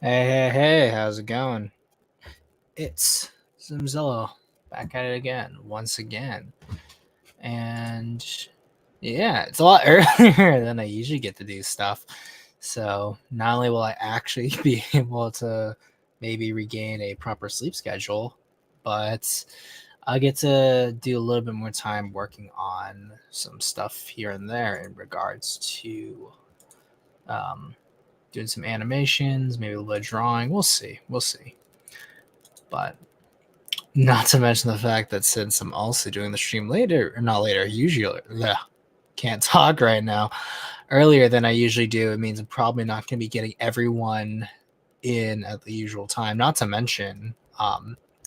Hey, how's it going? It's Zimzilla back at it again, once again. And yeah, it's a lot earlier than I usually get to do stuff. So not only will I actually be able to maybe regain a proper sleep schedule, but I get to do a little bit more time working on some stuff here and there in regards to um, doing some animations, maybe a little bit of drawing. We'll see. We'll see. But not to mention the fact that since I'm also doing the stream later, or not later, usually, can't talk right now, earlier than I usually do, it means I'm probably not going to be getting everyone in at the usual time. Not to mention,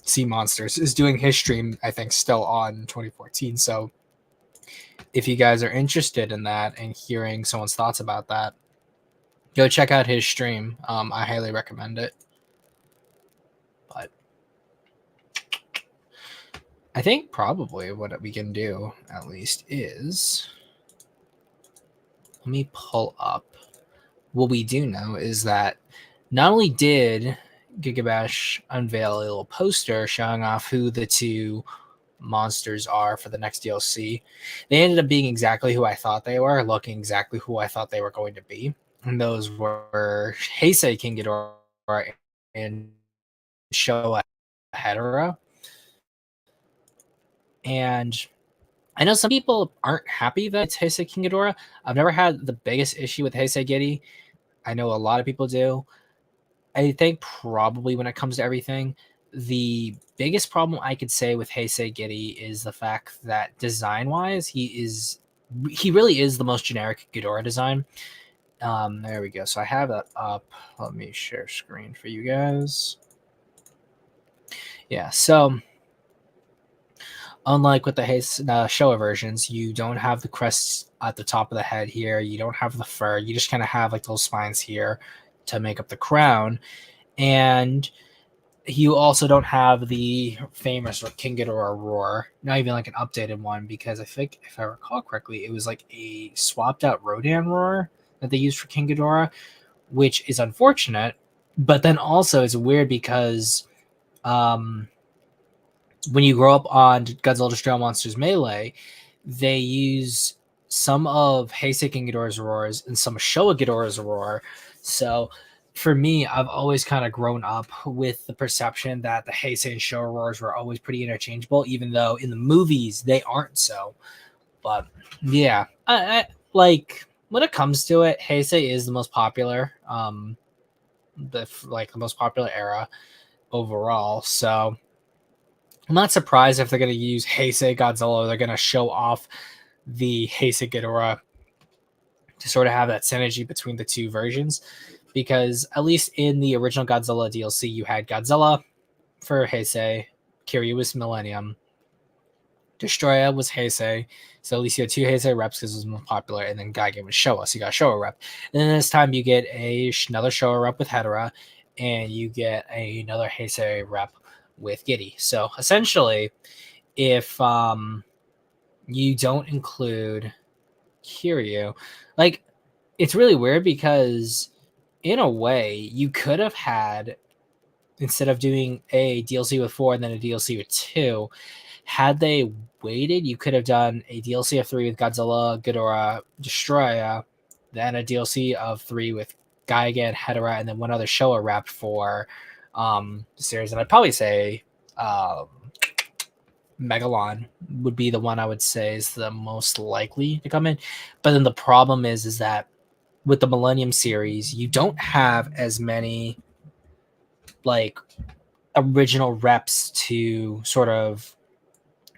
Sea Monsters is doing his stream, I think, still on 2014. So if you guys are interested in that and hearing someone's thoughts about that, go check out his stream. I highly recommend it. But I think probably what we can do, at least, is let me pull up. What we do know is that not only did Gigabash unveil a little poster showing off who the two monsters are for the next DLC, they ended up being exactly who I thought they were, looking exactly who I thought they were going to be. And those were Heisei King Ghidorah and Showa Hedorah. And I know some people aren't happy that it's Heisei King Ghidorah. I've never had the biggest issue with Heisei Giddy. I know a lot of people do. I think probably when it comes to everything, the biggest problem I could say with Heisei Giddy is the fact that design-wise, he really is the most generic Ghidorah design. There we go. So I have that up. Let me share screen for you guys. Yeah, so unlike with the Showa versions, you don't have the crest at the top of the head here. You don't have the fur. You just kind of have like those spines here to make up the crown. And you also don't have the famous King Ghidorah roar, not even like an updated one, because I think if I recall correctly, it was like a swapped out Rodan roar that they used for King Ghidorah, which is unfortunate. But then also it's weird because when you grow up on Godzilla Destroy All Monsters Melee, they use some of Heisei King Ghidorah's roars and some of Showa Ghidorah's roar. So for me, I've always kind of grown up with the perception that the Heisei and Showa roars were always pretty interchangeable, even though in the movies they aren't so. But yeah, I like when it comes to it, Heisei is the most popular, the most popular era overall. So I'm not surprised if they're going to use Heisei Godzilla. They're going to show off the Heisei Ghidorah to sort of have that synergy between the two versions. Because at least in the original Godzilla DLC, you had Godzilla for Heisei, Kiryu was Millennium, Destroya was Heisei. So at least you had two Heisei reps because it was most popular, and then Gigan was Showa, so you got Showa rep. And then this time you get another Showa rep with Hedorah, and you get another Heisei rep with Giddy. So essentially, if you don't include Kiryu, like it's really weird because in a way you could have had, instead of doing a DLC with 4 and then a DLC with 2, had they waited, you could have done a DLC of 3 with Godzilla, Ghidorah, Destroya, then a DLC of 3 with Gigan, Hedorah, and then one other Showa rep for the series. And I'd probably say Megalon would be the one I would say is the most likely to come in. But then the problem is that with the Millennium series, you don't have as many like original reps to sort of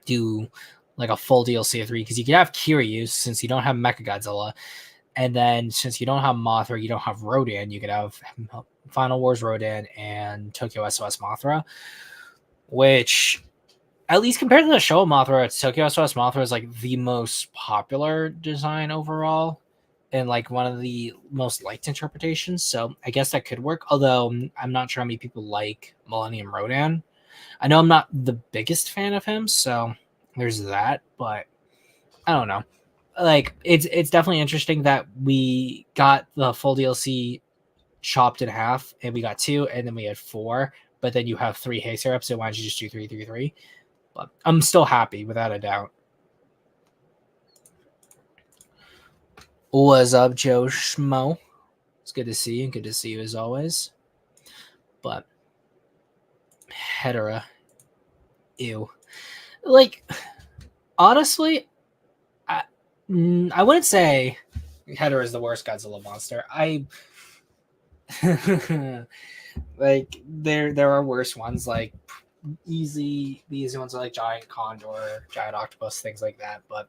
do like a full DLC of 3, because you can have Kiryu since you don't have Mechagodzilla, and then since you don't have Mothra, you don't have Rodan, you could have Final Wars Rodan and Tokyo SOS Mothra, which at least compared to the show of Mothra, Tokyo SOS Mothra is like the most popular design overall and like one of the most liked interpretations. So I guess that could work. Although I'm not sure how many people like Millennium Rodan. I know I'm not the biggest fan of him, so there's that. But I don't know. Like it's definitely interesting that we got the full DLC chopped in half, and we got 2, and then we had 4. But then you have 3 hay syrups, so why don't you just do 3, 3, 3? But I'm still happy, without a doubt. What's up, Joe Schmo? It's good to see you. Good to see you as always. But Hedera, ew. Like, honestly, I wouldn't say Hedera is the worst Godzilla monster. Like there are worse ones, like the easy ones are like giant condor, giant octopus, things like that. But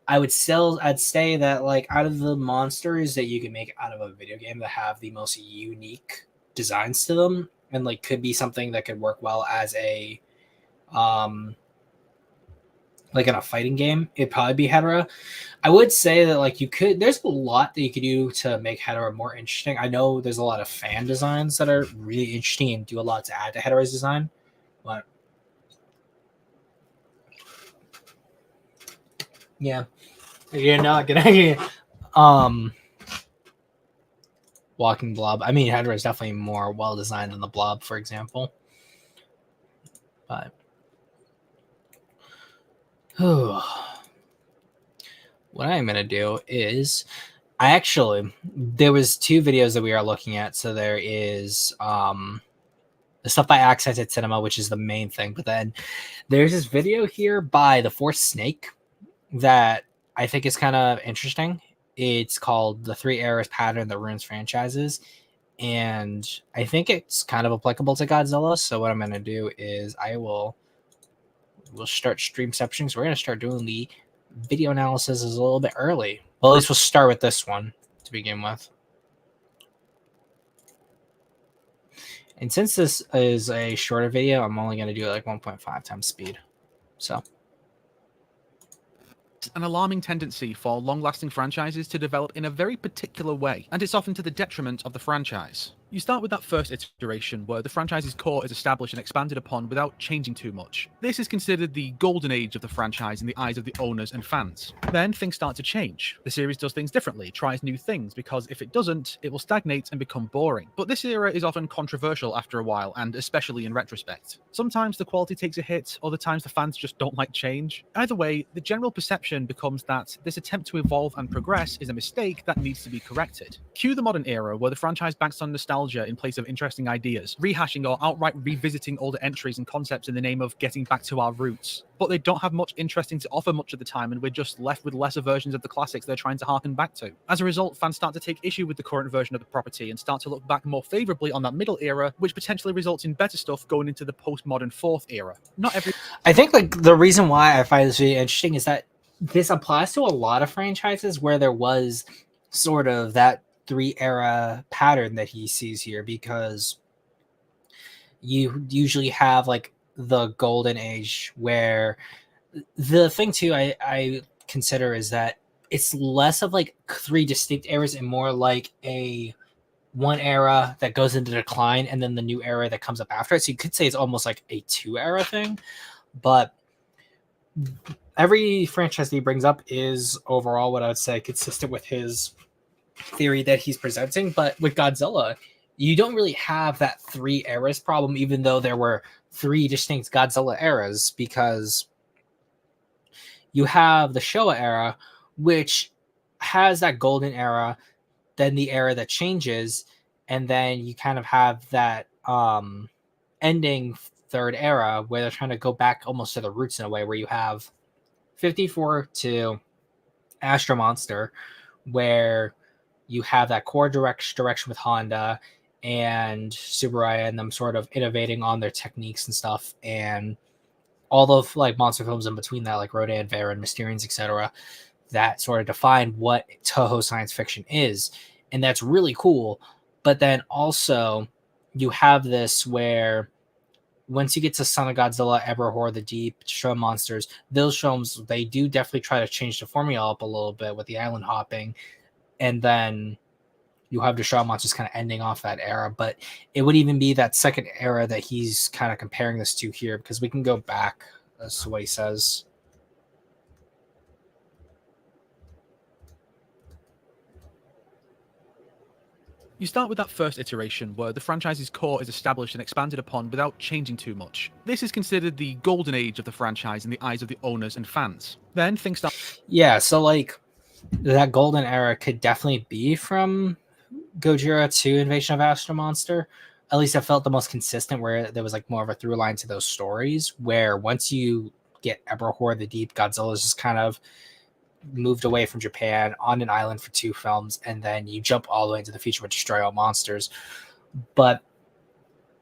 I'd say that like out of the monsters that you can make out of a video game that have the most unique designs to them, and like could be something that could work well as a like in a fighting game, it'd probably be Hedera. I would say that like there's a lot that you could do to make Hedera more interesting. I know there's a lot of fan designs that are really interesting and do a lot to add to Hedera's design, but yeah, you're not gonna walking blob. I mean, Hedera is definitely more well designed than the blob, for example. But what I'm gonna do is there was 2 videos that we are looking at. So there is the stuff by Accented Cinema, which is the main thing, but then there's this video here by the Fourth Snake that I think is kind of interesting. It's called The 3 Eras Pattern That Ruins Franchises, and I think it's kind of applicable to Godzilla. So what I'm gonna do is we'll start stream sections. We're gonna start doing the video analysis a little bit early. Well, at least we'll start with this one to begin with. And since this is a shorter video, I'm only going to do it like 1.5 times speed. So an alarming tendency for long-lasting franchises to develop in a very particular way, and it's often to the detriment of the franchise. You start with that first iteration where the franchise's core is established and expanded upon without changing too much. This is considered the golden age of the franchise in the eyes of the owners and fans. Then things start to change. The series does things differently, tries new things, because if it doesn't, it will stagnate and become boring. But this era is often controversial after a while, and especially in retrospect. Sometimes the quality takes a hit, other times the fans just don't like change. Either way, the general perception becomes that this attempt to evolve and progress is a mistake that needs to be corrected. Cue the modern era, where the franchise banks on nostalgia in place of interesting ideas, rehashing or outright revisiting older entries and concepts in the name of getting back to our roots. But they don't have much interesting to offer much of the time, and we're just left with lesser versions of the classics they're trying to harken back to. As a result, fans start to take issue with the current version of the property and start to look back more favorably on that middle era, which potentially results in better stuff going into the postmodern fourth era. I think like the reason why I find this really interesting is that this applies to a lot of franchises where there was sort of that 3 era pattern that he sees here, because you usually have like the golden age, where the thing too I consider is that it's less of like 3 distinct eras and more like a one era that goes into decline and then the new era that comes up after it. So you could say it's almost like a 2 era thing, but every franchise that he brings up is overall what I would say consistent with his theory that he's presenting. But with Godzilla, you don't really have that 3 eras problem, even though there were 3 distinct Godzilla eras, because you have the Showa era, which has that golden era, then the era that changes, and then you kind of have that ending 3rd era where they're trying to go back almost to the roots in a way, where you have 54 to Astro Monster, where you have that core direction with Honda and Subaraya and them sort of innovating on their techniques and stuff, and all the like monster films in between that, like Rodan, Varan, Mysterians, etc., that sort of define what Toho science fiction is, and that's really cool. But then also you have this where once you get to Son of Godzilla, Eberhor, The Deep, Show Monsters, those films, they do definitely try to change the formula up a little bit with the island hopping, and then you have the Shaw Monsters kind of ending off that era. But it would even be that 2nd era that he's kind of comparing this to here, because we can go back as to what he says. You start with that first iteration where the franchise's core is established and expanded upon without changing too much. This is considered the golden age of the franchise in the eyes of the owners and fans. Then things start. Yeah, so like that golden era could definitely be from Gojira to Invasion of Astro Monster. At least it felt the most consistent, where there was like more of a through line to those stories. Where once you get Eberhor the Deep, Godzilla's just kind of moved away from Japan on an island for 2 films, and then you jump all the way into the future with Destroy All Monsters. But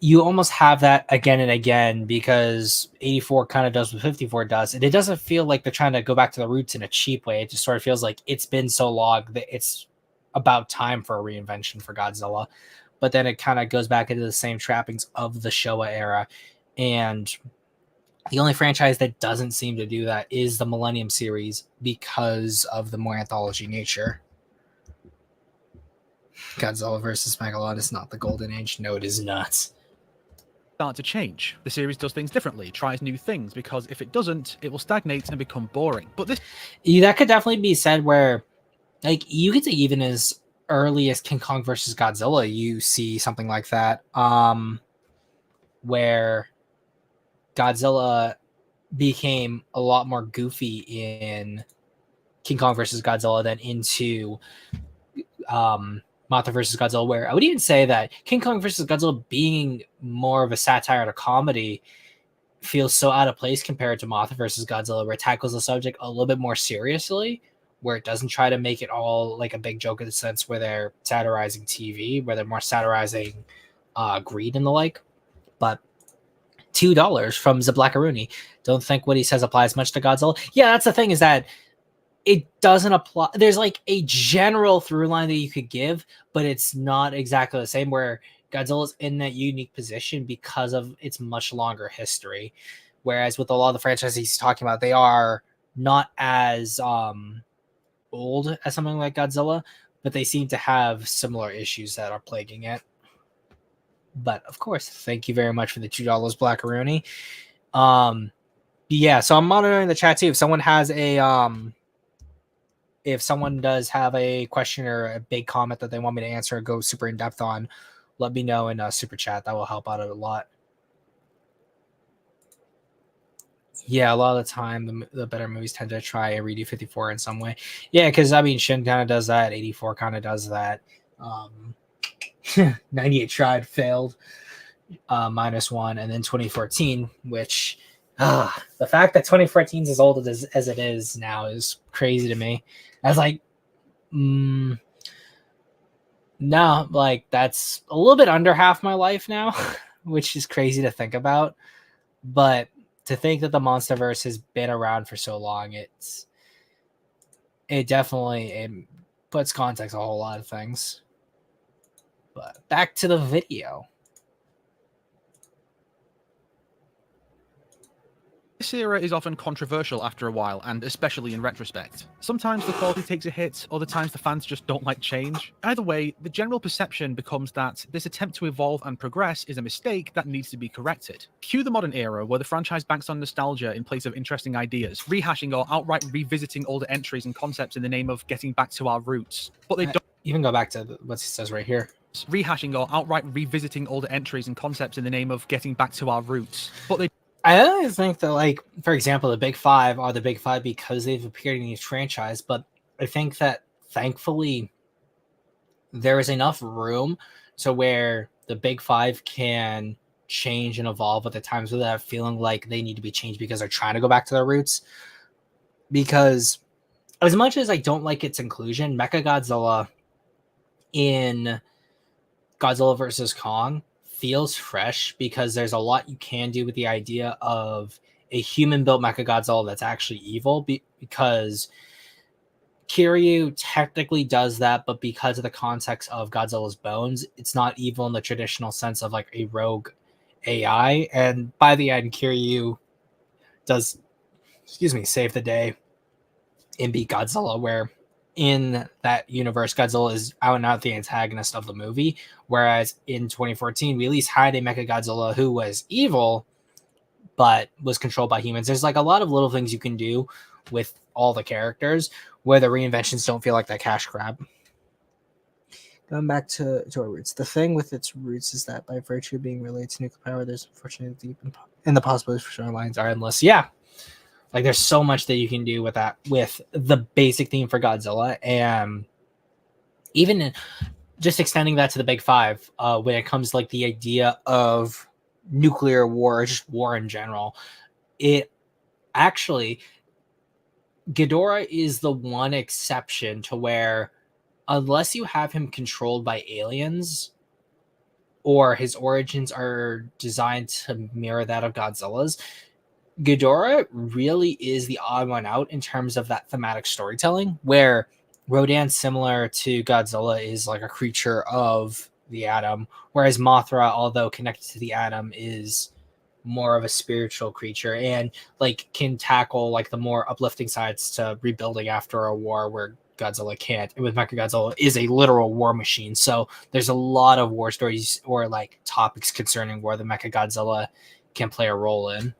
you almost have that again and again, because 84 kind of does what 54 does, and it doesn't feel like they're trying to go back to the roots in a cheap way. It just sort of feels like it's been so long that it's about time for a reinvention for Godzilla. But then it kind of goes back into the same trappings of the Showa era, and the only franchise that doesn't seem to do that is the Millennium series, because of the more anthology nature. Godzilla versus Megalon is not the golden age. No, it is not. Start to change. The series does things differently, tries new things, because if it doesn't, it will stagnate and become boring. But this That could definitely be said, where like you could say even as early as King Kong versus Godzilla, you see something like that, where Godzilla became a lot more goofy in King Kong versus Godzilla than into Mothra versus Godzilla, where I would even say that King Kong versus Godzilla, being more of a satire and a comedy, feels so out of place compared to Mothra versus Godzilla, where it tackles the subject a little bit more seriously, where it doesn't try to make it all like a big joke in the sense where they're satirizing TV, where they're more satirizing greed and the like. But $2 from Zablackaroonie. Don't think what he says applies much to Godzilla. Yeah, that's the thing, is that it doesn't apply. There's like a general through line that you could give, but it's not exactly the same, where Godzilla's in that unique position because of its much longer history. Whereas with a lot of the franchises he's talking about, they are not as old as something like Godzilla, but they seem to have similar issues that are plaguing it. But of course, thank you very much for the $2, Blackaroonie. Yeah, so I'm monitoring the chat too. If someone has a if someone does have a question or a big comment that they want me to answer or go super in depth on, let me know in super chat. That will help out a lot. Yeah, a lot of the time, the better movies tend to try and redo 54 in some way. Yeah, because I mean, Shin kind of does that. 84 kind of does that. 98 tried, failed, -1, and then 2014, which the fact that 2014 is as old as it is now is crazy to me. I was like, no, like that's a little bit under half my life now, which is crazy to think about. But to think that the MonsterVerse has been around for so long, it definitely puts context on a whole lot of things. But back to the video. This era is often controversial after a while, and especially in retrospect. Sometimes the quality takes a hit, other times the fans just don't like change. Either way, the general perception becomes that this attempt to evolve and progress is a mistake that needs to be corrected. Cue the modern era, where the franchise banks on nostalgia in place of interesting ideas, rehashing or outright revisiting older entries and concepts in the name of getting back to our roots. But they don't even go back to what he says right here. Rehashing or outright revisiting older entries and concepts in the name of getting back to our roots. But they I always think that, like, for example, the Big Five are the Big Five because they've appeared in each franchise, but I think that thankfully there is enough room to where the Big Five can change and evolve at the times without feeling like they need to be changed because they're trying to go back to their roots. Because as much as I don't like its inclusion, Mechagodzilla in Godzilla vs. Kong feels fresh because there's a lot you can do with the idea of a human-built Mechagodzilla that's actually evil, because Kiryu technically does that, but because of the context of Godzilla's bones, it's not evil in the traditional sense of like a rogue AI. And by the end, Kiryu does, save the day and beat Godzilla, where in that universe, Godzilla is out and out the antagonist of the movie. Whereas in 2014, we at least had a Mechagodzilla who was evil, but was controlled by humans. There's like a lot of little things you can do with all the characters where the reinventions don't feel like that cash grab. Going back to our roots, the thing with its roots is that by virtue of being related to nuclear power, there's unfortunately deep and the possibilities for shorelines Lines are endless. Yeah, like there's so much that you can do with that, with the basic theme for Godzilla, and even just extending that to the big five, when it comes to like the idea of nuclear war or just war in general, it actually, Ghidorah is the one exception to where, unless you have him controlled by aliens or his origins are designed to mirror that of Godzilla's, Ghidorah really is the odd one out in terms of that thematic storytelling, where Rodan, similar to Godzilla, is like a creature of the atom, whereas Mothra, although connected to the atom, is more of a spiritual creature and like can tackle like the more uplifting sides to rebuilding after a war where Godzilla can't. And with Mechagodzilla is a literal war machine. So there's a lot of war stories or like topics concerning war that Mechagodzilla can play a role in.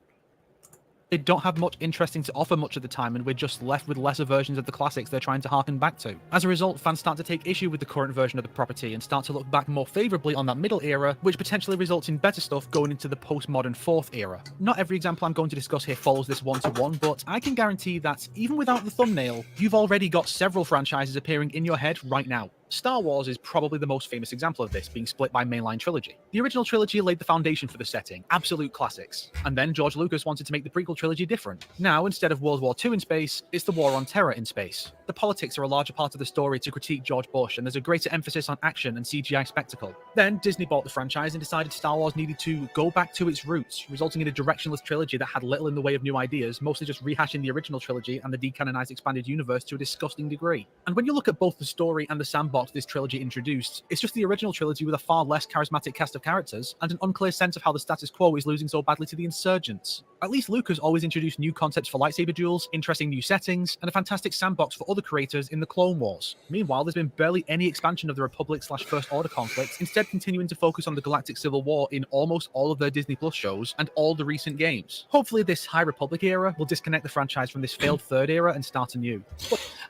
They don't have much interesting to offer much of the time, and we're just left with lesser versions of the classics they're trying to harken back to. As a result, fans start to take issue with the current version of the property and start to look back more favourably on that middle era, which potentially results in better stuff going into the postmodern fourth era. Not every example I'm going to discuss here follows this one-to-one, but I can guarantee that, even without the thumbnail, you've already got several franchises appearing in your head right now. Star Wars is probably the most famous example of this, being split by mainline trilogy. The original trilogy laid the foundation for the setting, absolute classics. And then George Lucas wanted to make the prequel trilogy different. Now, instead of World War II in space, it's the War on Terror in space. The politics are a larger part of the story to critique George Bush, and there's a greater emphasis on action and CGI spectacle. Then, Disney bought the franchise and decided Star Wars needed to go back to its roots, resulting in a directionless trilogy that had little in the way of new ideas, mostly just rehashing the original trilogy and the decanonized expanded universe to a disgusting degree. And when you look at both the story and the sandbox this trilogy introduced, it's just the original trilogy with a far less charismatic cast of characters and an unclear sense of how the status quo is losing so badly to the insurgents. At least Lucas always introduced new concepts for lightsaber duels, interesting new settings, and a fantastic sandbox for other creators in the Clone Wars. Meanwhile, there's been barely any expansion of the Republic/First Order conflicts, instead continuing to focus on the Galactic Civil War in almost all of their Disney Plus shows and all the recent games. Hopefully this High Republic era will disconnect the franchise from this failed third era and start anew.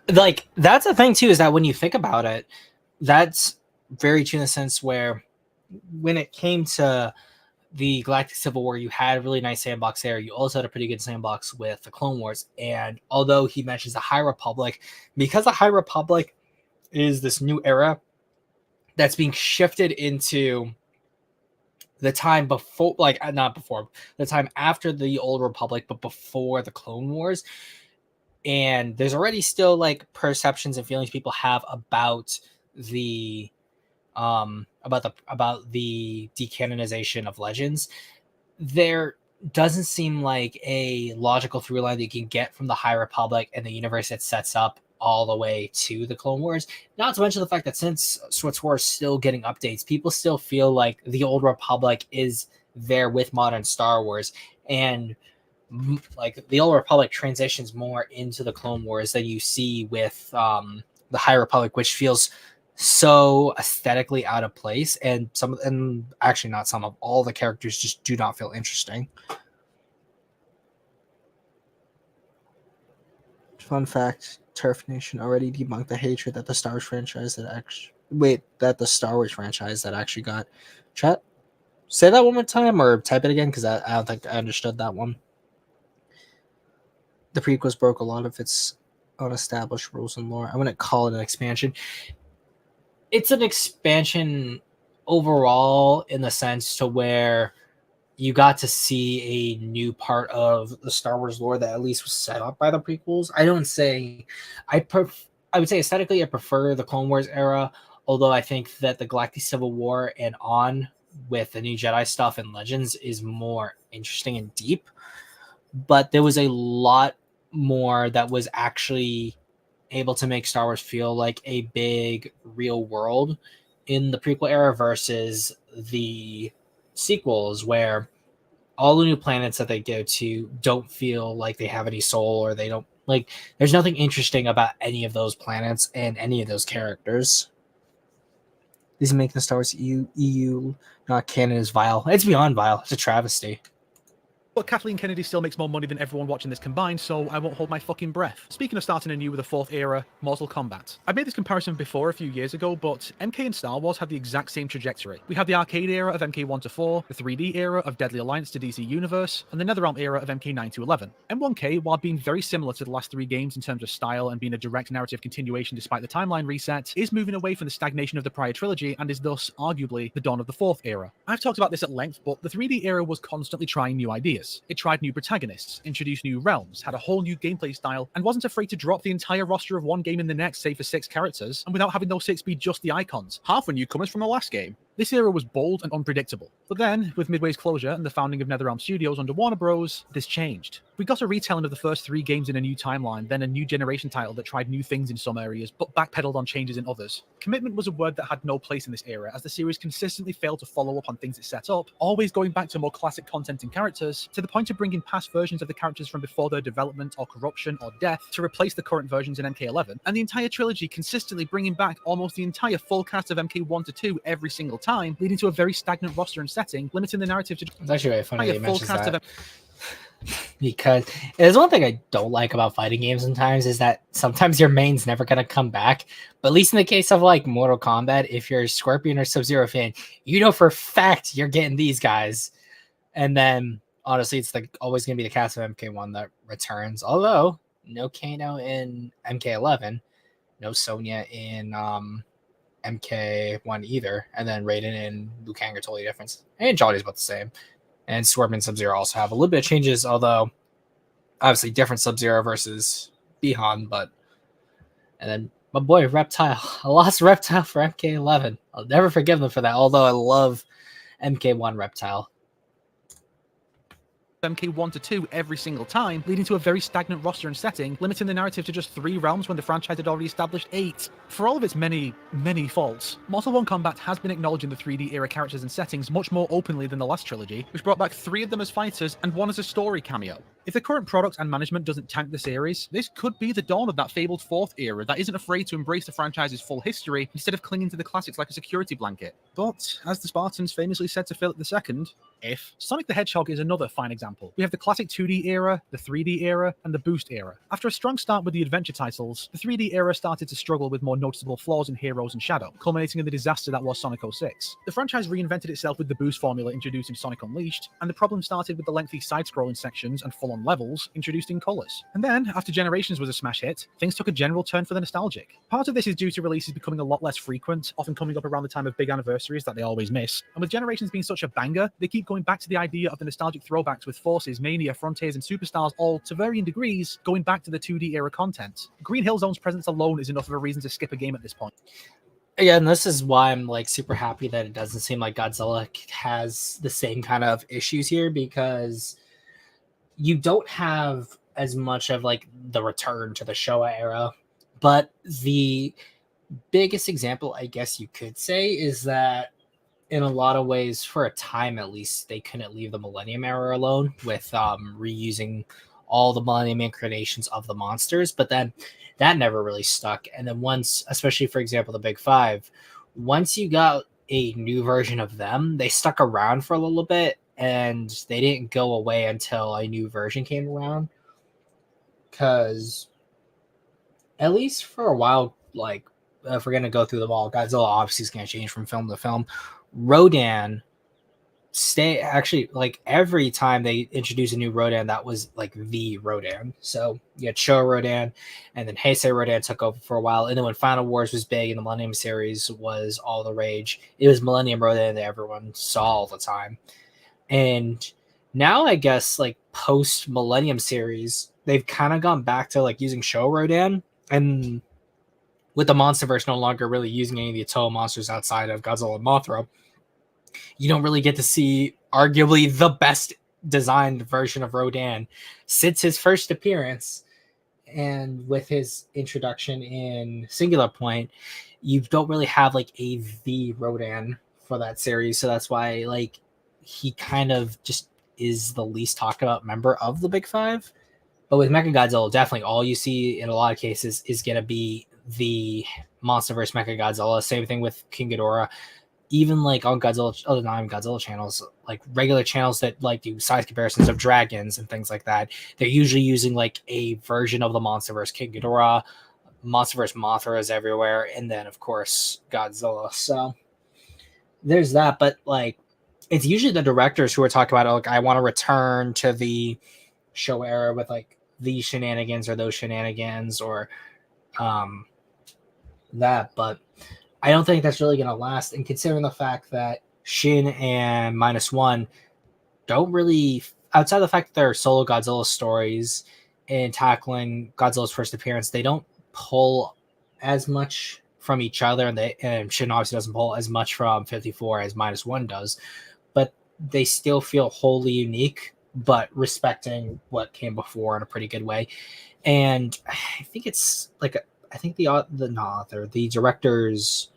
Like, that's the thing too, is that when you think about it, that's very true in the sense where when it came to the Galactic Civil War, you had a really nice sandbox there. You also had a pretty good sandbox with the Clone Wars. And although he mentions the High Republic, because the High Republic is this new era that's being shifted into the time before, like, not before, the time after the Old Republic, but before the Clone Wars. And there's already still like perceptions and feelings people have about the about the decanonization of Legends. There doesn't seem like a logical through line that you can get from the High Republic and the universe it sets up all the way to the Clone Wars. Not to mention the fact that since SWTOR is still getting updates, people still feel like the Old Republic is there with modern Star Wars, and like the Old Republic transitions more into the Clone Wars than you see with the High Republic, which feels so aesthetically out of place, and actually not some of all the characters just do not feel interesting. Fun fact: Turf Nation already debunked the hatred that the Star Wars franchise that actually got. Chat, say that one more time or type it again because I don't think I understood that one. The prequels broke a lot of its own established rules and lore. I wouldn't call it an expansion. It's an expansion overall in the sense to where you got to see a new part of the Star Wars lore that at least was set up by the prequels. I would say aesthetically I prefer the Clone Wars era, although I think that the Galactic Civil War and on with the new Jedi stuff and Legends is more interesting and deep. But there was a lot more that was actually able to make Star Wars feel like a big real world in the prequel era versus the sequels, where all the new planets that they go to don't feel like they have any soul, or they don't like, there's nothing interesting about any of those planets and any of those characters. These make the Star Wars EU not canon is vile. It's beyond vile. It's a travesty. But Kathleen Kennedy still makes more money than everyone watching this combined, so I won't hold my fucking breath. Speaking of starting anew with a fourth era, Mortal Kombat. I've made this comparison before a few years ago, but MK and Star Wars have the exact same trajectory. We have the arcade era of MK1 to 4, the 3D era of Deadly Alliance to DC Universe, and the NetherRealm era of MK9 to 11. M1K, while being very similar to the last three games in terms of style and being a direct narrative continuation despite the timeline reset, is moving away from the stagnation of the prior trilogy and is thus arguably the dawn of the fourth era. I've talked about this at length, but the 3D era was constantly trying new ideas. It tried new protagonists, introduced new realms, had a whole new gameplay style, and wasn't afraid to drop the entire roster of one game in the next, save for 6 characters, and without having those 6 be just the icons. Half were newcomers from the last game. This era was bold and unpredictable. But then, with Midway's closure and the founding of NetherRealm Studios under Warner Bros., this changed. We got a retelling of the first 3 games in a new timeline, then a new generation title that tried new things in some areas, but backpedaled on changes in others. Commitment was a word that had no place in this era, as the series consistently failed to follow up on things it set up, always going back to more classic content and characters, to the point of bringing past versions of the characters from before their development or corruption or death to replace the current versions in MK11, and the entire trilogy consistently bringing back almost the entire full cast of MK1 to 2 every single time, leading to a very stagnant roster and setting, limiting the narrative to It's actually very funny that you full mentioned cast that. of Because there's one thing I don't like about fighting games sometimes is that sometimes your main's never going to come back. But at least in the case of like Mortal Kombat, if you're a Scorpion or Sub-Zero fan, you know for a fact you're getting these guys. And then honestly, it's like always going to be the cast of MK1 that returns. Although no Kano in MK11, no Sonya in MK1 either. And then Raiden and Liu Kang are totally different. And Johnny's about the same. And Scorpion and Sub-Zero also have a little bit of changes, although obviously different Sub-Zero versus Bihan. But and then my boy Reptile, I lost Reptile for MK11. I'll never forgive them for that. Although I love MK1 Reptile. MK1 to 2 every single time, leading to a very stagnant roster and setting, limiting the narrative to just 3 realms when the franchise had already established 8. For all of its many, many faults, Mortal Kombat has been acknowledging the 3D era characters and settings much more openly than the last trilogy, which brought back 3 of them as fighters and 1 as a story cameo. If the current product and management doesn't tank the series, this could be the dawn of that fabled 4th era that isn't afraid to embrace the franchise's full history instead of clinging to the classics like a security blanket. But, as the Spartans famously said to Philip II, if Sonic the Hedgehog is another fine example. We have the classic 2D era, the 3D era, and the Boost era. After a strong start with the adventure titles, the 3D era started to struggle with more noticeable flaws in Heroes and Shadow, culminating in the disaster that was Sonic 06. The franchise reinvented itself with the Boost formula introduced in Sonic Unleashed, and the problem started with the lengthy side-scrolling sections and full-on levels introduced in Colors. And then, after Generations was a smash hit, things took a general turn for the nostalgic. Part of this is due to releases becoming a lot less frequent, often coming up around the time of big anniversaries that they always miss. And with Generations being such a banger, they keep going back to the idea of the nostalgic throwbacks with Forces, Mania, Frontiers, and Superstars all, to varying degrees, going back to the 2D era content. Green Hill Zone's presence alone is enough of a reason to skip a game at this point. Yeah, and this is why I'm like super happy that it doesn't seem like Godzilla has the same kind of issues here, because you don't have as much of like the return to the Showa era. But the biggest example, I guess you could say, is that in a lot of ways, for a time at least, they couldn't leave the Millennium era alone with reusing all the Millennium incarnations of the monsters. But then that never really stuck. And then once, especially for example, the Big Five, once you got a new version of them, they stuck around for a little bit and they didn't go away until a new version came around. Because at least for a while, like if we're going to go through them all, Godzilla obviously is going to change from film to film. Rodan actually, like every time they introduced a new Rodan, that was like the Rodan. So you had Showa Rodan, and then Heisei Rodan took over for a while. And then when Final Wars was big and the Millennium series was all the rage, it was Millennium Rodan that everyone saw all the time. And now I guess like post Millennium series, they've kind of gone back to like using Showa Rodan, and with the MonsterVerse no longer really using any of the Toho monsters outside of Godzilla and Mothra, you don't really get to see arguably the best designed version of Rodan since his first appearance. And with his introduction in Singular Point, you don't really have like a the Rodan for that series. So that's why like he kind of just is the least talked about member of the Big Five. But with Mechagodzilla, definitely all you see in a lot of cases is going to be the MonsterVerse Mechagodzilla. Same thing with King Ghidorah. even like on Godzilla, other non-Godzilla channels, like regular channels that like do size comparisons of dragons and things like that, they're usually using like a version of the MonsterVerse King Ghidorah, MonsterVerse Mothra is everywhere, and then of course Godzilla. So there's that, but like it's usually the directors who are talking about, like, I want to return to the show era with like these shenanigans or those shenanigans or um that, but I don't think that's really going to last. And considering the fact that Shin and Minus One don't really, outside of the fact that they're solo Godzilla stories and tackling Godzilla's first appearance, they don't pull as much from each other, and Shin obviously doesn't pull as much from 54 as Minus One does, but they still feel wholly unique, but respecting what came before in a pretty good way. And I think it's like I think the directors,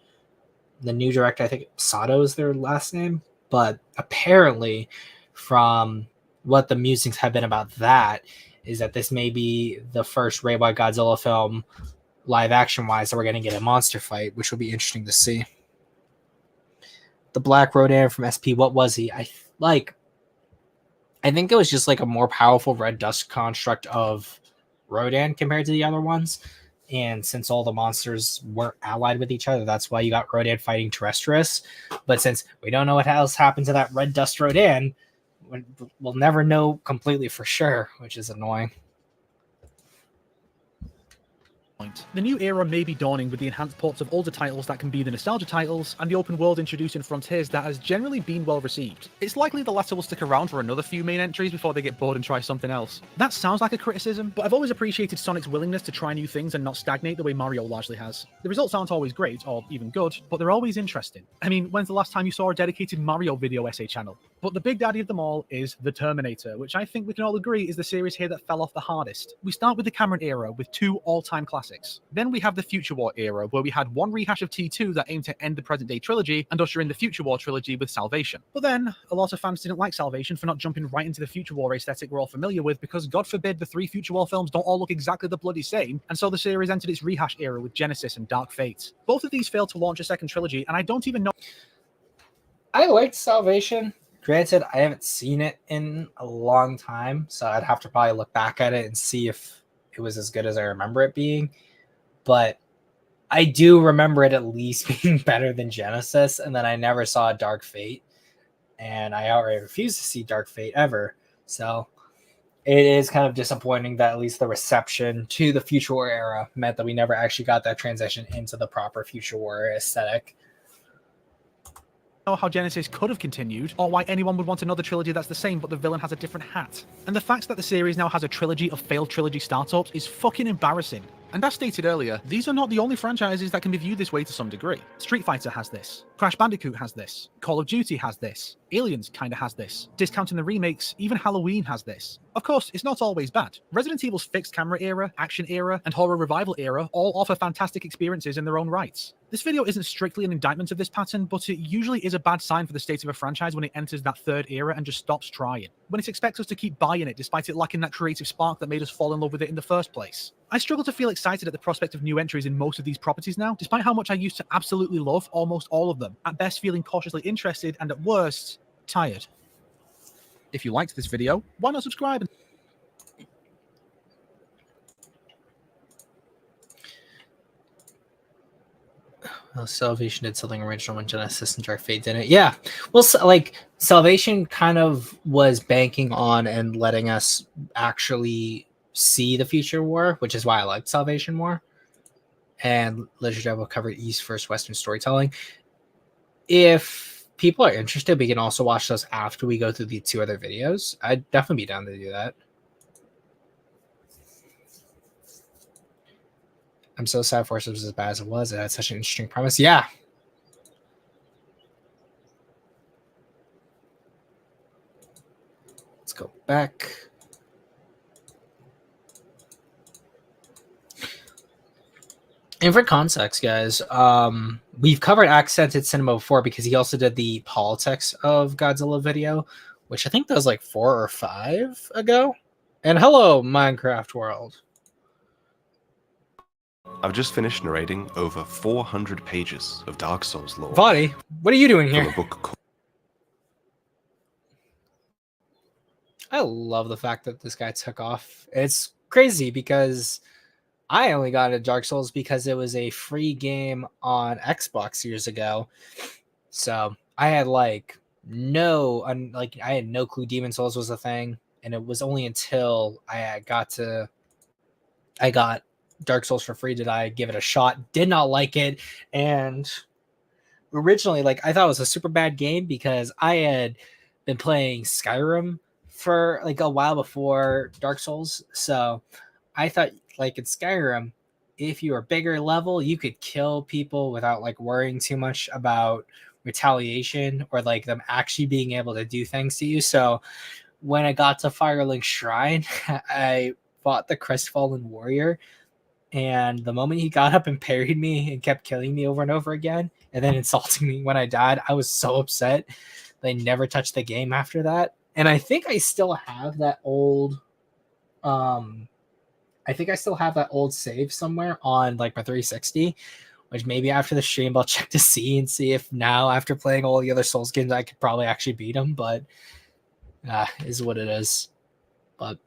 the new director, I think Sato is their last name, but apparently from what the musings have been about that is that this may be the first Reiwa Godzilla film live action wise that we're going to get a monster fight, which will be interesting to see. The Black Rodan from SP, what was he? I think it was just like a more powerful red dust construct of Rodan compared to the other ones. And since all the monsters weren't allied with each other, that's why you got Rodan fighting Terrestrius. But since we don't know what else happened to that red dust Rodan, we'll never know completely for sure, which is annoying. The new era may be dawning with the enhanced ports of older titles that can be the nostalgia titles, and the open world introduced in Frontiers that has generally been well received. It's likely the latter will stick around for another few main entries before they get bored and try something else. That sounds like a criticism, but I've always appreciated Sonic's willingness to try new things and not stagnate the way Mario largely has. The results aren't always great, or even good, but they're always interesting. I mean, when's the last time you saw a dedicated Mario video essay channel? But the big daddy of them all is The Terminator, which I think we can all agree is the series here that fell off the hardest. We start with the Cameron era with 2 all-time classics. Then we have the Future War era, where we had one rehash of T2 that aimed to end the present-day trilogy and usher in the Future War trilogy with Salvation. But then, a lot of fans didn't like Salvation for not jumping right into the Future War aesthetic we're all familiar with, because God forbid the 3 Future War films don't all look exactly the bloody same, and so the series entered its rehash era with Genesis and Dark Fate. Both of these failed to launch a second trilogy, and I don't even know... I liked Salvation. Granted, I haven't seen it in a long time, so I'd have to probably look back at it and see if it was as good as I remember it being. But I do remember it at least being better than Genesis, and then I never saw Dark Fate, and I outright refuse to see Dark Fate ever. So it is kind of disappointing that at least the reception to the Future War era meant that we never actually got that transition into the proper Future War aesthetic. How Genesis could have continued, or why anyone would want another trilogy that's the same but the villain has a different hat. And the fact that the series now has a trilogy of failed trilogy startups is fucking embarrassing. And as stated earlier, these are not the only franchises that can be viewed this way to some degree. Street Fighter has this, Crash Bandicoot has this, Call of Duty has this, Aliens kinda has this, discounting the remakes, even Halloween has this. Of course, it's not always bad. Resident Evil's fixed camera era, action era, and horror revival era all offer fantastic experiences in their own rights. This video isn't strictly an indictment of this pattern, but it usually is a bad sign for the state of a franchise when it enters that third era and just stops trying. When it expects us to keep buying it despite it lacking that creative spark that made us fall in love with it in the first place. I struggle to feel excited at the prospect of new entries in most of these properties now, despite how much I used to absolutely love almost all of them, at best feeling cautiously interested and at worst, tired. If you liked this video, why not subscribe? Well, Salvation did something original when Genesis and Dark Fate didn't. Yeah. Well, like Salvation kind of was banking on and letting us actually see the Future War, which is why I liked Salvation more. And Literature will cover East versus Western storytelling. If people are interested, we can also watch those after we go through the 2 other videos. I'd definitely be down to do that. I'm so sad Force was as bad as it was. It had such an interesting premise. Yeah. Let's go back. And for context, guys, we've covered Accented Cinema before because he also did the politics of Godzilla video, which I think that was like 4 or 5 ago. And hello, Minecraft World. I've just finished narrating over 400 pages of Dark Souls lore Vadi, what are you doing from here? a book called I love the fact that this guy took off. It's crazy because I only got into Dark Souls because it was a free game on Xbox years ago. So I had I had no clue Demon Souls was a thing, and it was only until I got Dark Souls for free did I give it a shot. Did not like it, and originally I thought it was a super bad game because I had been playing Skyrim for a while before Dark Souls. So I thought in Skyrim, if you were bigger level, you could kill people without worrying too much about retaliation or them actually being able to do things to you. So when I got to Firelink Shrine, I fought the Crestfallen Warrior, and the moment he got up and parried me and kept killing me over and over again and then insulting me when I died, I was so upset. They never touched the game after that. And I think I still have that old save somewhere on my 360, which maybe after the stream I'll check to see if now, after playing all the other Souls games, I could probably actually beat him, but is what it is. But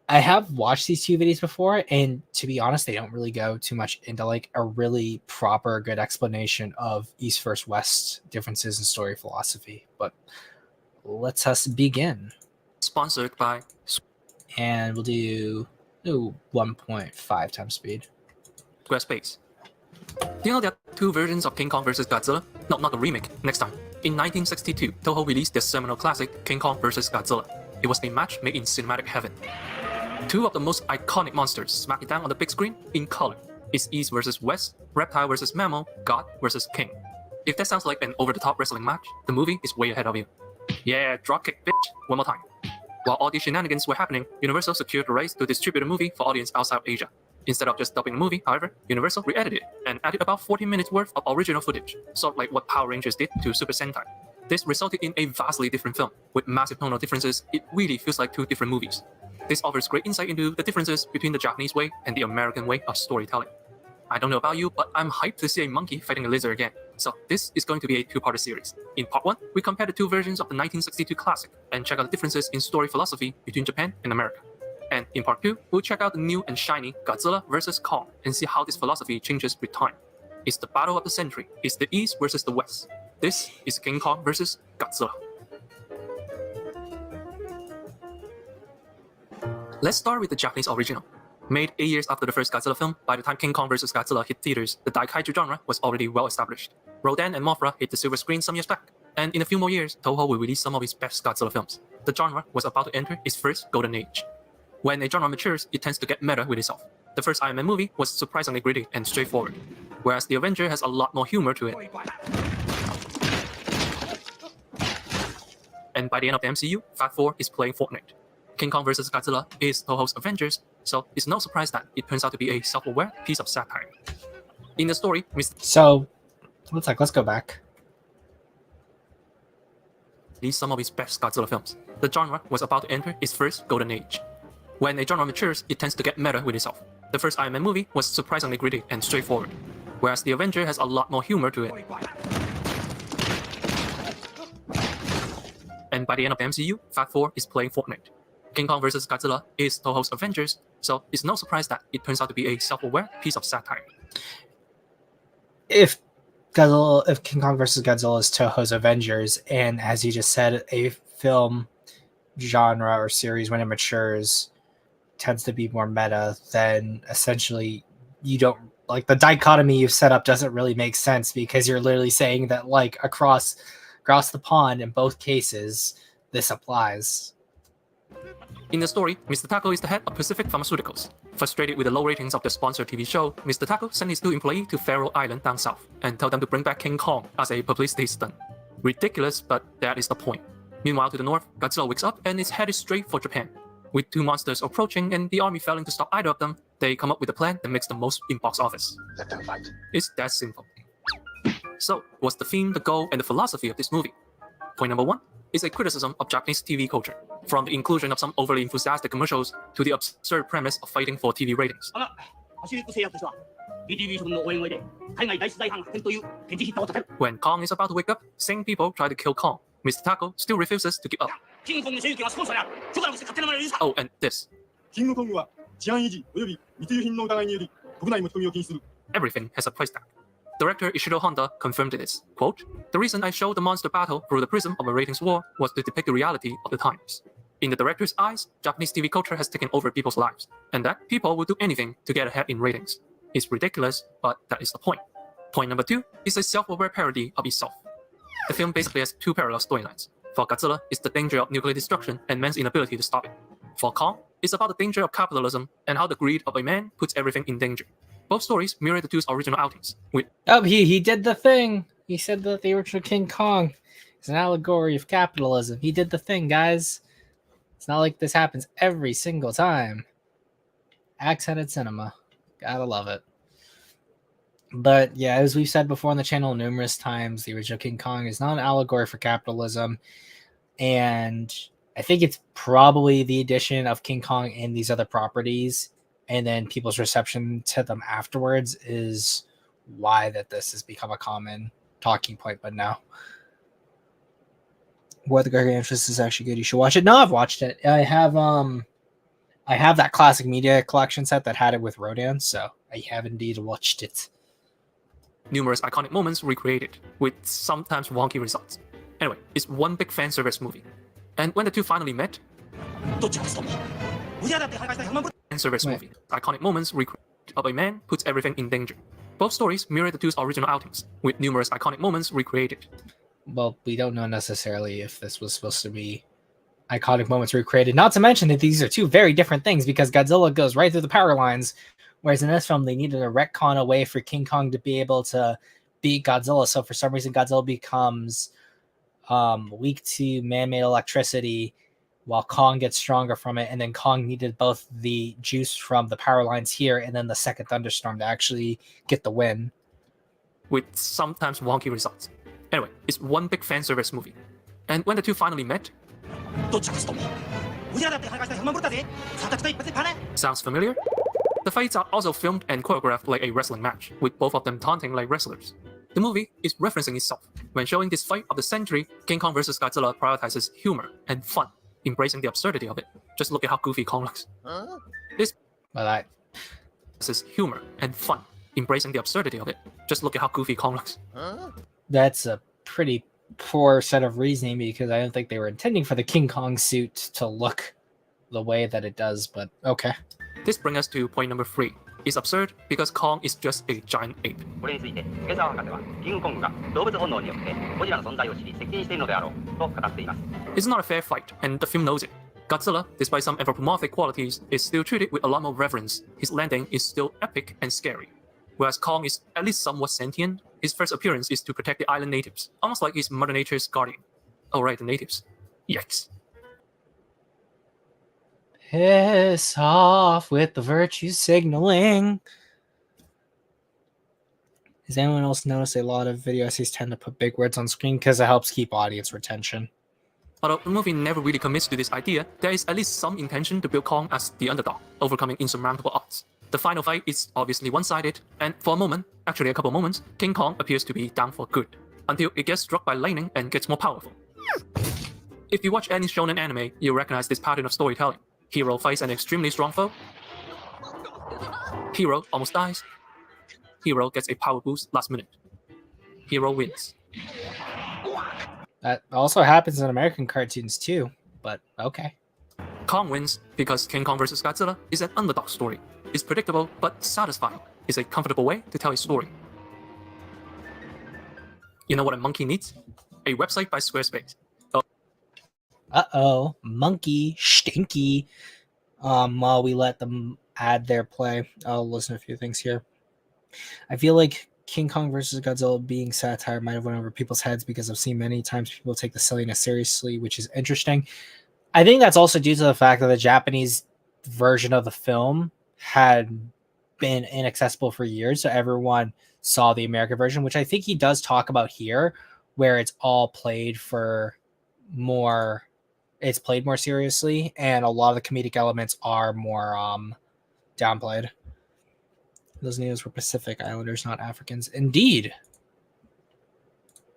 I have watched these two videos before, and to be honest, they don't really go too much into a really proper good explanation of East versus West differences in story philosophy. But let's us begin. Sponsored by And we'll do 1.5 times speed. Squarespace. Do you know there are two versions of King Kong vs. Godzilla? No, not a remake. Next time. In 1962, Toho released their seminal classic, King Kong vs. Godzilla. It was a match made in cinematic heaven. Two of the most iconic monsters smack it down on the big screen in color. It's East versus West, Reptile versus Mammal, God versus King. If that sounds like an over-the-top wrestling match, the movie is way ahead of you. Yeah, dropkick, bitch. One more time. While all these shenanigans were happening, Universal secured the rights to distribute the movie for audience outside Asia. Instead of just dubbing the movie, however, Universal re-edited it and added about 14 minutes worth of original footage, sort of like what Power Rangers did to Super Sentai. This resulted in a vastly different film. With massive tonal differences, it really feels like two different movies. This offers great insight into the differences between the Japanese way and the American way of storytelling. I don't know about you, but I'm hyped to see a monkey fighting a lizard again. So this is going to be a two-parter series. In part 1, we compare the two versions of the 1962 classic and check out the differences in story philosophy between Japan and America. And in part 2, we'll check out the new and shiny Godzilla vs. Kong and see how this philosophy changes with time. It's the battle of the century. It's the East versus the West. This is King Kong vs. Godzilla. Let's start with the Japanese original. Made 8 years after the first Godzilla film, by the time King Kong vs. Godzilla hit theaters, the Daikaiju genre was already well established. Rodan and Mothra hit the silver screen some years back, and in a few more years, Toho will release some of its best Godzilla films. The genre was about to enter its first golden age. When a genre matures, it tends to get meta with itself. The first Iron Man movie was surprisingly gritty and straightforward, whereas The Avenger has a lot more humor to it. And by the end of the MCU, Fat 4 is playing Fortnite. King Kong vs. Godzilla is Toho's Avengers, so it's no surprise that it turns out to be a self-aware piece of satire. In the story, So let's go back. released some of his best Godzilla films. The genre was about to enter its first golden age. When a genre matures, it tends to get meta with itself. The first Iron Man movie was surprisingly gritty and straightforward, whereas The Avenger has a lot more humor to it. And by the end of the MCU, Fat 4 is playing Fortnite. King Kong vs. Godzilla is Toho's Avengers, so it's no surprise that it turns out to be a self-aware piece of satire. If King Kong vs. Godzilla is Toho's Avengers, and as you just said, a film genre or series when it matures tends to be more meta, then essentially you don't the dichotomy you've set up doesn't really make sense, because you're literally saying that across the pond in both cases this applies. In the story, Mr. Taco is the head of Pacific Pharmaceuticals. Frustrated with the low ratings of the sponsored TV show, Mr. Taco sent his 2 employees to Faroe Island down south and told them to bring back King Kong as a publicity stunt. Ridiculous, but that is the point. Meanwhile, to the north, Godzilla wakes up and is headed straight for Japan. With 2 monsters approaching and the army failing to stop either of them, they come up with a plan that makes the most in box office. Let them fight. It's that simple. So, what's the theme, the goal, and the philosophy of this movie? Point number 1 is a criticism of Japanese TV culture, from the inclusion of some overly enthusiastic commercials to the absurd premise of fighting for TV ratings. BTV 諸君の応援を得て海外大出大反発見という現地ヒットを立てる When Kong is about to wake up, sane people try to kill Kong. Mr. Taco still refuses to give up. キングコング所有権はスポンサーである許可なくして勝手なまねを許すか Oh, and this. キングコングは治安維持及び密輸品の疑いにより国内持ち込みを禁止する。 Everything has a price tag. Director Ishiro Honda confirmed this. Quote, "The reason I showed the monster battle through the prism of a ratings war was to depict the reality of the times. In the director's eyes, Japanese TV culture has taken over people's lives, and that people will do anything to get ahead in ratings. It's ridiculous, but that is the point. Point number 2 is a self-aware parody of itself. The film basically has two parallel storylines. For Godzilla, it's the danger of nuclear destruction and man's inability to stop it. For Kong, it's about the danger of capitalism and how the greed of a man puts everything in danger. Both stories mirror the two's original outings, with Oh, he did the thing. He said that the original King Kong is an allegory of capitalism. He did the thing, guys. It's not like this happens every single time. Accented cinema. Gotta love it. But yeah, as we've said before on the channel numerous times, the original King Kong is not an allegory for capitalism. And I think it's probably the addition of King Kong and these other properties and then people's reception to them afterwards is why that this has become a common talking point. But now, War of the Gargantuan Interest is actually good. You should watch it. No, I've watched it. I have that classic media collection set that had it with Rodan, so I have indeed watched it. numerous iconic moments recreated, with sometimes wonky results. Anyway, it's one big fan service movie. And when the two finally met, どっちが勝つと思う親だって破壊した100万部 fan service Right. movie, iconic moments recreated of a man puts everything in danger. Both stories mirror the two's original outings, with numerous iconic moments recreated. Well, we don't know necessarily if this was supposed to be iconic moments recreated. Not to mention that these are two very different things because Godzilla goes right through the power lines, whereas in this film they needed a retcon a way for King Kong to be able to beat Godzilla. So for some reason Godzilla becomes weak to man-made electricity while Kong gets stronger from it, and then Kong needed both the juice from the power lines here and then the second thunderstorm to actually get the win. With sometimes wonky results. Anyway, it's one big fan service movie. And when the two finally met, どっちが勝つと思う親だって破壊した100万部だぜさあたちと一発でパネ sounds familiar? The fights are also filmed and choreographed like a wrestling match, with both of them taunting like wrestlers. The movie is referencing itself. When showing this fight of the century, King Kong vs. Godzilla prioritizes humor and fun, embracing the absurdity of it. Just look at how goofy Kong looks. But I This is humor and fun, embracing the absurdity of it. Just look at how goofy Kong looks. that's a pretty poor set of reasoning because I don't think they were intending for the King Kong suit to look the way that it does, but okay. This brings us to point number 3. It's absurd because Kong is just a giant ape. これについて今朝博士はキングコングが動物本能によってゴジラの存在を知り接近しているのであろうと語っています It's not a fair fight, and the film knows it. Godzilla, despite some anthropomorphic qualities, is still treated with a lot more reverence. His landing is still epic and scary. Whereas Kong is at least somewhat sentient, his first appearance is to protect the island natives, almost like he's Mother Nature's guardian. Oh right, the natives. Yikes. Piss off with the virtue signaling. Does anyone else notice a lot of video essays tend to put big words on screen because it helps keep audience retention? Although the movie never really commits to this idea, there is at least some intention to build Kong as the underdog, overcoming insurmountable odds. The final fight is obviously one-sided, and for a moment, actually a couple moments, King Kong appears to be down for good, until it gets struck by lightning and gets more powerful. If you watch any shonen anime, you'll recognize this pattern of storytelling. Hero fights an extremely strong foe. Hero almost dies. Hero gets a power boost last minute. Hero wins. That also happens in American cartoons too, but okay. Kong wins because King Kong vs. Godzilla is an underdog story. It's predictable but satisfying. It's a comfortable way to tell a story. You know what a monkey needs? A website by Squarespace. Uh-oh, monkey, stinky. While we let them add their play, I'll listen to a few things here. I feel like King Kong vs. Godzilla being satire might have went over people's heads because I've seen many times people take the silliness seriously, which is interesting. I think that's also due to the fact that the Japanese version of the film had been inaccessible for years, so everyone saw the American version, which I think he does talk about here, where it's all played for more... It's played more seriously, and a lot of the comedic elements are more downplayed. Those natives were Pacific Islanders, not Africans. Indeed.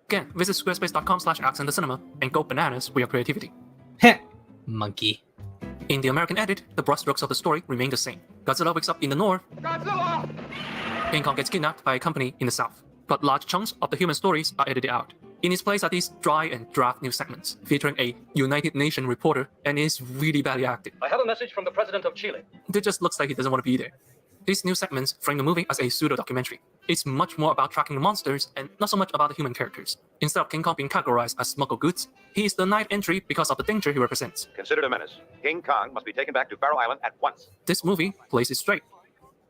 Again, visit squarespace.com/accentthecinema and go bananas with your creativity. Heh, monkey. In the American edit, the brushstrokes of the story remain the same. Godzilla wakes up in the north. Godzilla! King Kong gets kidnapped by a company in the south. But large chunks of the human stories are edited out. In its place are these dry and draft news segments, featuring a United Nations reporter, and is really badly acted. I have a message from the president of Chile. It just looks like he doesn't want to be there. These news segments frame the movie as a pseudo-documentary. It's much more about tracking the monsters and not so much about the human characters. Instead of King Kong being categorized as smuggled goods, he is the ninth entry because of the danger he represents. Considered a menace. King Kong must be taken back to Barrow Island at once. This movie plays it straight.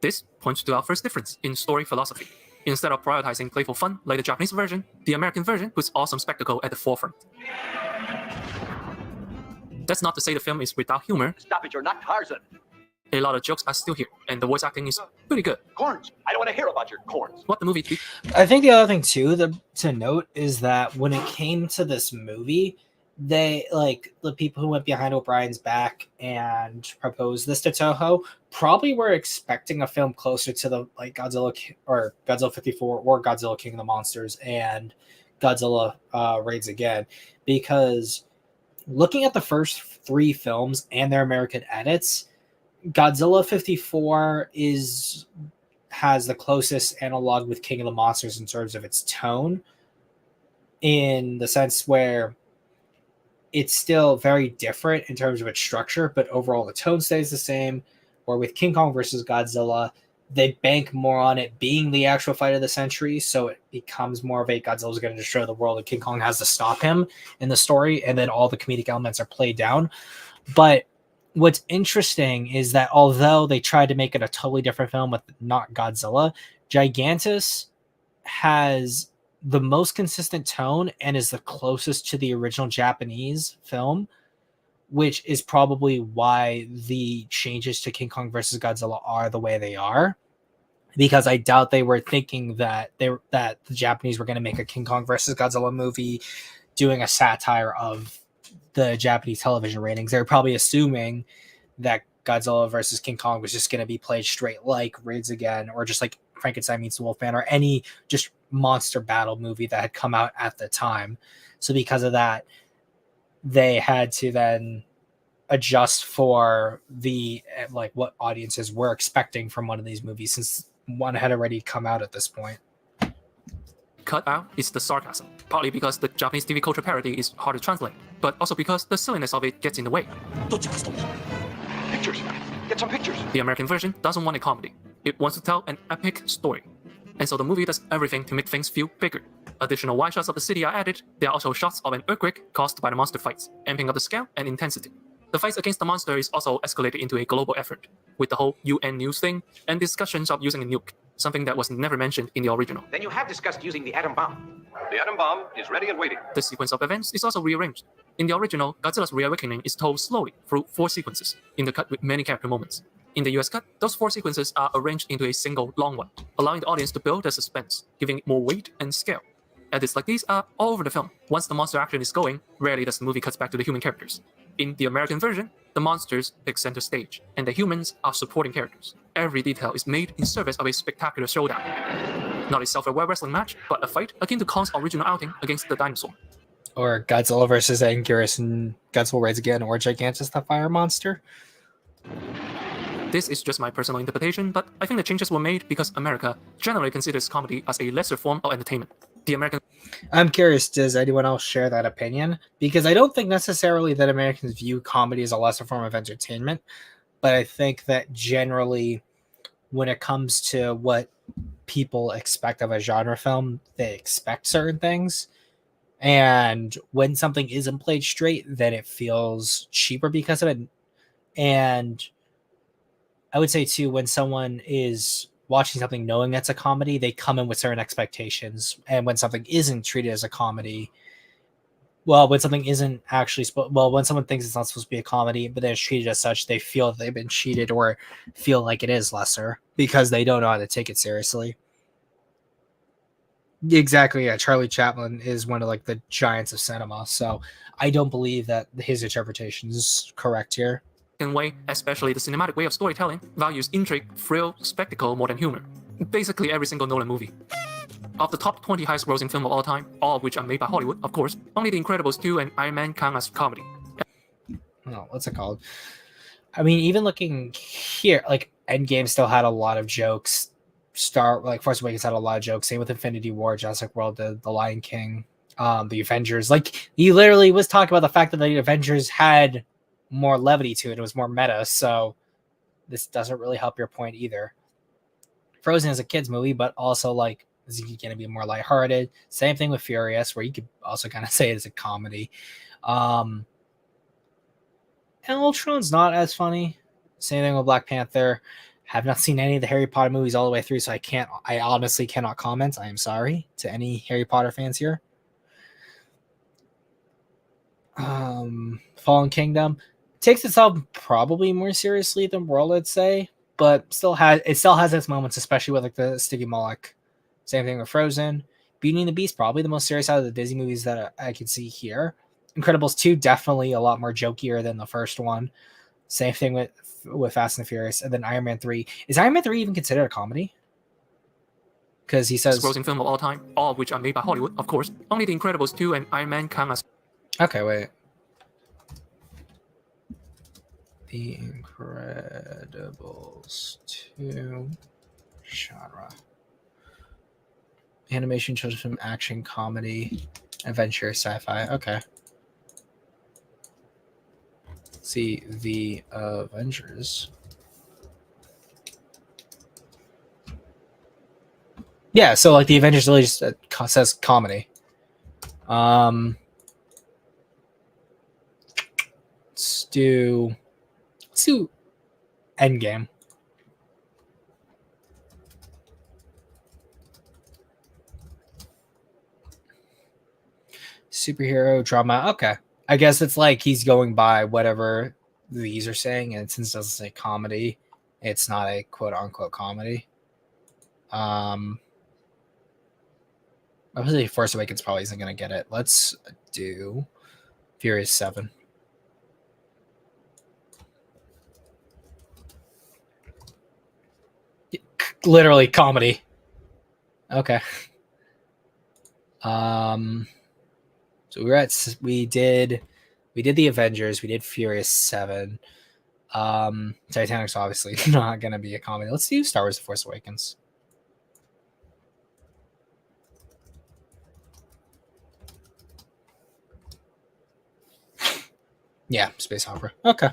This points to our first difference in story philosophy. Instead of prioritizing playful fun like the Japanese version, the American version puts awesome spectacle at the forefront. That's not to say the film is without humor. Stop it, you're not Tarzan. A lot of jokes are still here, and the voice acting is pretty good. Corns. I don't want to hear about your corns. What the movie did, I think the other thing too to note is that when it came to this movie, they like the people who went behind O'Brien's back and proposed this to Toho probably were expecting a film closer to the like Godzilla or Godzilla 54 or Godzilla King of the Monsters and Godzilla Raids Again, because looking at the first three films and their American edits, Godzilla 54 has the closest analog with King of the Monsters in terms of its tone, in the sense where it's still very different in terms of its structure, but overall the tone stays the same. Or with King Kong versus Godzilla, they bank more on it being the actual fight of the century, so it becomes more of a Godzilla's going to destroy the world and King Kong has to stop him in the story, and then all the comedic elements are played down. But what's interesting is that although they tried to make it a totally different film with not Godzilla, Gigantus has the most consistent tone and is the closest to the original Japanese film, which is probably why the changes to King Kong versus Godzilla are the way they are. Because I doubt they were thinking that the Japanese were going to make a King Kong versus Godzilla movie doing a satire of the Japanese television ratings. They're probably assuming that Godzilla versus King Kong was just going to be played straight like Raids Again, or just like Frankenstein meets the Wolfman, or any just monster battle movie that had come out at the time. So because of that, they had to then adjust for the like what audiences were expecting from one of these movies, since one had already come out at this point. cut out is the sarcasm, partly because the Japanese TV culture parody is hard to translate, but also because the silliness of it gets in the way. Pictures. Get some pictures. The American version doesn't want a comedy. It wants to tell an epic story. And so the movie does everything to make things feel bigger. Additional wide shots of the city are added. There are also shots of an earthquake caused by the monster fights, amping up the scale and intensity. The fights against the monster is also escalated into a global effort, with the whole UN news thing and discussions of using a nuke, something that was never mentioned in the original. Then you have discussed using the atom bomb. The atom bomb is ready and waiting. The sequence of events is also rearranged. In the original, Godzilla's reawakening is told slowly through 4 sequences, in the cut with many character moments. In the US cut, those 4 sequences are arranged into a single long one, allowing the audience to build the suspense, giving it more weight and scale. Edits like these are all over the film. Once the monster action is going, rarely does the movie cut back to the human characters. In the American version, the monsters take center stage, and the humans are supporting characters. Every detail is made in service of a spectacular showdown. Not a self-aware wrestling match, but a fight akin to Kong's original outing against the dinosaur. Or Godzilla versus Anguirus and Godzilla Raids Again, or Gigantus the Fire Monster. This is just my personal interpretation, but I think the changes were made because America generally considers comedy as a lesser form of entertainment. The American... I'm curious, does anyone else share that opinion? Because I don't think necessarily that Americans view comedy as a lesser form of entertainment, but I think that generally when it comes to what people expect of a genre film, they expect certain things. And when something isn't played straight, then it feels cheaper because of it. And I would say too, when someone is watching something knowing that's a comedy, they come in with certain expectations. And when something isn't treated as a comedy, when something isn't actually when someone thinks it's not supposed to be a comedy, but then it's treated as such, they feel that they've been cheated or feel like it is lesser because they don't know how to take it seriously. Exactly. Yeah. Charlie Chaplin is one of like the giants of cinema. So I don't believe that his interpretation is correct here. way, especially the cinematic way of storytelling, values intrigue, thrill, spectacle more than humor. Basically every single Nolan movie. Of the top 20 highest grossing film of all time, all of which are made by Hollywood, of course, only The Incredibles 2 and Iron Man count as comedy. Oh, what's it called? I mean, even looking here, like Endgame still had a lot of jokes. Force Awakens had a lot of jokes. Same with Infinity War, Jurassic World, The Lion King, the Avengers. Like he literally was talking about the fact that the Avengers had more levity to it. It was more meta. So this doesn't really help your point either. Frozen is a kids movie, but also like is going to be more lighthearted. Same thing with Furious, where you could also kind of say it as a comedy. And Ultron's not as funny. Same thing with Black Panther. Have not seen any of the Harry Potter movies all the way through, so I honestly cannot comment. I am sorry to any Harry Potter fans here. Fallen Kingdom takes itself probably more seriously than World, I'd say, but still has its moments, especially with like the Sticky Moloch. Same thing with Frozen. Beauty and the Beast, probably the most serious out of the Disney movies that I could see here. Incredibles 2, definitely a lot more jokier than the first one. Same thing with Fast and the Furious. And then Iron Man 3. Is Iron Man 3 even considered a comedy? Because he says... grossing film of all time, all of which are made by Hollywood, of course. Only The Incredibles 2 and Iron Man count as... Okay, wait. The Incredibles 2 genre. Animation, children's film, action, comedy, adventure, sci-fi. Okay. See, The Avengers. Yeah, so like The Avengers really just says comedy. Let's do Endgame. Superhero drama. Okay. I guess it's like he's going by whatever these are saying, and since it doesn't say comedy, it's not a quote unquote comedy. Obviously Force Awakens probably isn't gonna get it. Let's do Furious 7. Literally comedy. Okay. So we did the Avengers, we did Furious 7. Titanic's obviously not gonna be a comedy. Let's do Star Wars The Force Awakens. Yeah, space opera. Okay.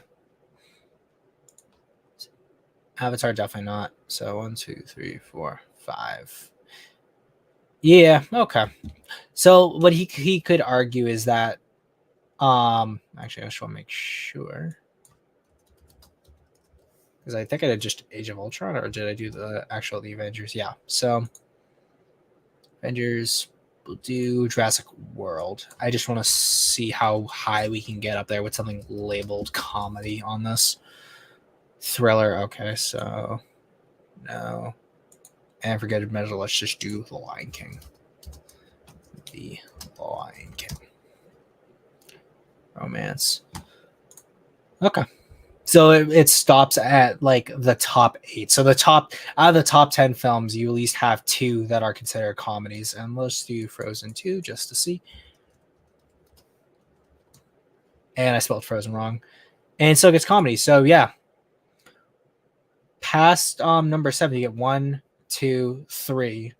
Avatar, definitely not. So 1, 2, 3, 4, 5. Yeah, okay. So what he could argue is that actually I just want to make sure. Because I think I did just Age of Ultron, or did I do the Avengers? Yeah. So Avengers, we'll do Jurassic World. I just want to see how high we can get up there with something labeled comedy on this. Thriller, okay, so no. And for good measure, let's just do The Lion King. The Lion King. Romance. Okay. So it stops at like the top 8. So out of the top 10 films, you at least have 2 that are considered comedies. And let's do Frozen 2 just to see. And I spelled Frozen wrong. And so it gets comedy. So yeah. Past number 7, you get 1, 2, 3.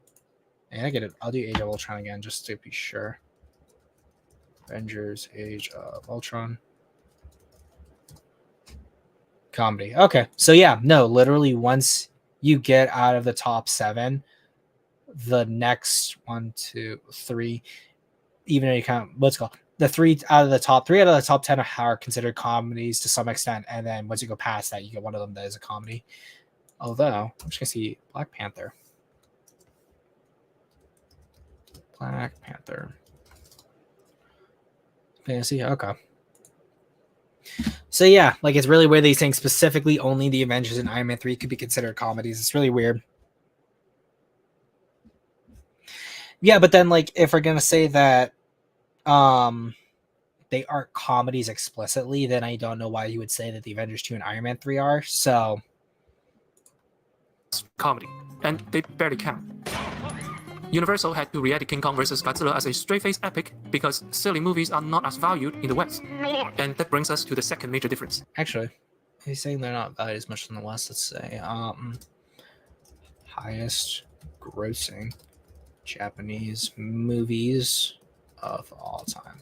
And I get it. I'll do Age of Ultron again just to be sure. Avengers, Age of Ultron. Comedy. Okay. So yeah, no, literally once you get out of the top 7, the next 1, 2, 3, even if you count what's called the 3 out of the top 10 are considered comedies to some extent, and then once you go past that, you get one of them that is a comedy. Although I'm just gonna see Black Panther. Black Panther. Fantasy. Okay. So yeah, like it's really weird that he's saying specifically only the Avengers and Iron Man 3 could be considered comedies. It's really weird. Yeah, but then like if we're gonna say that they aren't comedies explicitly, then I don't know why you would say that the Avengers 2 and Iron Man 3 are. So comedy, and they barely count. Universal had to re-edit King Kong vs. Godzilla as a straight-faced epic because silly movies are not as valued in the West. And that brings us to the second major difference. actually, he's saying they're not valued as much in the West. Let's say highest grossing Japanese movies of all time.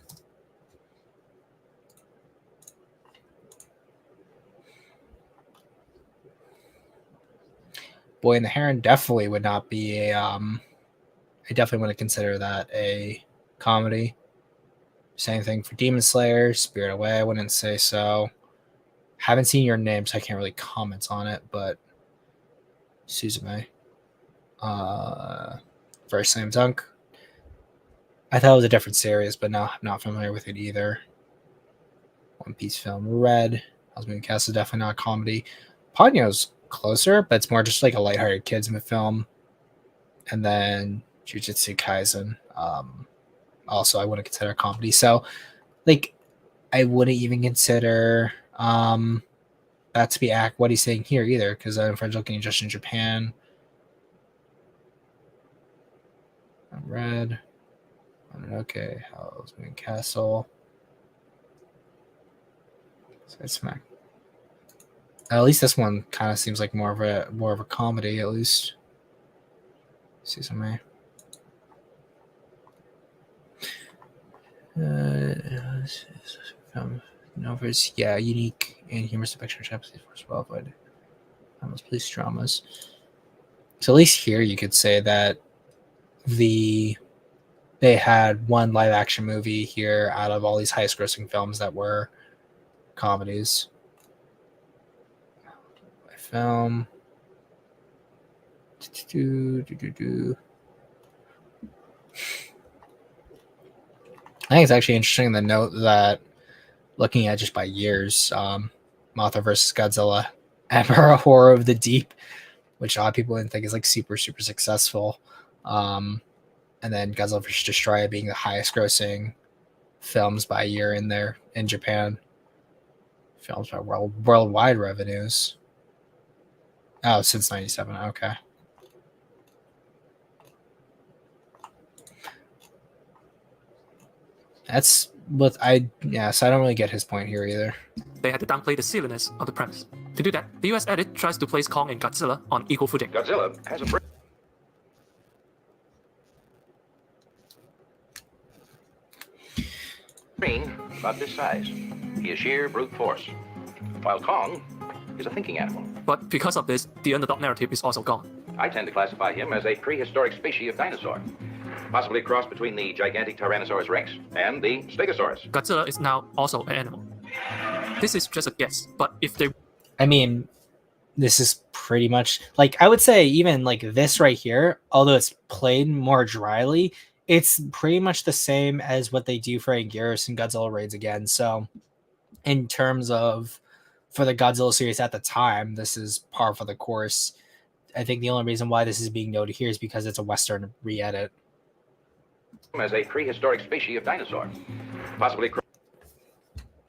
Boy and the Heron definitely would not be a I definitely wouldn't consider that a comedy. Same thing for Demon Slayer, Spirit Away, I wouldn't say so. Haven't seen Your Name, so I can't really comment on it, but Suzume. First Slam Dunk. I thought it was a different series, but no, I'm not familiar with it either. One Piece film, Red. Zimcast is definitely not a comedy. Ponyo's closer, but it's more just like a lighthearted kids film. And then Jujutsu Kaisen. Also, I wouldn't consider a comedy. So, like, I wouldn't even consider that to be what he's saying here either, because I'm French looking just in Japan. I'm Red. Okay, how's Moon Castle? Side Smack. At least this one kind of seems like more of a comedy, at least. See some way. Novels, yeah, unique and humorous depiction of Japanese force well avoided. Almost police dramas. So at least here you could say that they had one live action movie here out of all these highest grossing films that were comedies. Film. I think it's actually interesting to note that looking at just by years, Mothra vs. Godzilla, Emperor Horror of the Deep, which a lot of people didn't think is like super, super successful. And then Godzilla vs. Destroyer being the highest grossing films by year in Japan. Films by worldwide revenues. Oh, since 97. Okay. That's what so I don't really get his point here either. They had to downplay the silliness of the premise. To do that, the US edit tries to place Kong and Godzilla on equal footing. Godzilla has a brain about this size. He is sheer brute force, while Kong is a thinking animal. But because of this, the underdog narrative is also gone. I tend to classify him as a prehistoric species of dinosaur, possibly a cross between the gigantic Tyrannosaurus rex and the Stegosaurus. Godzilla is now also an animal. This is just a guess, but if they... I mean, this is pretty much like I would say even like this right here, although it's played more dryly, it's pretty much the same as what they do for Anguirus and Godzilla Raids Again. So in terms of for the Godzilla series at the time, this is par for the course. I think the only reason why this is being noted here is because it's a Western re-edit. As a prehistoric species of dinosaur, possibly...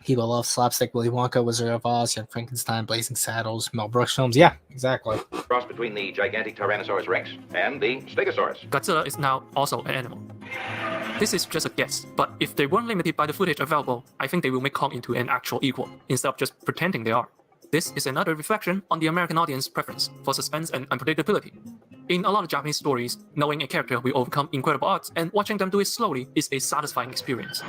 People love slapstick Willy Wonka, Wizard of Oz, Young Frankenstein, Blazing Saddles, Mel Brooks films. Yeah, exactly. Cross between the gigantic Tyrannosaurus rex and the Stegosaurus. Godzilla is now also an animal. This is just a guess, but if they weren't limited by the footage available, I think they will make Kong into an actual equal, instead of just pretending they are. This is another reflection on the American audience preference for suspense and unpredictability. In a lot of Japanese stories, knowing a character will overcome incredible odds and watching them do it slowly is a satisfying experience.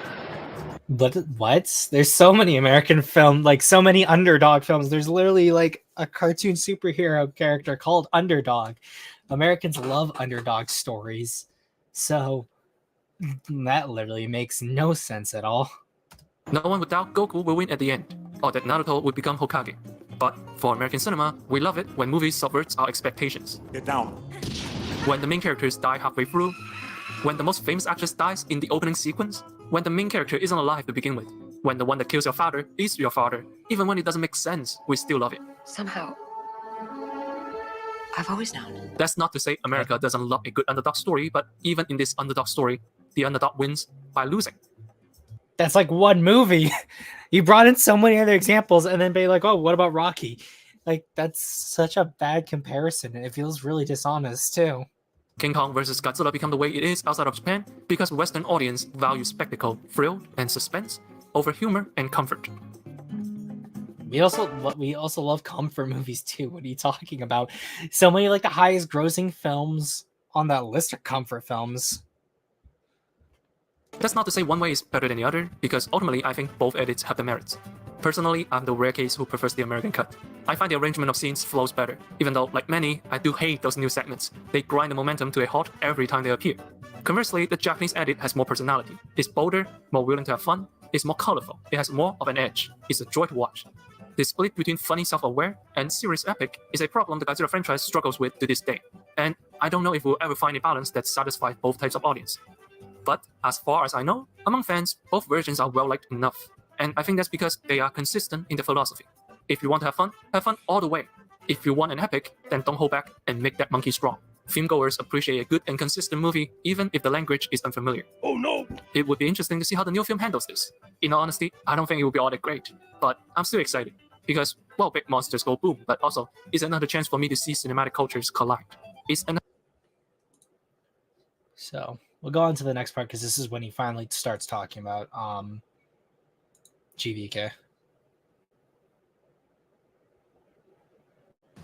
But what? There's so many American film, like so many underdog films. There's literally like a cartoon superhero character called Underdog. Americans love underdog stories. So that literally makes no sense at all. No one would doubt Goku will win at the end, or that Naruto would become Hokage. But for American cinema, we love it when movies subverts our expectations. Get down. When the main characters die halfway through, when the most famous actress dies in the opening sequence, when the main character isn't alive to begin with, when the one that kills your father is your father, even when it doesn't make sense, we still love it. Somehow, I've always known. That's not to say America doesn't love a good underdog story, but even in this underdog story, the underdog wins by losing. That's like one movie. You brought in so many other examples and then be like, oh, what about Rocky? Like, that's such a bad comparison. It feels really dishonest, too. King Kong vs. Godzilla become the way it is outside of Japan because Western audience value spectacle, thrill, and suspense over humor and comfort. We also love comfort movies too. What are you talking about? So many like the highest grossing films on that list are comfort films. That's not to say one way is better than the other, because ultimately I think both edits have their merits. Personally, I'm the rare case who prefers the American cut. I find the arrangement of scenes flows better, even though, like many, I do hate those new segments. They grind the momentum to a halt every time they appear. Conversely, the Japanese edit has more personality. It's bolder, more willing to have fun, it's more colorful, it has more of an edge, it's a joy to watch. The split between funny self-aware and serious epic is a problem the Godzilla franchise struggles with to this day, and I don't know if we'll ever find a balance that satisfies both types of audience. But as far as I know, among fans, both versions are well-liked enough, and I think that's because they are consistent in their philosophy. If you want to have fun all the way. If you want an epic, then don't hold back and make that monkey strong. Filmgoers appreciate a good and consistent movie, even if the language is unfamiliar. Oh no! It would be interesting to see how the new film handles this. In all honesty, I don't think it will be all that great, but I'm still excited. Because, well, big monsters go boom, but also, it's another chance for me to see cinematic cultures collide. So we'll go on to the next part because this is when he finally starts talking about GVK.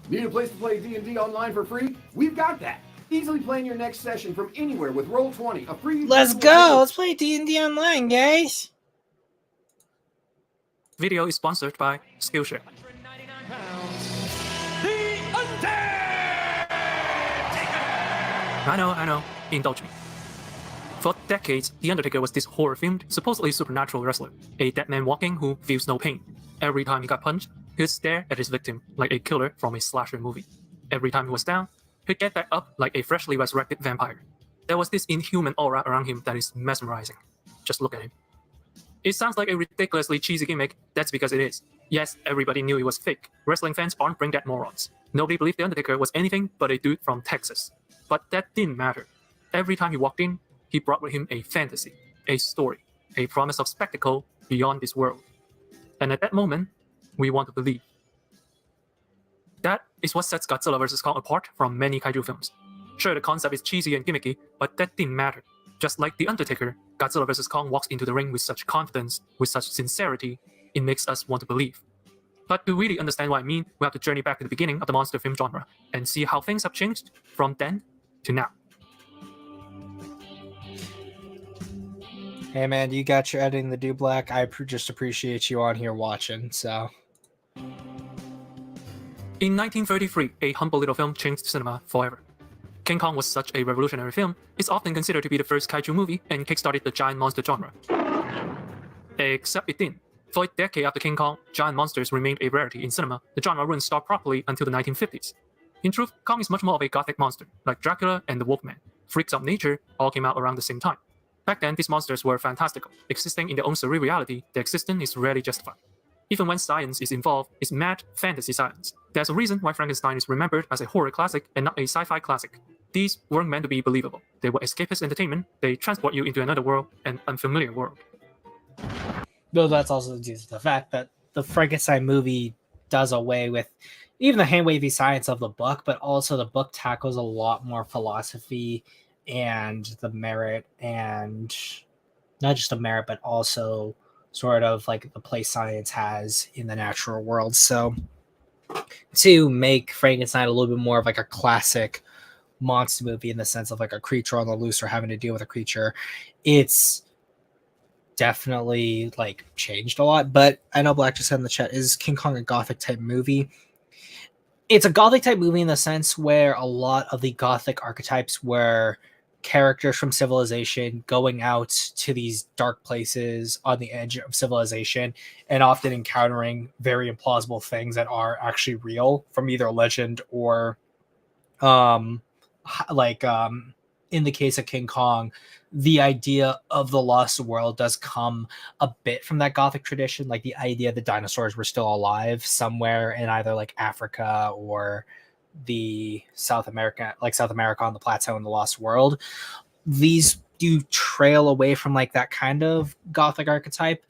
Need a place to play D&D online for free? We've got that. Easily plan your next session from anywhere with Roll20, a free... Let's go! Let's play D&D online, guys! Video is sponsored by Skillshare. I know, indulge me. For decades, The Undertaker was this horror-themed, supposedly supernatural wrestler, a dead man walking who feels no pain. Every time he got punched, he'd stare at his victim like a killer from a slasher movie. Every time he was down, he'd get back up like a freshly resurrected vampire. There was this inhuman aura around him that is mesmerizing. Just look at him. It sounds like a ridiculously cheesy gimmick, that's because it is. Yes, everybody knew it was fake. Wrestling fans aren't brain-dead morons. Nobody believed The Undertaker was anything but a dude from Texas. But that didn't matter. Every time he walked in, he brought with him a fantasy, a story, a promise of spectacle beyond this world. And at that moment, we want to believe. That is what sets Godzilla vs. Kong apart from many kaiju films. Sure, the concept is cheesy and gimmicky, but that didn't matter. Just like The Undertaker, Godzilla vs. Kong walks into the ring with such confidence, with such sincerity, it makes us want to believe. But to really understand what I mean, we have to journey back to the beginning of the monster film genre and see how things have changed from then to now. Hey man, you got your editing the do black. I just appreciate you on here watching, so. In 1933, a humble little film changed cinema forever. King Kong was such a revolutionary film, it's often considered to be the first kaiju movie and kickstarted the giant monster genre. Except it didn't. For a decade after King Kong, giant monsters remained a rarity in cinema. The genre wouldn't start properly until the 1950s. In truth, Kong is much more of a gothic monster, like Dracula and the Wolfman. Freaks of nature all came out around the same time. Back then, these monsters were fantastical, existing in their own surreal reality. Their existence is rarely justified. Even when science is involved, it's mad fantasy science. There's a reason why Frankenstein is remembered as a horror classic and not a sci-fi classic. These weren't meant to be believable. They were escapist entertainment. They transport you into another world, an unfamiliar world. Though that's also due to the fact that the Frankenstein movie does away with even the hand-wavy science of the book, but also the book tackles a lot more philosophy and the merit, and not just the merit, but also sort of like the place science has in the natural world. So to make Frankenstein a little bit more of like a classic monster movie in the sense of like a creature on the loose or having to deal with a creature, it's definitely like changed a lot. But I know Black just said in the chat, is King Kong a gothic type movie? It's a gothic type movie in the sense where a lot of the gothic archetypes were characters from civilization going out to these dark places on the edge of civilization and often encountering very implausible things that are actually real from either legend or in the case of King Kong, the idea of the lost world does come a bit from that gothic tradition, like the idea that dinosaurs were still alive somewhere in either like Africa or the South America on the plateau in the lost world. These do trail away from like that kind of gothic archetype.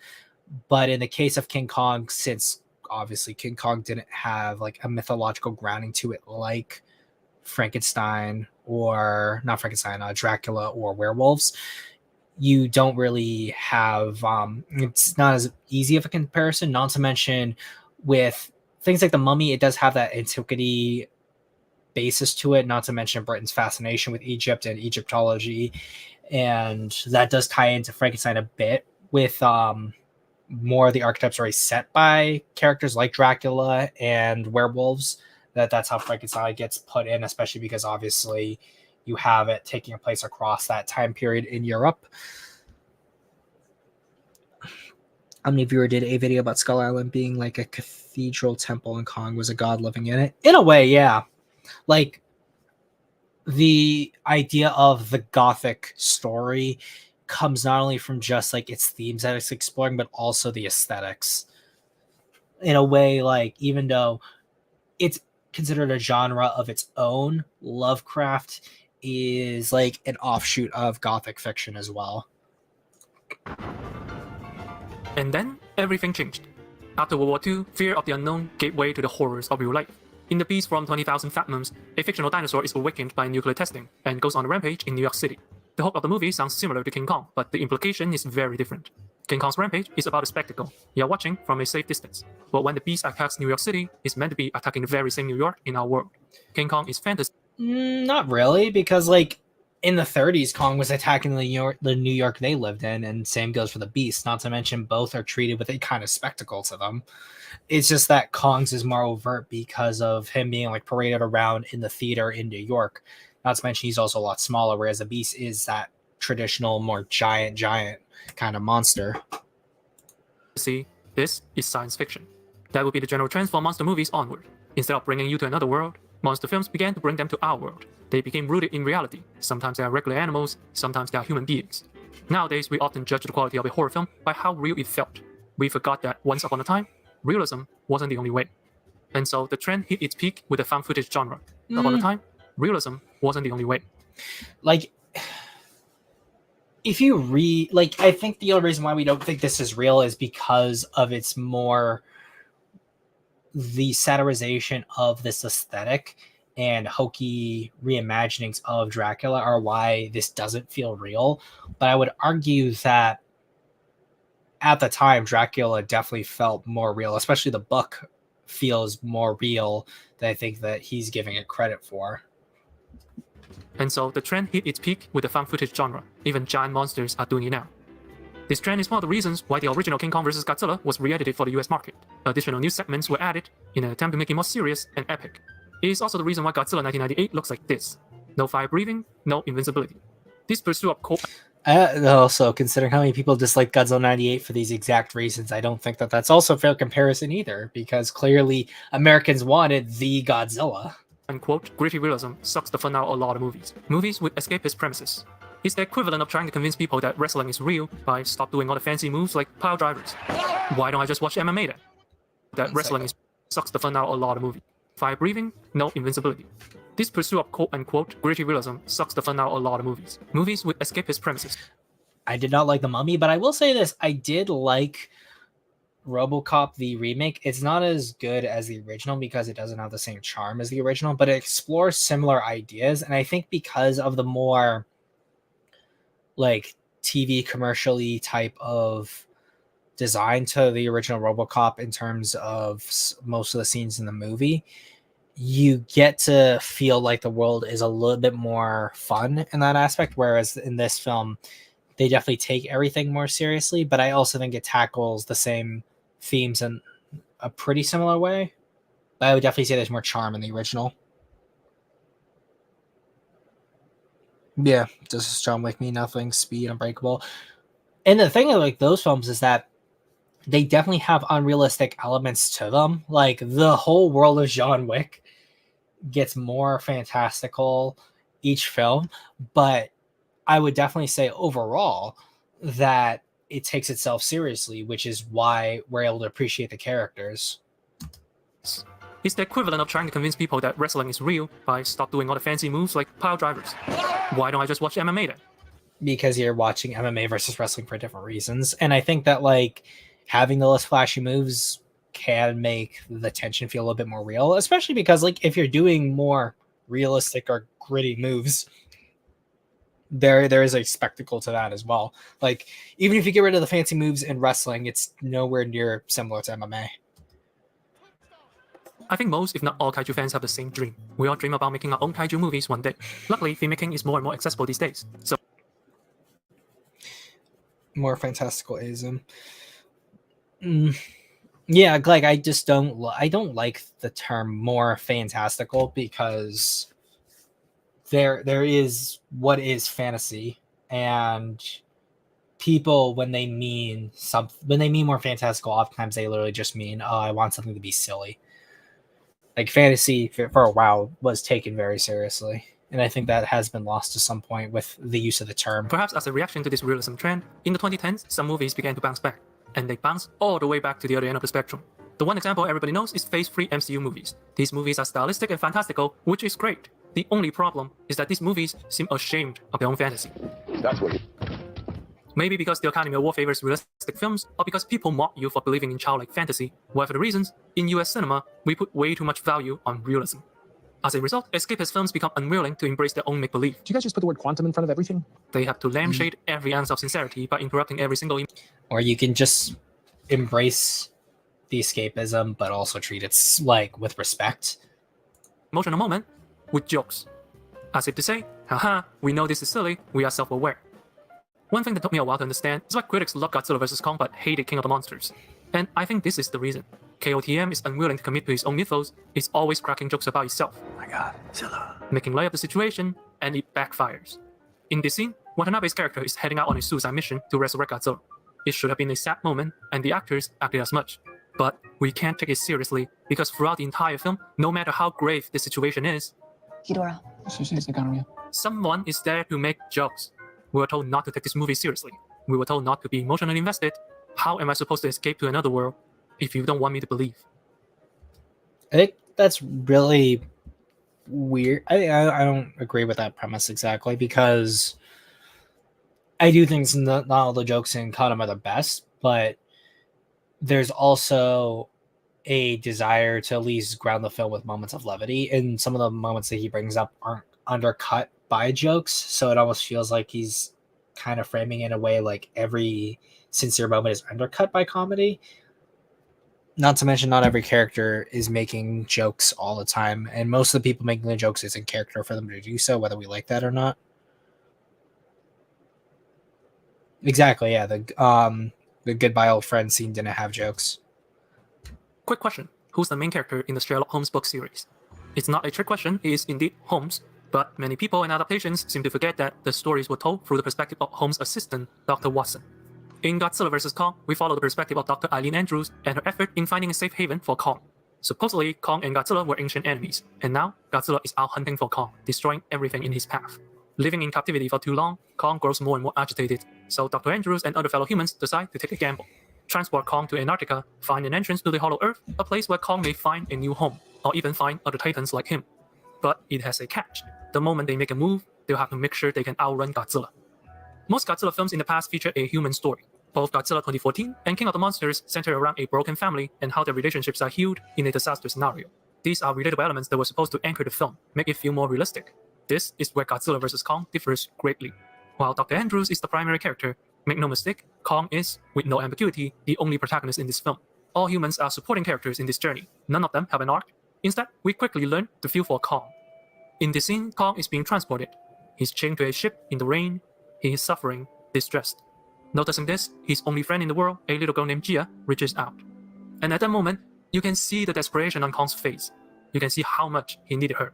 But in the case of King Kong, since obviously King Kong didn't have like a mythological grounding to it like Frankenstein or not Frankenstein, Dracula or werewolves, you don't really have it's not as easy of a comparison. Not to mention with things like the Mummy, it does have that antiquity basis to it, not to mention Britain's fascination with Egypt and Egyptology, and that does tie into Frankenstein a bit with more of the archetypes already set by characters like Dracula and werewolves. That's how Frankenstein gets put in, especially because obviously you have it taking place across that time period in Europe. How many of you did a video about Skull Island being like a cathedral temple and Kong was a god living in it? In a way, yeah. Like the idea of the Gothic story comes not only from just like its themes that it's exploring, but also the aesthetics. In a way, like even though it's considered a genre of its own, Lovecraft is like an offshoot of Gothic fiction as well. And then everything changed. After World War II, fear of the unknown gave way to the horrors of real life. In the piece from 20,000 Fathoms, a fictional dinosaur is awakened by nuclear testing and goes on a rampage in New York City. The hook of the movie sounds similar to King Kong, but the implication is very different. King Kong's rampage is about a spectacle. You are watching from a safe distance. But when the beast attacks New York City, it's meant to be attacking the very same New York in our world. King Kong is fantasy. Not really, because like in the 30s, Kong was attacking the New York they lived in, and same goes for the Beast. Not to mention, both are treated with a kind of spectacle to them. It's just that Kong's is more overt because of him being like paraded around in the theater in New York. Not to mention, he's also a lot smaller, whereas the Beast is that traditional, more giant kind of monster. See, this is science fiction. That would be the general trend for monster movies onward. Instead of bringing you to another world, monster films began to bring them to our world. They became rooted in reality. Sometimes they are regular animals, sometimes they are human beings. Nowadays, we often judge the quality of a horror film by how real it felt. We forgot that once upon a time, realism wasn't the only way. And so the trend hit its peak with the found footage genre. Upon a time, realism wasn't the only way. Like, if you read, like, I think the only reason why we don't think this is real is because of its more the satirization of this aesthetic and hokey reimaginings of Dracula are why this doesn't feel real. But I would argue that at the time, Dracula definitely felt more real, especially the book feels more real than I think that he's giving it credit for. And so the trend hit its peak with the found footage genre. Even giant monsters are doing it now. This trend is one of the reasons why the original King Kong vs. Godzilla was re-edited for the US market. Additional news segments were added in an attempt to make it more serious and epic. It is also the reason why Godzilla 1998 looks like this. No fire breathing, no invincibility. This pursuit of also, considering how many people dislike Godzilla 98 for these exact reasons, I don't think that that's also a fair comparison either, because clearly Americans wanted the Godzilla. Unquote, gritty realism sucks the fun out of a lot of movies. Movies with escapist premises. It's the equivalent of trying to convince people that wrestling is real by stop doing all the fancy moves like pile drivers. Why don't I just watch MMA then? That wrestling sucks the fun out of a lot of movies. Fire breathing, no invincibility. This pursuit of quote-unquote gritty realism sucks the fun out of a lot of movies. Movies with escapist premises. I did not like The Mummy, but I will say this. I did like RoboCop, the remake. It's not as good as the original because it doesn't have the same charm as the original, but it explores similar ideas. And I think because of the more like TV commercially type of design to the original RoboCop in terms of most of the scenes in the movie, you get to feel like the world is a little bit more fun in that aspect, whereas in this film they definitely take everything more seriously, but I also think it tackles the same themes in a pretty similar way. But I would definitely say there's more charm in the original. Yeah, this is John Wick, Me Nothing, Speed, Unbreakable. And the thing of like those films is that they definitely have unrealistic elements to them. Like the whole world of John Wick gets more fantastical each film, but I would definitely say overall that it takes itself seriously, which is why we're able to appreciate the characters. It's the equivalent of trying to convince people that wrestling is real by stop doing all the fancy moves like pile drivers. Why don't I just watch MMA then? because you're watching MMA versus wrestling for different reasons. And I think that like having the less flashy moves can make the tension feel a little bit more real, especially because like if you're doing more realistic or gritty moves, there is a spectacle to that as well. Like even if you get rid of the fancy moves in wrestling, it's nowhere near similar to MMA. I think most, if not all, kaiju fans have the same dream. We all dream about making our own kaiju movies one day. Luckily, filmmaking is more and more accessible these days. So More fantastical ism. Yeah, like I just I don't like the term more fantastical because there is what is fantasy, and people when they mean more fantastical, oftentimes they literally just mean, oh, I want something to be silly. Like fantasy for a while was taken very seriously, and I think that has been lost to some point with the use of the term. perhaps as a reaction to this realism trend, in the 2010s, some movies began to bounce back, and they bounced all the way back to the other end of the spectrum. The one example everybody knows is Phase 3 MCU movies. These movies are stylistic and fantastical, which is great. The only problem is that these movies seem ashamed of their own fantasy. That's what. Maybe because the Academy Award favors realistic films, or because people mock you for believing in childlike fantasy. Whatever the reasons, in US cinema, we put way too much value on realism. As a result, escapist films become unwilling to embrace their own make-believe. Do you guys just put the word quantum in front of everything? They have to lampshade every ounce of sincerity by interrupting every single Or you can just embrace the escapism, but also treat it like with respect. emotional moment with jokes. As if to say, haha, we know this is silly, we are self-aware. One thing that took me a while to understand is why critics love Godzilla vs. Kong but hated King of the Monsters. And I think this is the reason. KOTM is unwilling to commit to his own mythos, it's always cracking jokes about itself. Oh my god, Zilla. Making light of the situation, and it backfires. In this scene, Watanabe's character is heading out on a suicide mission to resurrect Godzilla. It should have been a sad moment, and the actors acted as much. But we can't take it seriously, because throughout the entire film, no matter how grave the situation is, Ghidorah. someone is there to make jokes. We were told not to take this movie seriously. We were told not to be emotionally invested. How am I supposed to escape to another world if you don't want me to believe? I think that's really weird. I don't agree with that premise exactly, because I do think not all the jokes in Kanem are the best, but there's also a desire to at least ground the film with moments of levity, and some of the moments that he brings up aren't undercut by jokes, so it almost feels like he's kind of framing in a way like every sincere moment is undercut by comedy. Not to mention, not every character is making jokes all the time, and most of the people making the jokes is in character for them to do so, whether we like that or not. Exactly, yeah. The goodbye old friend scene didn't have jokes. Quick question, who's the main character in the Sherlock Holmes book series? It's not a trick question, it is indeed Holmes, but many people in adaptations seem to forget that the stories were told through the perspective of Holmes' assistant, Dr. Watson. In Godzilla vs. Kong, we follow the perspective of Dr. Eileen Andrews and her effort in finding a safe haven for Kong. Supposedly, Kong and Godzilla were ancient enemies, and now Godzilla is out hunting for Kong, destroying everything in his path. Living in captivity for too long, Kong grows more and more agitated, so Dr. Andrews and other fellow humans decide to take a gamble. Transport Kong to Antarctica, find an entrance to the Hollow Earth, a place where Kong may find a new home, or even find other titans like him. But it has a catch. The moment they make a move, they'll have to make sure they can outrun Godzilla. Most Godzilla films in the past feature a human story. Both Godzilla 2014 and King of the Monsters center around a broken family and how their relationships are healed in a disaster scenario. These are relatable elements that were supposed to anchor the film, make it feel more realistic. This is where Godzilla vs. Kong differs greatly. While Dr. Andrews is the primary character, make no mistake, Kong is, with no ambiguity, the only protagonist in this film. All humans are supporting characters in this journey. None of them have an arc. Instead, we quickly learn to feel for Kong. In this scene, Kong is being transported. He's chained to a ship in the rain. He is suffering, distressed. Noticing this, his only friend in the world, a little girl named Gia, reaches out. And at that moment, you can see the desperation on Kong's face. You can see how much he needed her.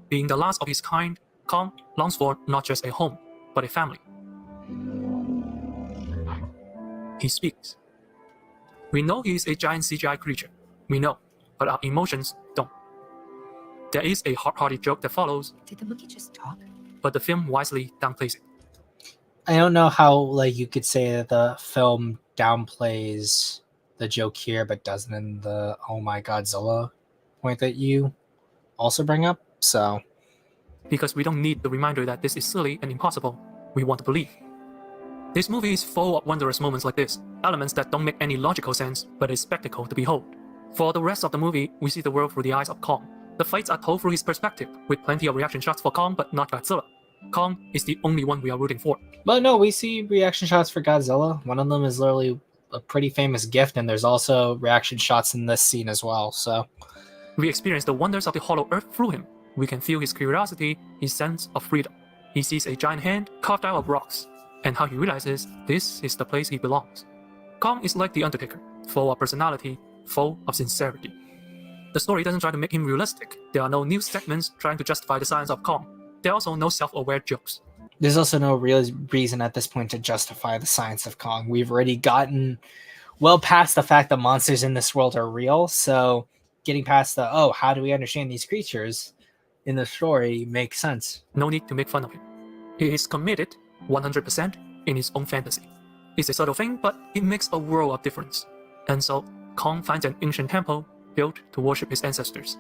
Being the last of his kind, Kong longs for not just a home, but a family. He speaks. We know he is a giant CGI creature. We know, but our emotions don't. There is a hard-hearted joke that follows. Did the monkey just talk? But the film wisely downplays it. I don't know how like you could say that the film downplays the joke here, but doesn't in the "Oh my Godzilla" point that you also bring up. So, because we don't need the reminder that this is silly and impossible. we want to believe. This movie is full of wondrous moments like this, elements that don't make any logical sense, but a spectacle to behold. For the rest of the movie, we see the world through the eyes of Kong. The fights are told through his perspective, with plenty of reaction shots for Kong but not Godzilla. Kong is the only one we are rooting for. But no, we see reaction shots for Godzilla. One of them is literally a pretty famous gift, and there's also reaction shots in this scene as well. So we experience the wonders of the hollow earth through him. We can feel his curiosity, his sense of freedom. He sees a giant hand carved out of rocks, and how he realizes this is the place he belongs. Kong is like the Undertaker, full of personality, full of sincerity. The story doesn't try to make him realistic. There are no news segments trying to justify the science of Kong. There are also no self-aware jokes. There's also no real reason at this point to justify the science of Kong. We've already gotten well past the fact that monsters in this world are real, so getting past the, how do we understand these creatures in the story makes sense. No need to make fun of him. He is committed 100% in his own fantasy. It's a subtle thing, but it makes a world of difference. And so, Kong finds an ancient temple built to worship his ancestors.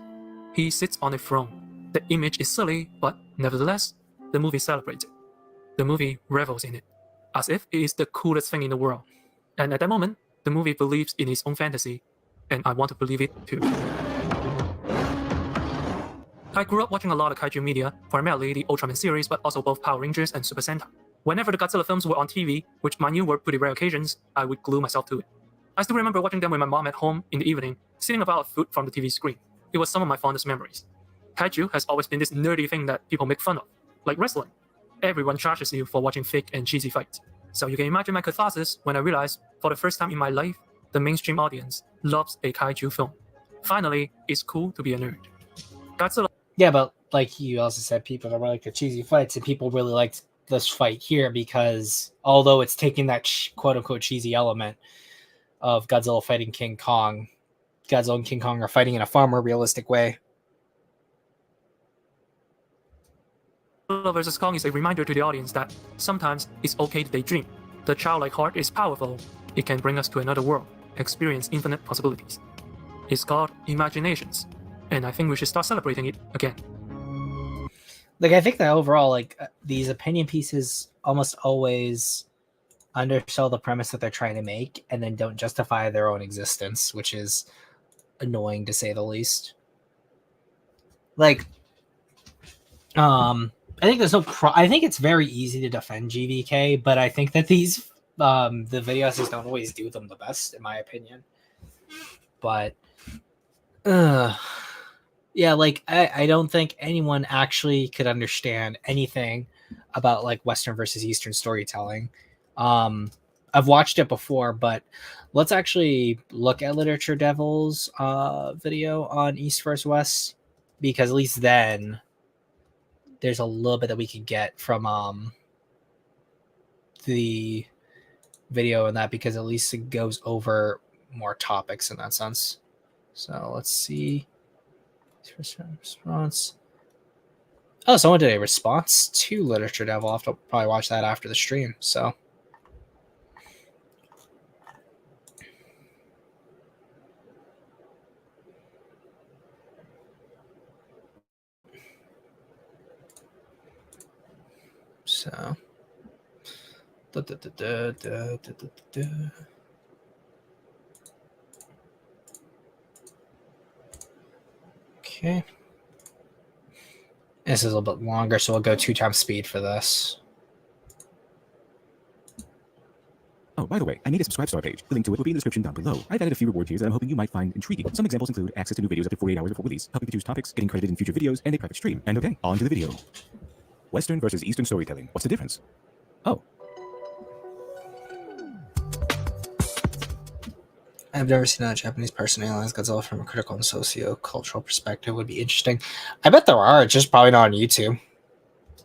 He sits on a throne. The image is silly, but nevertheless, the movie celebrates it. The movie revels in it, as if it is the coolest thing in the world. And at that moment, the movie believes in its own fantasy, and I want to believe it too. I grew up watching a lot of kaiju media, primarily the Ultraman series, but also both Power Rangers and Super Sentai. Whenever the Godzilla films were on TV, which mind you were pretty rare occasions, I would glue myself to it. I still remember watching them with my mom at home in the evening, sitting about a foot from the TV screen. It was some of my fondest memories. Kaiju has always been this nerdy thing that people make fun of, like wrestling. Everyone charges you for watching fake and cheesy fights. So you can imagine my catharsis when I realized, for the first time in my life, the mainstream audience loves a kaiju film. Finally, it's cool to be a nerd. Godzilla. Yeah, but like you also said, people don't really like the cheesy fights, and people really liked this fight here because although it's taking that quote-unquote cheesy element of Godzilla fighting King Kong, Godzilla and King Kong are fighting in a far more realistic way. Godzilla vs. Kong is a reminder to the audience that sometimes it's okay to daydream. The childlike heart is powerful. It can bring us to another world, experience infinite possibilities. It's called imaginations, and I think we should start celebrating it again. Like, I think that overall, like, these opinion pieces almost always undersell the premise that they're trying to make and then don't justify their own existence, which is annoying to say the least. Like, I think there's no I think it's very easy to defend GVK, but I think that these the video essays don't always do them the best, in my opinion. But yeah, like I don't think anyone actually could understand anything about like Western versus Eastern storytelling. I've watched it before, but let's actually look at Literature Devil's video on East versus West, because at least then there's a little bit that we can get from the video in that, because at least it goes over more topics in that sense. So let's see. Response. Oh, someone did a response to Literature Devil. I'll have to probably watch that after the stream. So okay. This is a little bit longer, so we'll go 2x speed for this. Oh, by the way, I made a subscribe star page. The link to it will be in the description down below. I've added a few reward tiers that I'm hoping you might find intriguing. Some examples include access to new videos up to 48 hours before release, helping to choose topics, getting credited in future videos, and a private stream. And okay, on to the video. Western versus Eastern storytelling. What's the difference? Oh. I've never seen a Japanese person analyze Godzilla from a critical and socio-cultural perspective. Would be interesting. I bet there are, just probably not on YouTube.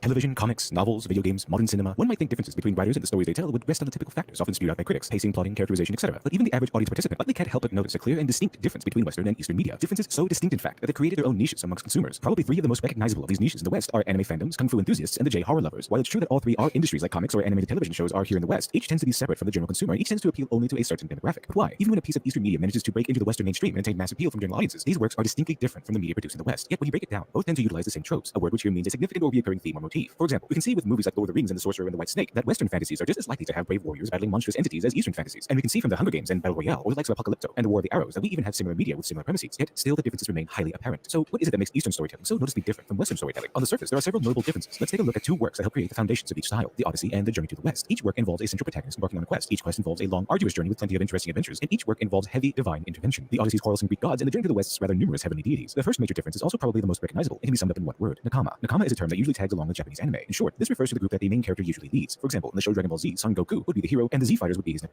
Television, comics, novels, video games, modern cinema. One might think differences between writers and the stories they tell would rest on the typical factors often spewed out by critics: pacing, plotting, characterization, etc. But even the average audience participant likely can't help but notice a clear and distinct difference between Western and Eastern media. Differences so distinct, in fact, that they created their own niches amongst consumers. Probably three of the most recognizable of these niches in the West are anime fandoms, kung fu enthusiasts, and the J-horror lovers. While it's true that all three are industries like comics or animated television shows are here in the West, each tends to be separate from the general consumer, and each tends to appeal only to a certain demographic. But why? Even when a piece of Eastern media manages to break into the Western mainstream and attain mass appeal from general audiences, these works are distinctly different from the media produced in the West. Yet when you break it down, both tend to utilize the same tropes, a word which here means a significant or recurring theme or motif. motif. For example, we can see with movies like Lord of the Rings and The Sorcerer and the White Snake that Western fantasies are just as likely to have brave warriors battling monstrous entities as Eastern fantasies. And we can see from the Hunger Games and Battle Royale, or the likes of Apocalypto and the War of the Arrows, that we even have similar media with similar premises, yet still the differences remain highly apparent. So what is it that makes Eastern storytelling so noticeably different from Western storytelling? On the surface, there are several notable differences. Let's take a look at two works that help create the foundations of each style, the Odyssey and the Journey to the West. Each work involves a central protagonist embarking on a quest. Each quest involves a long, arduous journey with plenty of interesting adventures, and each work involves heavy divine intervention. The Odyssey's quarrelsome Greek gods and the Journey to the West's rather numerous heavenly deities. The first major difference is also probably the most recognizable. It can be summed up in one word: Nakama. Nakama is a term that usually tags along with Japanese anime. In short, this refers to the group that the main character usually leads. For example, in the show Dragon Ball Z, Son Goku would be the hero, and the Z Fighters would be his.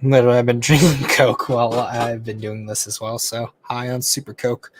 Literally, I've been drinking Coke while I've been doing this as well. So high on Super Coke,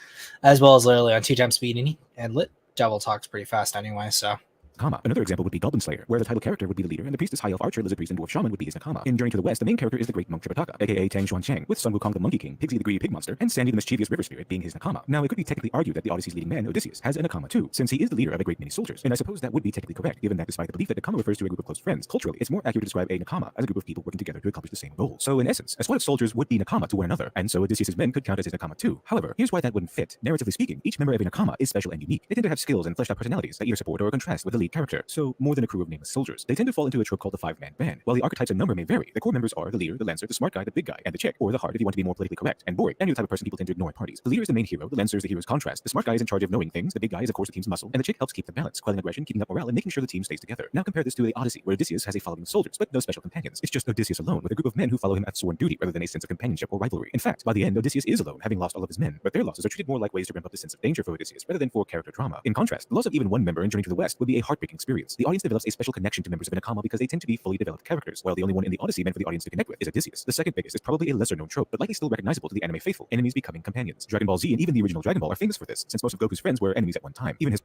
as well as literally on 2 times speed and lit. Devil talks pretty fast anyway, so. Nakama. Another example would be Goblin Slayer, where the title character would be the leader, and the priestess, high elf archer, lizard priest, and dwarf shaman would be his Nakama. In Journey to the West, the main character is the great monk Tripitaka, aka Tang Xuanchang, with Sun Wukong the Monkey King, Pigsy the greedy pig monster, and Sandy the mischievous river spirit being his Nakama. Now, it could be technically argued that the Odyssey's leading man, Odysseus, has a Nakama too, since he is the leader of a great many soldiers, and I suppose that would be technically correct, given that despite the belief that Nakama refers to a group of close friends, culturally, it's more accurate to describe a Nakama as a group of people working together to accomplish the same goal. So, in essence, a squad of soldiers would be Nakama to one another, and so Odysseus' men could count as his Nakama too. However, here's why that wouldn't fit. Narratively speaking, each member of a Nakama is special and unique. They tend to have skills and fleshed out personalities that either support or contrast with the lead character, so more than a crew of nameless soldiers. They tend to fall into a trope called the 5-man band. While the archetypes and number may vary, the core members are the leader, the lancer, the smart guy, the big guy, and the chick, or the heart if you want to be more politically correct, and boring, and you're the type of person people tend to ignore at parties. The leader is the main hero, the lancer is the hero's contrast, the smart guy is in charge of knowing things, the big guy is of course the team's muscle, and the chick helps keep the balance, quelling aggression, keeping up morale, and making sure the team stays together. Now compare this to the Odyssey, where Odysseus has a following of soldiers, but no special companions. It's just Odysseus alone, with a group of men who follow him at sworn duty, rather than a sense of companionship or rivalry. In fact, by the end, Odysseus is alone, having lost all of his men, but their losses are treated more like ways to ramp up the sense of danger for Odysseus, rather than for character drama. In contrast, the loss of even one member in Journey to the West would be a heartbreaking experience. The audience develops a special connection to members of a Nakama because they tend to be fully developed characters, while the only one in the Odyssey meant for the audience to connect with is Odysseus. The second biggest is probably a lesser-known trope, but likely still recognizable to the anime faithful: enemies becoming companions. Dragon Ball Z and even the original Dragon Ball are famous for this, since most of Goku's friends were enemies at one time. Even his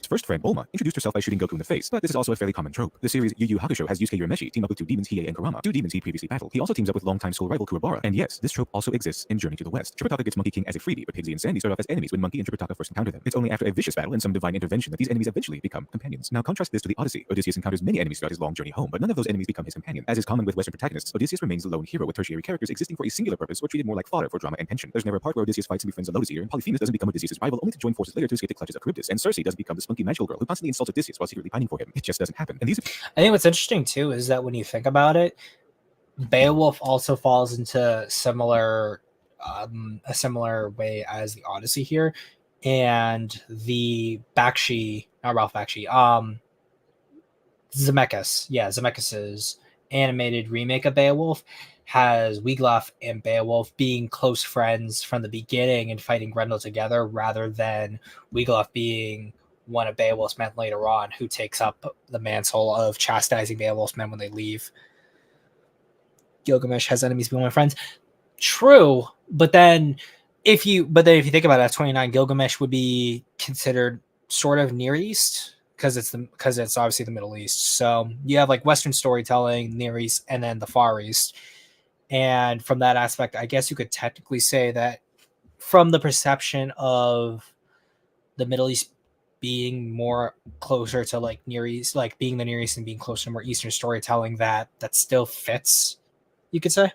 first friend, Bulma, introduced herself by shooting Goku in the face, but this is also a fairly common trope. The series Yu Yu Hakusho has Yusuke Urameshi team up with 2 demons, Hiei and Kurama, 2 demons he previously battled. He also teams up with longtime school rival Kuwabara, and yes, this trope also exists in Journey to the West. Tripitaka gets Monkey King as a freebie, but Pigsy and Sandy start off as enemies when Monkey and Tripitaka first encounter them. It's only after a vicious battle and some divine intervention that these enemies eventually become companions. Now contrast this to the Odyssey. Odysseus encounters many enemies throughout his long journey home, but none of those enemies become his companion. As is common with Western protagonists, Odysseus remains the lone hero, with tertiary characters existing for a singular purpose or treated more like fodder for drama and tension. There's never a part where Odysseus fights and befriends a Lotus Eater, and Polyphemus doesn't become Odysseus' rival only to join forces later to escape the clutches of Charybdis, and Circe doesn't become the spunky magical girl who constantly insults Odysseus while secretly pining for him. It just doesn't happen. And these I think what's interesting too is that when you think about it, Beowulf also falls into a similar way as the Odyssey here, and the Bakshi, not Ralph Bakshi, Zemeckis's animated remake of Beowulf has Wiglaf and Beowulf being close friends from the beginning and fighting Grendel together, rather than Wiglaf being one of Beowulf's men later on, who takes up the mantle of chastising Beowulf's men when they leave. Gilgamesh has enemies be one of friends. True, but then if you think about it, at 29, Gilgamesh would be considered sort of Near East, because it's obviously the Middle East. So you have like Western storytelling, Near East, and then the Far East. And from that aspect, I guess you could technically say that from the perception of the Middle East being more closer to like Near East, like being the Near East and being closer to more Eastern storytelling, that still fits, you could say.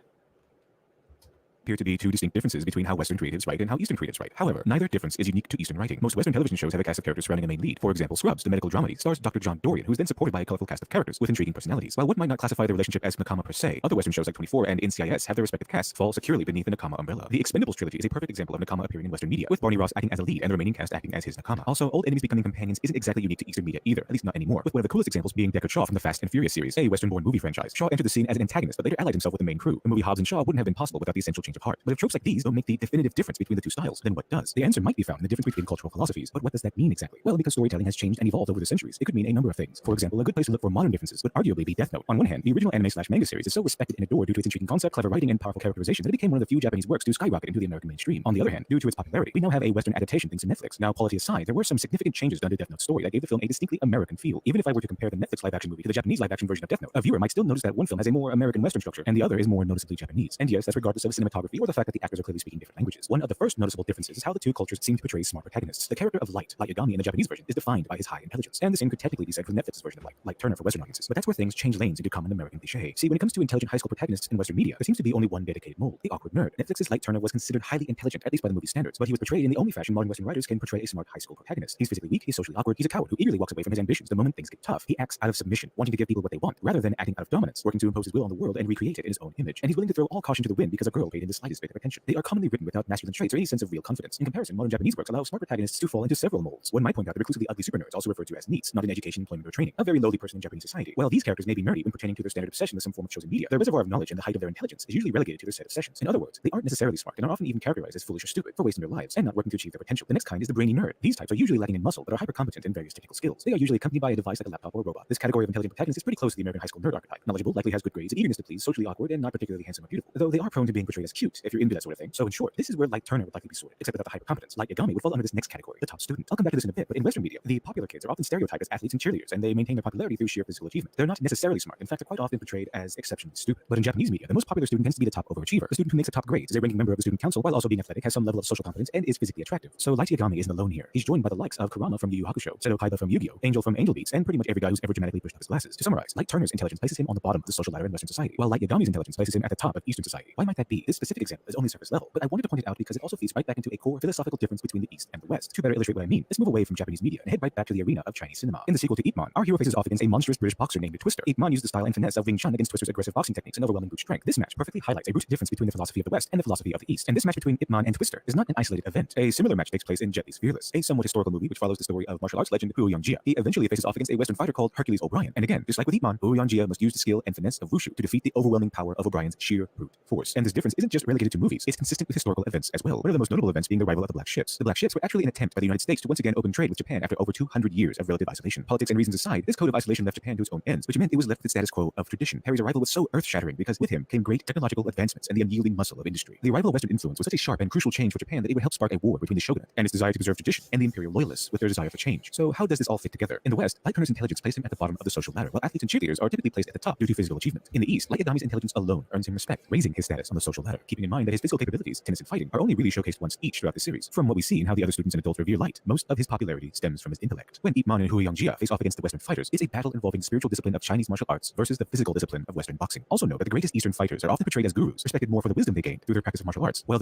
appear to be 2 distinct differences between how Western creatives write and how Eastern creatives write. However, neither difference is unique to Eastern writing. Most Western television shows have a cast of characters surrounding a main lead. For example, Scrubs, the medical dramedy, stars Dr. John Dorian, who is then supported by a colorful cast of characters with intriguing personalities. While one might not classify the relationship as Nakama per se, other Western shows like 24 and NCIS have their respective casts fall securely beneath the Nakama umbrella. The Expendables trilogy is a perfect example of Nakama appearing in Western media, with Barney Ross acting as a lead and the remaining cast acting as his Nakama. Also, old enemies becoming companions isn't exactly unique to Eastern media either, at least not anymore, with one of the coolest examples being Deckard Shaw from the Fast and Furious series, a Western-born movie franchise. Shaw entered the scene as an antagonist, but later allied himself with the main crew. The movie Hobbs and Shaw wouldn't have been possible without the essential change of heart. But if tropes like these don't make the definitive difference between the two styles, then what does? The answer might be found in the difference between cultural philosophies, but what does that mean exactly? Well, because storytelling has changed and evolved over the centuries, it could mean a number of things. For example, a good place to look for modern differences would arguably be Death Note. On one hand, the original anime/manga series is so respected and adored due to its intriguing concept, clever writing, and powerful characterization that it became one of the few Japanese works to skyrocket into the American mainstream. On the other hand, due to its popularity, we now have a Western adaptation thanks to Netflix. Now, quality aside, there were some significant changes done to Death Note's story that gave the film a distinctly American feel. Even if I were to compare the Netflix live-action movie to the Japanese live-action version of Death Note, a viewer might still notice that one film has a more American Western structure and the other is more noticeably Japanese. And yes, that's regardless of cinematography cinematography, or the fact that the actors are clearly speaking different languages. One of the first noticeable differences is how the two cultures seem to portray smart protagonists. The character of Light Yagami in the Japanese version, is defined by his high intelligence, and the same could technically be said for Netflix's version of Light Turner for Western audiences. But that's where things change lanes into common American cliché. See, when it comes to intelligent high school protagonists in Western media, there seems to be only one dedicated mold: the awkward nerd. Netflix's Light Turner was considered highly intelligent, at least by the movie standards, but he was portrayed in the only fashion modern Western writers can portray a smart high school protagonist. He's physically weak, he's socially awkward, he's a coward who eagerly walks away from his ambitions the moment things get tough. He acts out of submission, wanting to give people what they want, rather than acting out of dominance, working to impose his will on the world and recreate it in his own image. And he's willing to throw all caution to the wind because a girl paid him the slightest bit of attention. They are commonly written without masculine traits or any sense of real confidence. In comparison, modern Japanese works allow smart protagonists to fall into several molds. One might point out the reclusively ugly super nerds, also referred to as neats, not in education, employment, or training, a very lowly person in Japanese society. While these characters may be nerdy when pertaining to their standard obsession with some form of chosen media, their reservoir of knowledge and the height of their intelligence is usually relegated to their set of sessions. In other words, they aren't necessarily smart and are often even characterized as foolish or stupid for wasting their lives and not working to achieve their potential. The next kind is the brainy nerd. These types are usually lacking in muscle but are hyper competent in various technical skills. They are usually accompanied by a device like a laptop or a robot. This category of intelligent protagonist is pretty close to the American high school nerd archetype. Knowledgeable, likely has good grades, and eagerness to please, socially awkward, and not particularly handsome or beautiful, though they are prone to being portrayed as cute if you're into that sort of thing. So in short, this is where Light Turner would likely be sorted, except without the hyper competence. Light Yagami would fall under this next category, the top student. I'll come back to this in a bit, but in Western media, the popular kids are often stereotyped as athletes and cheerleaders, and they maintain their popularity through sheer physical achievement. They're not necessarily smart. In fact, they're quite often portrayed as exceptionally stupid. But in Japanese media, the most popular student tends to be the top overachiever. The student who makes the top grades is a ranking member of the student council while also being athletic, has some level of social competence, and is physically attractive. So Light Yagami isn't alone here. He's joined by the likes of Kurama from Yu Yu Hakusho, Seto Kaiba from Yu-Gi-Oh!, Angel from Angel Beats, and pretty much every guy who's ever dramatically pushed up his glasses. To summarize, Light Turner's intelligence places him on the bottom of the social ladder in Western society, while Light Yagami's intelligence places him at the top of Eastern society. Why might that be? This specific example is only surface level, but I wanted to point it out because it also feeds right back into a core philosophical difference between the East and the West. To better illustrate what I mean, let's move away from Japanese media and head right back to the arena of Chinese cinema. In the sequel to Ip Man, our hero faces off against a monstrous British boxer named Twister. Ip Man used the style and finesse of Wing Chun against Twister's aggressive boxing techniques and overwhelming brute strength. This match perfectly highlights a root difference between the philosophy of the West and the philosophy of the East. And this match between Ip Man and Twister is not an isolated event. A similar match takes place in Jet Li's Fearless, a somewhat historical movie which follows the story of martial arts legend Hu Yongjia. He eventually faces off against a Western fighter called Hercules O'Brien. And again, just like with Ip Man, Hu Yongjia must use the skill and finesse of Wushu to defeat the overwhelming power of O'Brien's sheer brute force. And this difference isn't just relegated to movies, it's consistent with historical events as well. One of the most notable events being the arrival of the Black Ships. The Black Ships were actually an attempt by the United States to once again open trade with Japan after over 200 years of relative isolation. Politics and reasons aside, this code of isolation left Japan to its own ends, which meant it was left with the status quo of tradition. Harry's arrival was so earth-shattering because with him came great technological advancements and the unyielding muscle of industry. The arrival of Western influence was such a sharp and crucial change for Japan that it would help spark a war between the shogunate and its desire to preserve tradition and the imperial loyalists with their desire for change. So how does this all fit together? In the West, Light Turner's intelligence placed him at the bottom of the social ladder, while athletes and cheerleaders are typically placed at the top due to physical achievement. In the East, Light Yagami's intelligence alone earns him respect, raising his status on the social ladder, keeping in mind that his physical capabilities, tennis and fighting, are only really showcased once each throughout the series. From what we see in how the other students and adults revere Light, most of his popularity stems from his intellect. When Ip Man and Hu Yongjia face off against the Western fighters, it's a battle involving the spiritual discipline of Chinese martial arts versus the physical discipline of Western boxing. Also note that the greatest Eastern fighters are often portrayed as gurus, respected more for the wisdom they gained through their practice of martial arts, while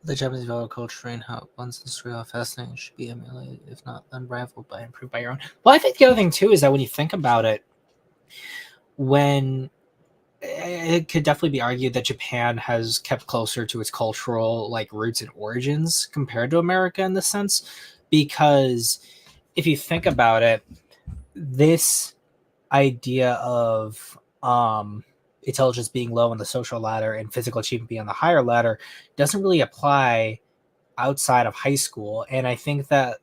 The Japanese value culture and how one's history are fascinating should be emulated, if not unrivaled, by improved by your own. Well, I think the other thing too is that when you think about it, when it could definitely be argued that Japan has kept closer to its cultural roots and origins compared to America in this sense, because if you think about it, this idea of intelligence being low on the social ladder and physical achievement being on the higher ladder doesn't really apply outside of high school. And I think that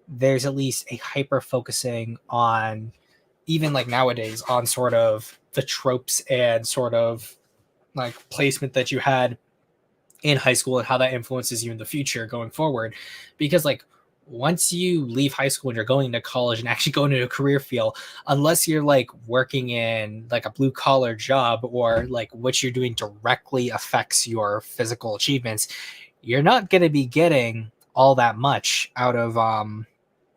there's at least a hyper focusing on, even nowadays, on sort of the tropes and sort of placement that you had in high school and how that influences you in the future going forward. Because once you leave high school and you're going to college and actually going into a career field, unless you're working in a blue collar job or what you're doing directly affects your physical achievements, you're not going to be getting all that much out of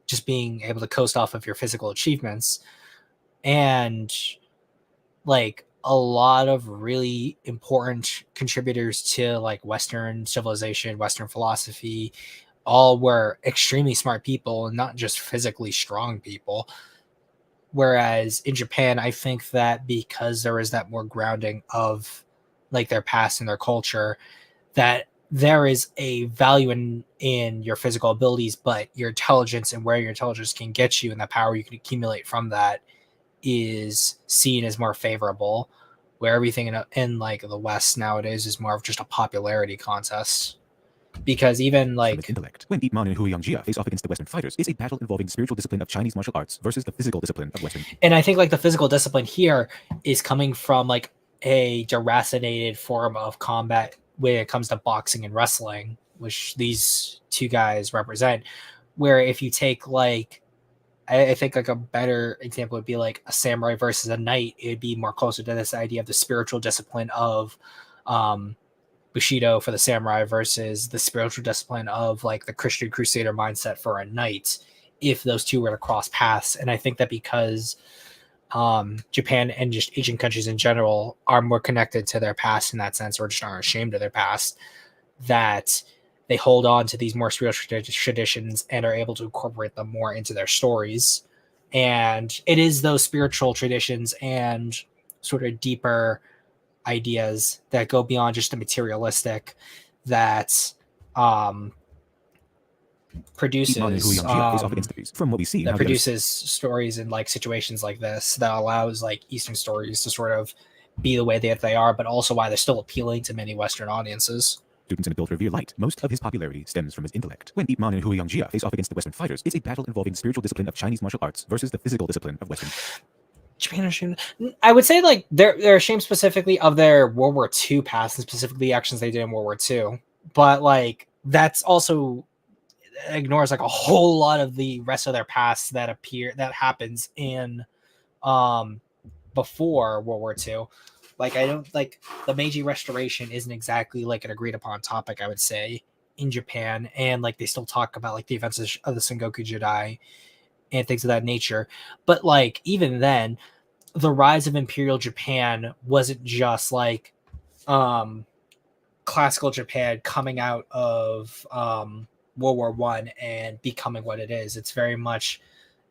just being able to coast off of your physical achievements. And a lot of really important contributors to Western civilization, Western philosophy, all were extremely smart people and not just physically strong people. Whereas in Japan, I think that because there is that more grounding of their past and their culture, that there is a value in your physical abilities, but your intelligence and where your intelligence can get you and the power you can accumulate from that is seen as more favorable, where everything in the West nowadays is more of just a popularity contest. Because even intellect. When Ip Man and Hu Yongjia face off against the Western fighters, it's a battle involving the spiritual discipline of Chinese martial arts versus the physical discipline of Western. And I think the physical discipline here is coming from a deracinated form of combat when it comes to boxing and wrestling, which these two guys represent. Where if you take I think a better example would be a samurai versus a knight. It'd be more closer to this idea of the spiritual discipline of Bushido for the samurai versus the spiritual discipline of like the Christian crusader mindset for a knight, if those two were to cross paths. And I think that because Japan and just Asian countries in general are more connected to their past in that sense, or just aren't ashamed of their past, that they hold on to these more spiritual traditions and are able to incorporate them more into their stories. And it is those spiritual traditions and sort of deeper ideas that go beyond just the materialistic that produces from what we see, that produces stories in like situations like this, that allows like Eastern stories to sort of be the way that they are, but also why they're still appealing to many Western audiences. Students in adult revere light. Most of his popularity stems from his intellect. When Ip Man and Huiyang Jia face off against the Western fighters, it's a battle involving the spiritual discipline of Chinese martial arts versus the physical discipline of Western. Japan ashamed. I would say like they're ashamed specifically of their World War II past and specifically the actions they did in World War II. But like that's also ignores like a whole lot of the rest of their past that happens in before World War II. Like I don't like the Meiji Restoration isn't exactly like an agreed upon topic, I would say, in Japan, and like they still talk about like the events of the Sengoku Jidai and things of that nature. But like even then, the rise of Imperial Japan wasn't just like classical Japan coming out of World War I and becoming what it is. It's very much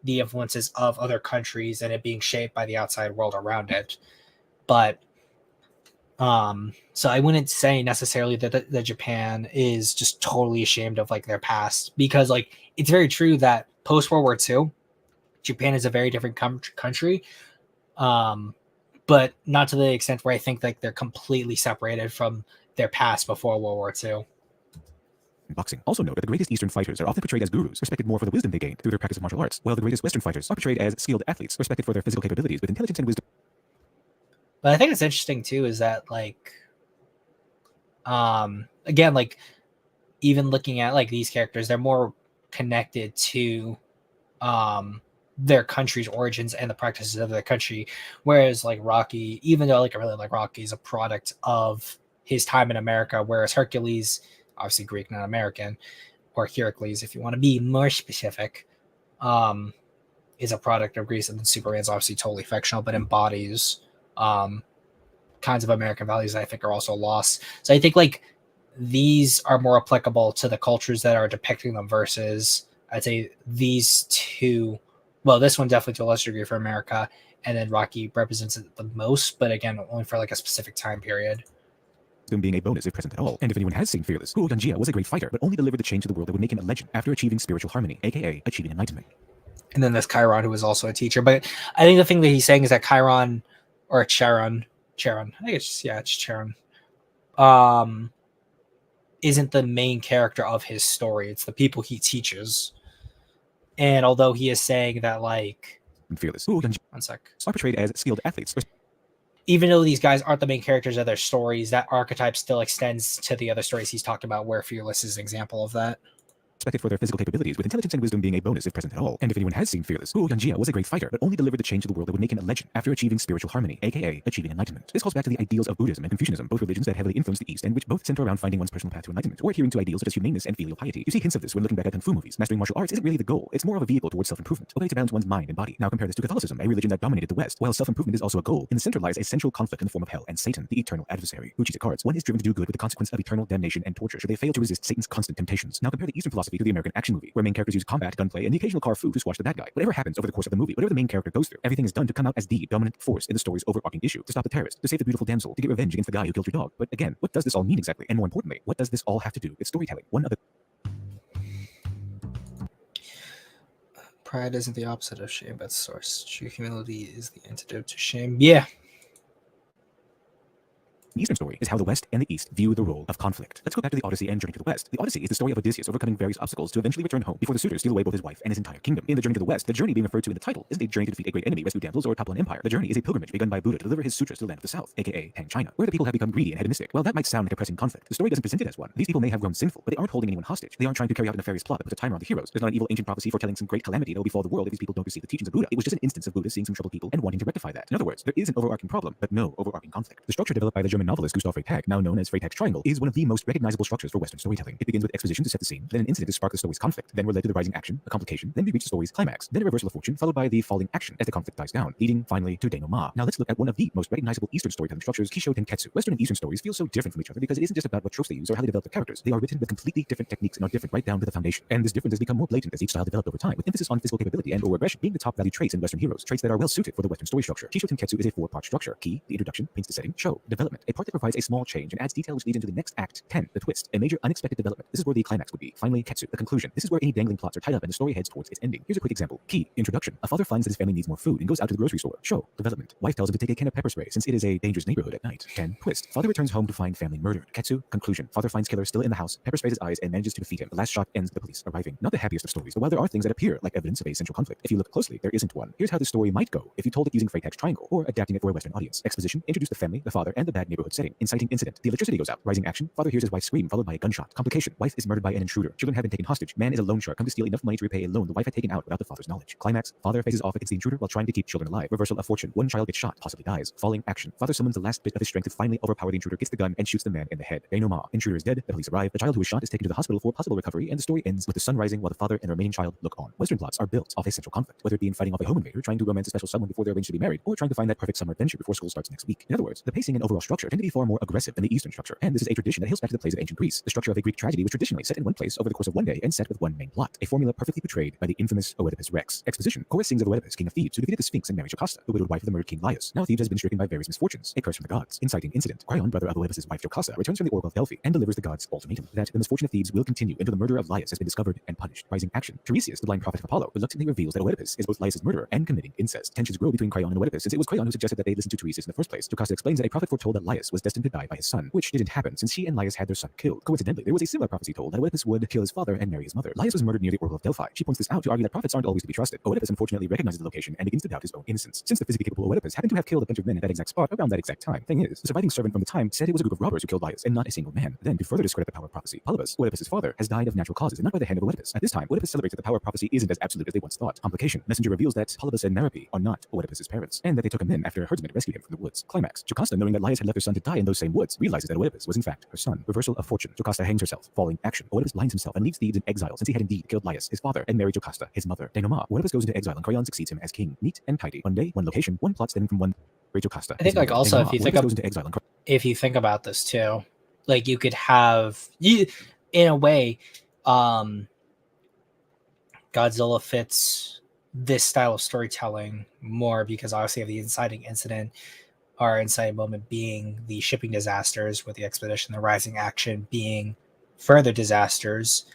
the influences of other countries and it being shaped by the outside world around it. But so I wouldn't say necessarily that Japan is just totally ashamed of like their past, because like it's very true that post World War II, Japan is a very different country, but not to the extent where I think like they're completely separated from their past before World War II. Boxing. Also note that the greatest Eastern fighters are often portrayed as gurus, respected more for the wisdom they gained through their practice of martial arts, while the greatest Western fighters are portrayed as skilled athletes, respected for their physical capabilities with intelligence and wisdom. But I think it's interesting too is that like again, like even looking at like these characters, they're more connected to their country's origins and the practices of their country, whereas like Rocky, even though like I really like Rocky, is a product of his time in America, whereas Hercules, obviously Greek, not American, or Heracles if you want to be more specific, is a product of Greece, and then Superman's obviously totally fictional but embodies kinds of American values that I think are also lost. So I think like these are more applicable to the cultures that are depicting them versus I'd say these two. Well, this one definitely to a lesser degree for America, and then Rocky represents it the most, but again, only for like a specific time period. Them being a bonus if present at all. And if anyone has seen Fearless, Huiyang Jia was a great fighter, but only delivered the change to the world that would make him a legend after achieving spiritual harmony, aka achieving enlightenment. And then there's Chiron, who was also a teacher. But I think the thing that he's saying is that Chiron, or Charon, I think it's Charon, isn't the main character of his story. It's the people he teaches. And although he is saying that, like, Fearless, one sec, are portrayed as skilled athletes. Even though these guys aren't the main characters of their stories, that archetype still extends to the other stories he's talked about, where Fearless is an example of that. Respected for their physical capabilities, with intelligence and wisdom being a bonus if present at all. And if anyone has seen Fearless, Huiyang Jia was a great fighter, but only delivered the change to the world that would make him a legend after achieving spiritual harmony, aka achieving enlightenment. This calls back to the ideals of Buddhism and Confucianism, both religions that heavily influence the East and which both center around finding one's personal path to enlightenment, or adhering to ideals such as humaneness and filial piety. You see hints of this when looking back at Kung Fu movies. Mastering martial arts isn't really the goal, it's more of a vehicle towards self-improvement, a way to balance one's mind and body. Now compare this to Catholicism, a religion that dominated the West. While self-improvement is also a goal, in the center lies a central conflict in the form of hell and Satan, the eternal adversary. Who cheats at cards, one is driven to do good with the consequence of eternal damnation and torture should they fail to resist Satan's constant temptations. Now compare the Eastern philosophy to the American action movie, where main characters use combat, gunplay, and the occasional car food to squash the bad guy. Whatever happens over the course of the movie, whatever the main character goes through, everything is done to come out as the dominant force in the story's overarching issue, to stop the terrorist, to save the beautiful damsel, to get revenge against the guy who killed your dog. But again, what does this all mean exactly? And more importantly, what does this all have to do with storytelling? One of the Pride isn't the opposite of shame, but source. True humility is the antidote to shame. Yeah. The Eastern story is how the West and the East view the role of conflict. Let's go back to the Odyssey and Journey to the West. The Odyssey is the story of Odysseus overcoming various obstacles to eventually return home before the suitors steal away both his wife and his entire kingdom. In the Journey to the West, the journey being referred to in the title isn't a journey to defeat a great enemy, rescue damsels, or topple an empire. The journey is a pilgrimage begun by Buddha to deliver his sutras to the land of the South, aka Han China, where the people have become greedy and hedonistic. While that might sound like a pressing conflict, the story doesn't present it as one. These people may have grown sinful, but they aren't holding anyone hostage. They aren't trying to carry out a nefarious plot that puts a timer on the heroes. There's not an evil ancient prophecy foretelling some great calamity that will befall the world if these people don't receive the teachings of Buddha. It was just an instance of Buddha seeing some troubled people and wanting to rectify that. In other words, there is an overarching problem, but no overarching conflict. The structure developed by the German novelist Gustav Freytag, now known as Freytag's Triangle, is one of the most recognizable structures for Western storytelling. It begins with exposition to set the scene, then an incident to spark the story's conflict, then we're led to the rising action, a complication, then we reach the story's climax, then a reversal of fortune, followed by the falling action as the conflict dies down, leading finally to denouement. Now let's look at one of the most recognizable Eastern storytelling structures, Kisho Tenketsu. Western and Eastern stories feel so different from each other because it isn't just about what tropes they use or how they develop the characters. They are written with completely different techniques and are different right down to the foundation. And this difference has become more blatant as each style developed over time, with emphasis on physical capability and or aggression being the top value traits in Western heroes, traits that are well suited for the Western story structure. Kisho Tenketsu is a 4-part structure. Ki, the introduction, paints the setting. Sho, development, a part that provides a small change and adds detail which leads into the next act. 10, the twist, a major unexpected development. This is where the climax would be. Finally, Ketsu, the conclusion. This is where any dangling plots are tied up and the story heads towards its ending. Here's a quick example. Ki, introduction. A father finds that his family needs more food and goes out to the grocery store. Sho, development. Wife tells him to take a can of pepper spray since it is a dangerous neighborhood at night. 10, twist. Father returns home to find family murdered. Ketsu, conclusion. Father finds killer still in the house, pepper sprays his eyes, and manages to defeat him. The last shot ends with the police arriving. Not the happiest of stories, but while there are things that appear like evidence of a central conflict, if you look closely, there isn't one. Here's how the story might go if you told it using Freytag's Triangle, or adapting it for a Western audience. Exposition, introduce the family, the father, and the bad neighborhood setting. Inciting incident, the electricity goes out. Rising action, father hears his wife scream, followed by a gunshot. Complication, wife is murdered by an intruder. Children have been taken hostage. Man is a loan shark, come to steal enough money to repay a loan the wife had taken out without the father's knowledge. Climax, father faces off against the intruder while trying to keep children alive. Reversal of fortune, one child gets shot, possibly dies. Falling action, father summons the last bit of his strength to finally overpower the intruder, gets the gun, and shoots the man in the head. Denouement, intruder is dead, the police arrive, the child who was shot is taken to the hospital for possible recovery, and the story ends with the sun rising while the father and the remaining child look on. Western plots are built off a central conflict, whether it be in fighting off a home invader, trying to romance a special someone before they're arranged to be married, or trying to find that perfect summer adventure before school starts next week. In other words, the pacing and overall structure tend to be far more aggressive than the Eastern structure, and this is a tradition that hails back to the plays of ancient Greece. The structure of a Greek tragedy was traditionally set in one place over the course of one day and set with one main plot, a formula perfectly portrayed by the infamous Oedipus Rex. Exposition, chorus sings of Oedipus, king of Thebes, who defeated the Sphinx and married Jocasta, the widowed wife of the murdered king Laius. Now Thebes has been stricken by various misfortunes, a curse from the gods. Inciting incident, Cryon, brother of Oedipus' wife Jocasta, returns from the Oracle of Delphi and delivers the gods' ultimatum that the misfortune of Thebes will continue until the murder of Laius has been discovered and punished. Rising action, Tiresias, the blind prophet of Apollo, reluctantly reveals that Oedipus is both Laius' murderer and committing incest. Tensions grow between Cryon and Oedipus since it was Cryon who suggested that they listen to Tiresias in the first place. Jocasta explains that a prophet foretold that Laius was destined to die by his son, which didn't happen since she and Laius had their son killed. Coincidentally, there was a similar prophecy told that Oedipus would kill his father and marry his mother. Laius was murdered near the Oracle of Delphi. She points this out to argue that prophets aren't always to be trusted. Oedipus unfortunately recognizes the location and begins to doubt his own innocence. Since the physically capable Oedipus happened to have killed a bunch of men at that exact spot around that exact time. Thing is, the surviving servant from the time said it was a group of robbers who killed Laius and not a single man. Then, to further discredit the power of prophecy, Polybus, Oedipus' father, has died of natural causes and not by the hand of Oedipus. At this time, Oedipus celebrates that the power of prophecy isn't as absolute as they once thought. Complication, messenger reveals that Polybus and Merope are not Oedipus' parents, and that they took him in after a herdsman rescued him from the woods. Climax, Jocasta, knowing that Laius had left her son to die in those same woods, realizes that Oedipus was in fact her son. Reversal of fortune, Jocasta hangs herself. Falling action, Oedipus blinds himself and leaves Thebes in exile since he had indeed killed Laius, his father, and married Jocasta, his mother. Denouement, Oedipus goes into exile and Cryon succeeds him as king. Neat and tidy. One day, one location, one plot stemming from one Jocasta. I think like also if you think goes into exile and if you think about this too, like you could have you in a way, Godzilla fits this style of storytelling more because obviously of the inciting incident or inciting moment being the shipping disasters with the expedition, the rising action being further disasters,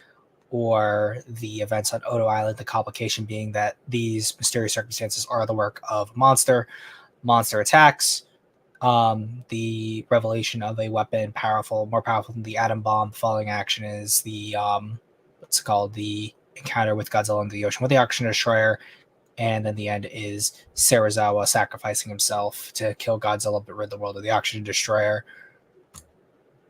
or the events on Odo Island, the complication being that these mysterious circumstances are the work of a monster attacks, the revelation of a weapon more powerful than the atom bomb. Falling action is the what's it called, the encounter with Godzilla in the ocean with the oxygen destroyer, and then the end is Serizawa sacrificing himself to kill Godzilla but rid the world of the oxygen destroyer.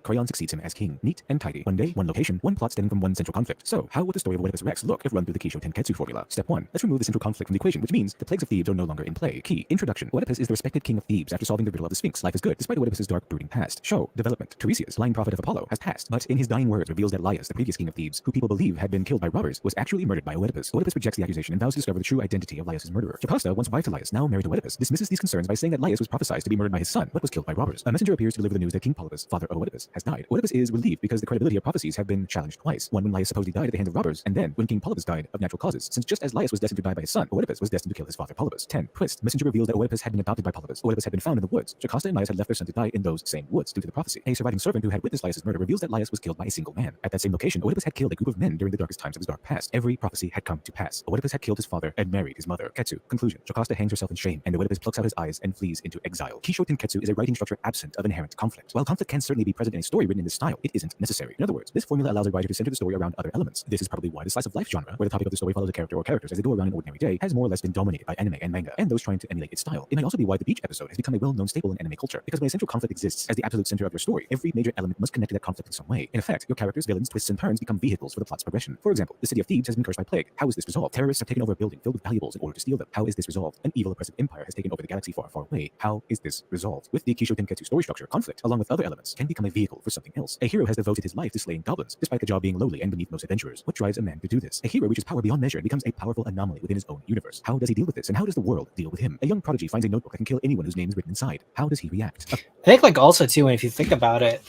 Cryon succeeds him as king. Neat and tidy. One day, one location, one plot stemming from one central conflict. So, how would the story of Oedipus Rex look if run through the Kisho Tenketsu formula? Step 1. Let's remove the central conflict from the equation, which means the plagues of Thebes are no longer in play. Key. Introduction. Oedipus is the respected king of Thebes after solving the riddle of the Sphinx. Life is good, despite Oedipus' dark, brooding past. Show. Development. Tiresias, blind prophet of Apollo, has passed, but in his dying words reveals that Laius, the previous king of Thebes, who people believe had been killed by robbers, was actually murdered by Oedipus. Oedipus rejects the accusation and vows to discover the true identity of Laius' murderer. Jocasta, once wife to Laius, now married to Oedipus, dismisses these concerns by saying that Laius was prophesied to be murdered by his son, but was killed by robbers. A messenger appears to deliver the news that King Polybus, father of Oedipus, has died. Oedipus is relieved because the credibility of prophecies have been challenged twice. One when Laius supposedly died at the hands of robbers, and then when King Polybus died of natural causes, since just as Laius was destined to die by his son, Oedipus was destined to kill his father Polybus. 10. Twist. Messenger reveals that Oedipus had been adopted by Polybus. Oedipus had been found in the woods. Jocasta and Laius had left their son to die in those same woods due to the prophecy. A surviving servant who had witnessed Laius' murder reveals that Laius was killed by a single man. At that same location, Oedipus had killed a group of men during the darkest times of his dark past. Every prophecy had come to pass. Oedipus had killed his father and married his mother. Ketsu. Conclusion. Jocasta hangs herself in shame, and Oedipus plucks out his eyes and flees into exile. Kisho Tenketsu is a writing structure absent of inherent conflict. While conflict can certainly be present in a story written in this style, it isn't necessary. In other words, this formula allows a writer to center the story around other elements. This is probably why the slice of life genre, where the topic of the story follows a character or characters as they go around an ordinary day, has more or less been dominated by anime and manga, and those trying to emulate its style. It might also be why the beach episode has become a well-known staple in anime culture, because when a central conflict exists as the absolute center of your story, every major element must connect to that conflict in some way. In effect, your characters, villains, twists, and turns become vehicles for the plot's progression. For example, the city of Thebes has been cursed by plague. How is this resolved? Terrorists have taken over a building filled with valuables in order to steal them. How is this resolved? An evil oppressive empire has taken over the galaxy far, far away. How is this resolved? With the Kisho Tenketsu story structure, conflict, along with other elements, can become a vehicle for something else. A hero has devoted his life to slaying goblins, despite the job being lowly and beneath most adventurers. What drives a man to do this? A hero reaches power beyond measure and becomes a powerful anomaly within his own universe. How does he deal with this, and how does the world deal with him? A young prodigy finds a notebook that can kill anyone whose name is written inside. How does he react? I think, like, also too, and if you think about it,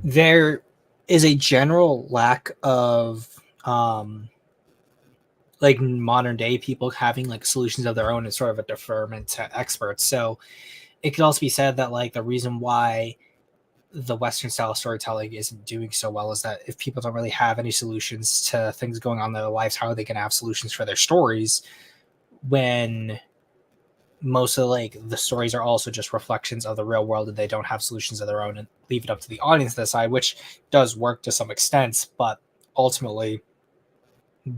there is a general lack of like modern day people having like solutions of their own and sort of a deferment to experts. So it could also be said that like the reason why the Western style storytelling isn't doing so well is that if people don't really have any solutions to things going on in their lives, how are they going to have solutions for their stories when most of like the stories are also just reflections of the real world and they don't have solutions of their own and leave it up to the audience to decide, which does work to some extent, but ultimately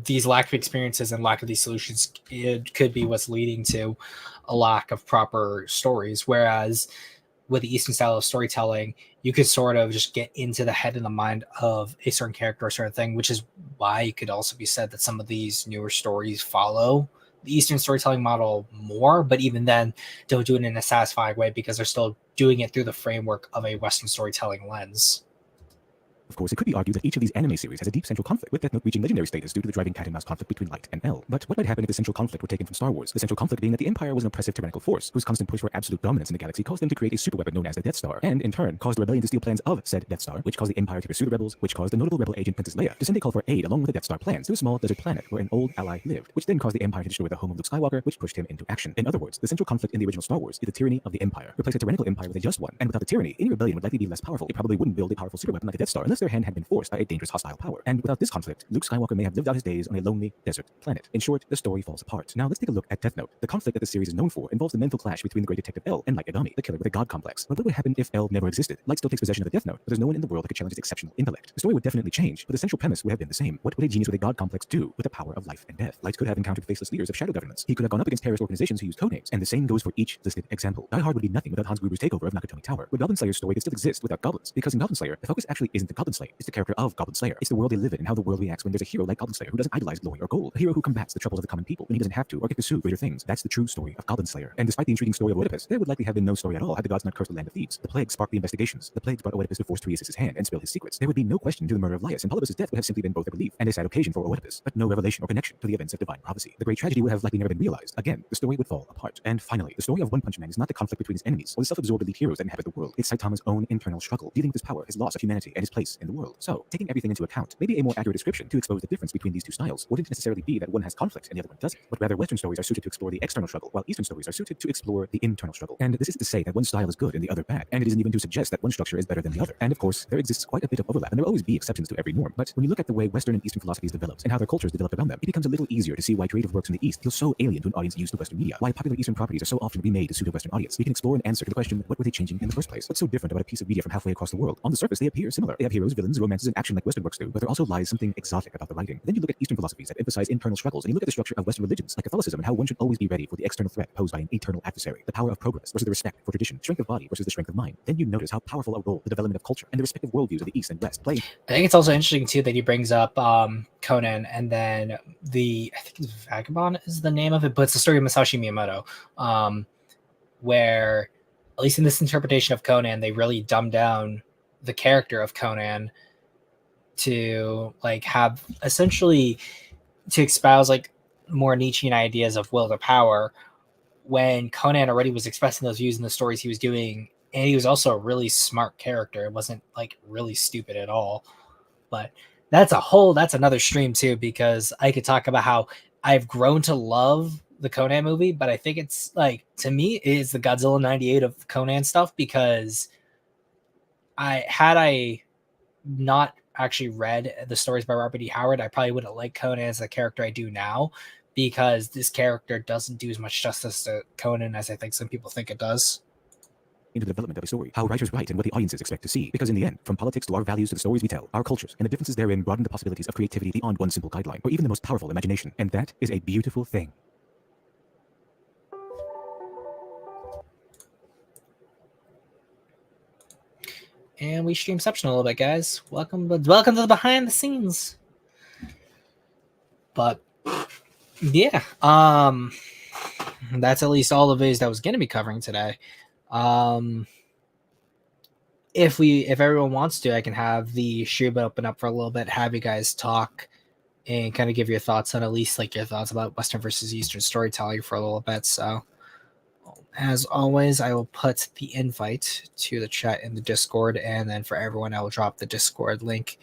these lack of experiences and lack of these solutions, it could be what's leading to a lack of proper stories. Whereas with the Eastern style of storytelling, you could sort of just get into the head and the mind of a certain character or certain thing, which is why it could also be said that some of these newer stories follow the Eastern storytelling model more, but even then don't do it in a satisfying way because they're still doing it through the framework of a Western storytelling lens. Of course, it could be argued that each of these anime series has a deep central conflict, with Death Note reaching legendary status due to the driving cat and mouse conflict between Light and L. But what might happen if the central conflict were taken from Star Wars? The central conflict being that the Empire was an oppressive tyrannical force, whose constant push for absolute dominance in the galaxy caused them to create a superweapon known as the Death Star, and in turn caused the rebellion to steal plans of said Death Star, which caused the Empire to pursue the rebels, which caused the notable rebel agent Princess Leia to send a call for aid along with the Death Star plans to a small desert planet where an old ally lived, which then caused the Empire to destroy the home of Luke Skywalker, which pushed him into action. In other words, the central conflict in the original Star Wars is the tyranny of the Empire. Replace a tyrannical empire with a just one, and without the tyranny, any rebellion would likely be less powerful. They probably wouldn't build a powerful superweapon like the Death Star unless their hand had been forced by a dangerous hostile power. And without this conflict, Luke Skywalker may have lived out his days on a lonely desert planet. In short, the story falls apart. Now let's take a look at Death Note. The conflict that the series is known for involves the mental clash between the great detective L and Light Yagami, the killer with a god complex. But what would happen if L never existed? Light still takes possession of the Death Note, but there's no one in the world that could challenge his exceptional intellect. The story would definitely change, but the central premise would have been the same. What would a genius with a god complex do with the power of life and death? Light could have encountered faceless leaders of shadow governments. He could have gone up against terrorist organizations who used codenames, and the same goes for each listed example. Die Hard would be nothing without Hans Gruber's takeover of Nakatomi Tower. But Goblin Slayer's story could still exist without goblins, because in Goblin Slayer, the focus actually isn't the Goblin Slayer, it's the character of Goblin Slayer. It's the world they live in and how the world reacts when there's a hero like Goblin Slayer who doesn't idolize glory or gold, a hero who combats the troubles of the common people when he doesn't have to or get to pursue greater things. That's the true story of Goblin Slayer. And despite the intriguing story of Oedipus, there would likely have been no story at all had the gods not cursed the land of Thebes. The plague sparked the investigations. The plagues brought Oedipus to force Tiresias' hand and spill his secrets. There would be no question to the murder of Laius, and Polybus' death would have simply been both a relief and a sad occasion for Oedipus, but no revelation or connection to the events of divine prophecy. The great tragedy would have likely never been realized. Again, the story would fall apart. And finally, the story of One Punch Man is not the conflict between his enemies or the self-absorbed elite heroes that inhabit the world. It's Saitama's own internal struggle, dealing with his power, his loss of humanity, and his place in the world. So, taking everything into account, maybe a more accurate description to expose the difference between these two styles wouldn't necessarily be that one has conflict and the other one doesn't, but rather Western stories are suited to explore the external struggle, while Eastern stories are suited to explore the internal struggle. And this isn't to say that one style is good and the other bad, and it isn't even to suggest that one structure is better than the other. And of course, there exists quite a bit of overlap, and there will always be exceptions to every norm. But when you look at the way Western and Eastern philosophies developed and how their cultures developed around them, it becomes a little easier to see why creative works in the East feel so alien to an audience used to Western media, why popular Eastern properties are so often remade to suit a Western audience. We can explore and answer to the question, what were they changing in the first place? What's so different about a piece of media from halfway across the world? On the surface, they appear similar. They have heroes, villains, romances, and action like Western works do, but there also lies something exotic about the writing. Then you look at Eastern philosophies that emphasize internal struggles, and you look at the structure of Western religions like Catholicism and how one should always be ready for the external threat posed by an eternal adversary, the power of progress versus the respect for tradition, strength of body versus the strength of mind. Then you notice how powerful a role the development of culture and the respective worldviews of the East and West play. I think it's also interesting too that he brings up Conan, and then I think it's Vagabond is the name of it, but it's the story of Masashi Miyamoto, where at least in this interpretation of Conan, they really dumb down the character of Conan to like have essentially to espouse like more Nietzschean ideas of will to power, when Conan already was expressing those views in the stories he was doing, and he was also a really smart character. It wasn't like really stupid at all. But that's another stream too, because I could talk about how I've grown to love the Conan movie, but I think it's like, to me, it is the Godzilla 98 of Conan stuff, because I not actually read the stories by Robert E. Howard, I probably wouldn't like Conan as the character I do now, because this character doesn't do as much justice to Conan as I think some people think it does. into the development of a story, how writers write and what the audiences expect to see. Because in the end, from politics to our values to the stories we tell, our cultures and the differences therein broaden the possibilities of creativity beyond one simple guideline, or even the most powerful imagination. And that is a beautiful thing. And we streamception a little bit, guys. Welcome to the behind the scenes. But yeah, that's at least all the videos that I was going to be covering today. If everyone wants to, I can have the stream open up for a little bit, have you guys talk, and kind of give your thoughts on at least like your thoughts about Western versus Eastern storytelling for a little bit. So, as always, I will put the invite to the chat in the Discord, and then for everyone, I will drop the Discord link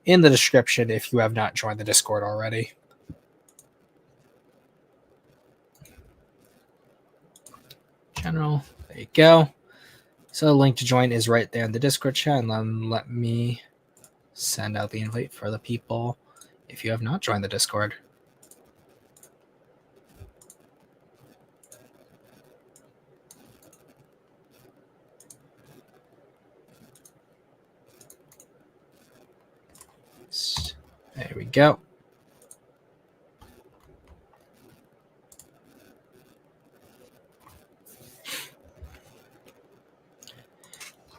in the description if you have not joined the Discord already. General, there you go. So the link to join is right there in the Discord chat, and then let me send out the invite for the people if you have not joined the Discord. There we go.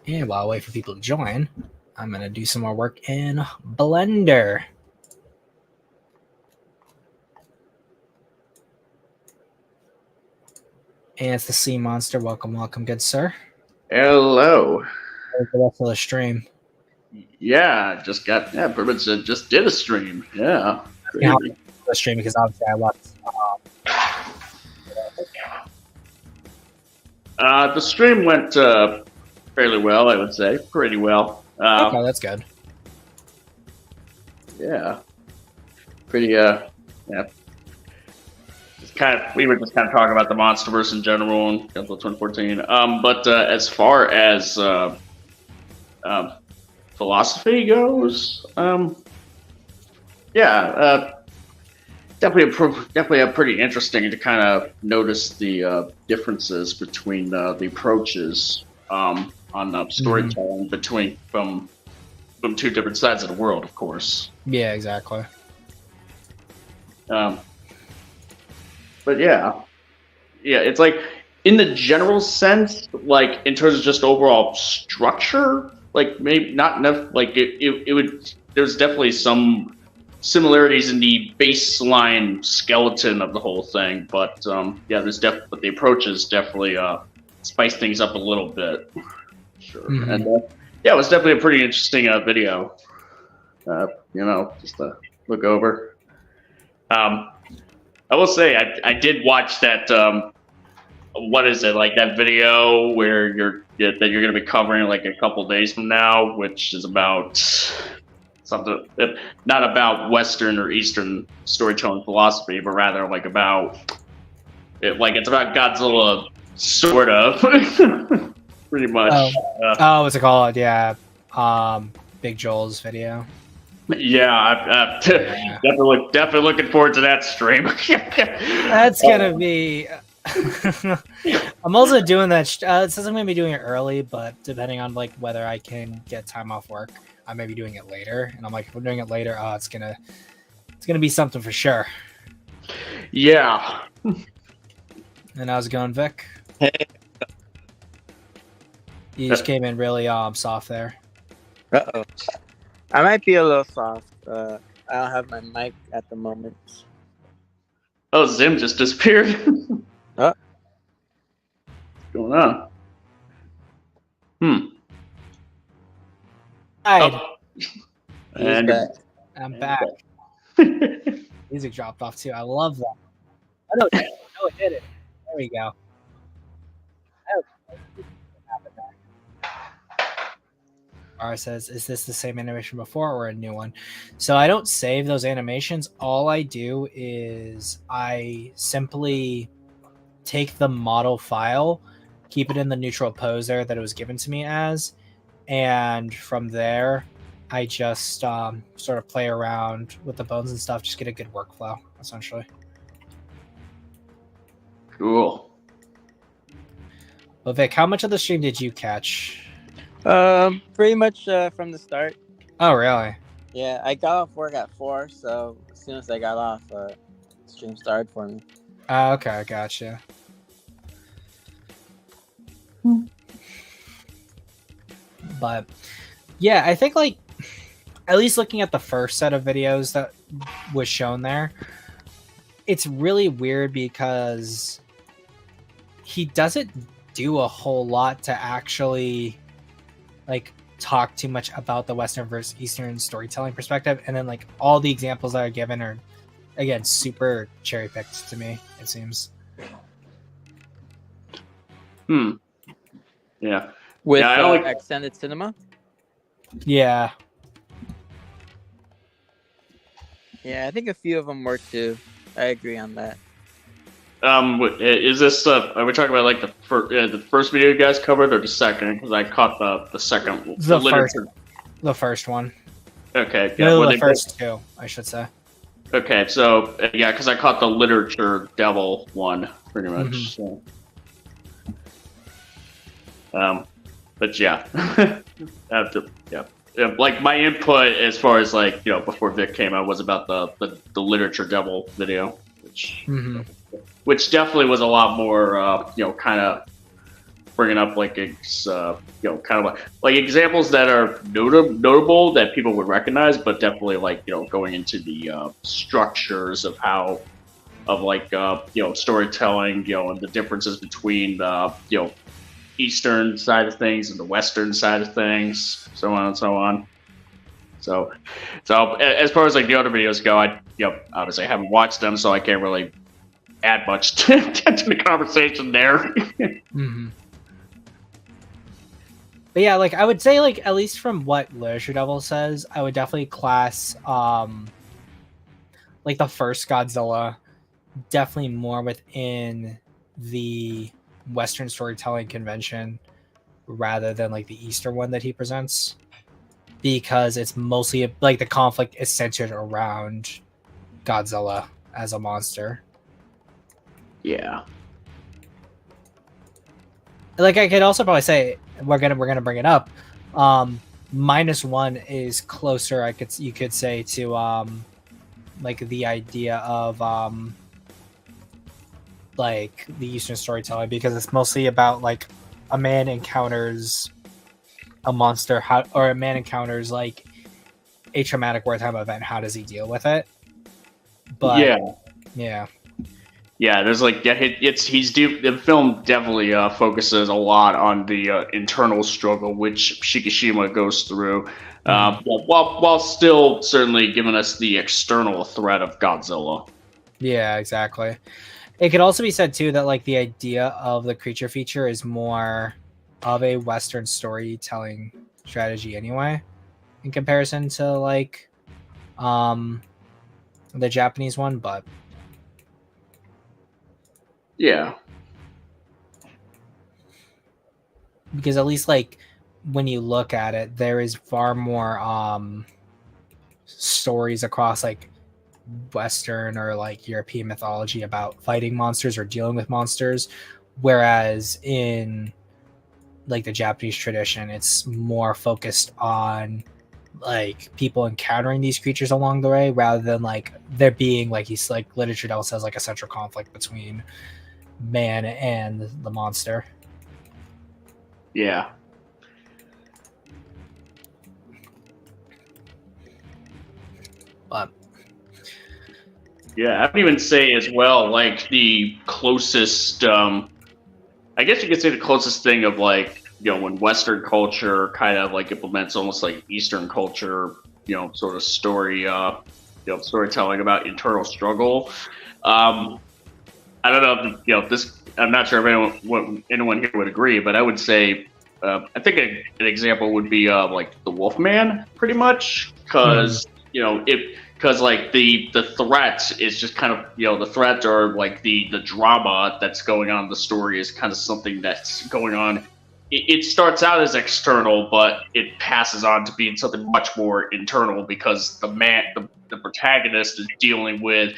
And while I wait for people to join, I'm going to do some more work in Blender. And it's the Sea Monster. Welcome, welcome, good sir. Hello. How's the rest of the stream? Yeah, pretty much just did a stream. Yeah. The stream because obviously I left. The stream went fairly well, I would say. Pretty well. Okay, that's good. Yeah. Pretty, yeah. We were just kind of talking about the Monsterverse in general in Godzilla 2014. But as far as philosophy goes, definitely pretty interesting to kind of notice the differences between the approaches on storytelling from two different sides of the world, of course. Yeah, exactly. But yeah, it's like in the general sense, like in terms of just overall structure, like maybe not enough. Like it would. There's definitely some similarities in the baseline skeleton of the whole thing, but but the approaches definitely spice things up a little bit. Sure, and it was definitely a pretty interesting video. Just to look over. I will say I did watch that. What is it, like that video where you're going to be covering like a couple days from now, which is about something not about Western or Eastern storytelling philosophy, but rather like it's about Godzilla, sort of, pretty much. What's it called? Yeah, Big Joel's video. Yeah, definitely looking forward to that stream. That's gonna be. I'm also doing that. It says I'm gonna be doing it early, but depending on like whether I can get time off work, I may be doing it later. And I'm like, if we're doing it later, it's gonna be something for sure. Yeah. And how's it going, Vic? Hey. You just came in really soft there. Uh-oh. I might be a little soft. I don't have my mic at the moment. Oh, Zim just disappeared. What's going on? Hi. And back. I'm back. Music dropped off too. I love that. Oh, no, it did it. There we go. Ara says, is this the same animation before or a new one? So I don't save those animations. All I do is I simply take the model file, keep it in the neutral poser that it was given to me as, and from there, I just sort of play around with the bones and stuff, just get a good workflow, essentially. Cool. But Vic, how much of the stream did you catch? Pretty much from the start. Oh, really? Yeah, I got off work at 4, so as soon as I got off, stream started for me. Okay, gotcha. But yeah, I think like at least looking at the first set of videos that was shown there, it's really weird because he doesn't do a whole lot to actually like talk too much about the Western versus Eastern storytelling perspective, and then like all the examples that are given are again super cherry picked to me, it seems. Yeah. With Yeah, I don't like extended cinema? Yeah. Yeah, I think a few of them were too. I agree on that. Is this are we talking about like the first video you guys covered or the second? Because I caught the second. The first one. Okay, yeah. No, the first two, I should say. Okay, so yeah, because I caught the literature devil one pretty much. So. But yeah, like my input as far as like before Vic came out was about the literature devil video, which definitely was a lot more kind of bringing up like kind of like examples that are notable that people would recognize, but definitely like going into the structures of how like storytelling and the differences between Eastern side of things and the Western side of things, so on and so on. So as far as like the other videos go, I obviously I haven't watched them, so I can't really add much to the conversation there. But yeah, like I would say, like at least from what Literature Devil says, I would definitely class like the first Godzilla definitely more within the Western storytelling convention rather than like the Eastern one that he presents, because it's mostly like the conflict is centered around Godzilla as a monster. Yeah. Like I could also probably say we're gonna bring it up. -1 is closer, you could say, to like the idea of like the Eastern storytelling, because it's mostly about like a man encounters a monster, or a man encounters like a traumatic wartime event. How does he deal with it? But yeah, there's like the film definitely focuses a lot on the internal struggle which Shikishima goes through, while still certainly giving us the external threat of Godzilla. Yeah, exactly. It could also be said too that like the idea of the creature feature is more of a Western storytelling strategy anyway, in comparison to like the Japanese one, but yeah, because at least like when you look at it, there is far more stories across like Western or like European mythology about fighting monsters or dealing with monsters, whereas in like the Japanese tradition, it's more focused on like people encountering these creatures along the way, rather than like there being, like he's like Literature Devil says, like a central conflict between man and the monster. Yeah. But yeah, I would even say as well, like the closest, I guess you could say the closest thing of like, when Western culture kind of like implements almost like Eastern culture, sort of story, storytelling about internal struggle. I don't know if, this, I'm not sure if anyone here would agree, but I would say, I think an example would be like the Wolfman, pretty much, because, because like the threat is just kind of the threat, or like the drama that's going on in the story is kind of something that's going on. It starts out as external, but it passes on to being something much more internal, because the protagonist is dealing with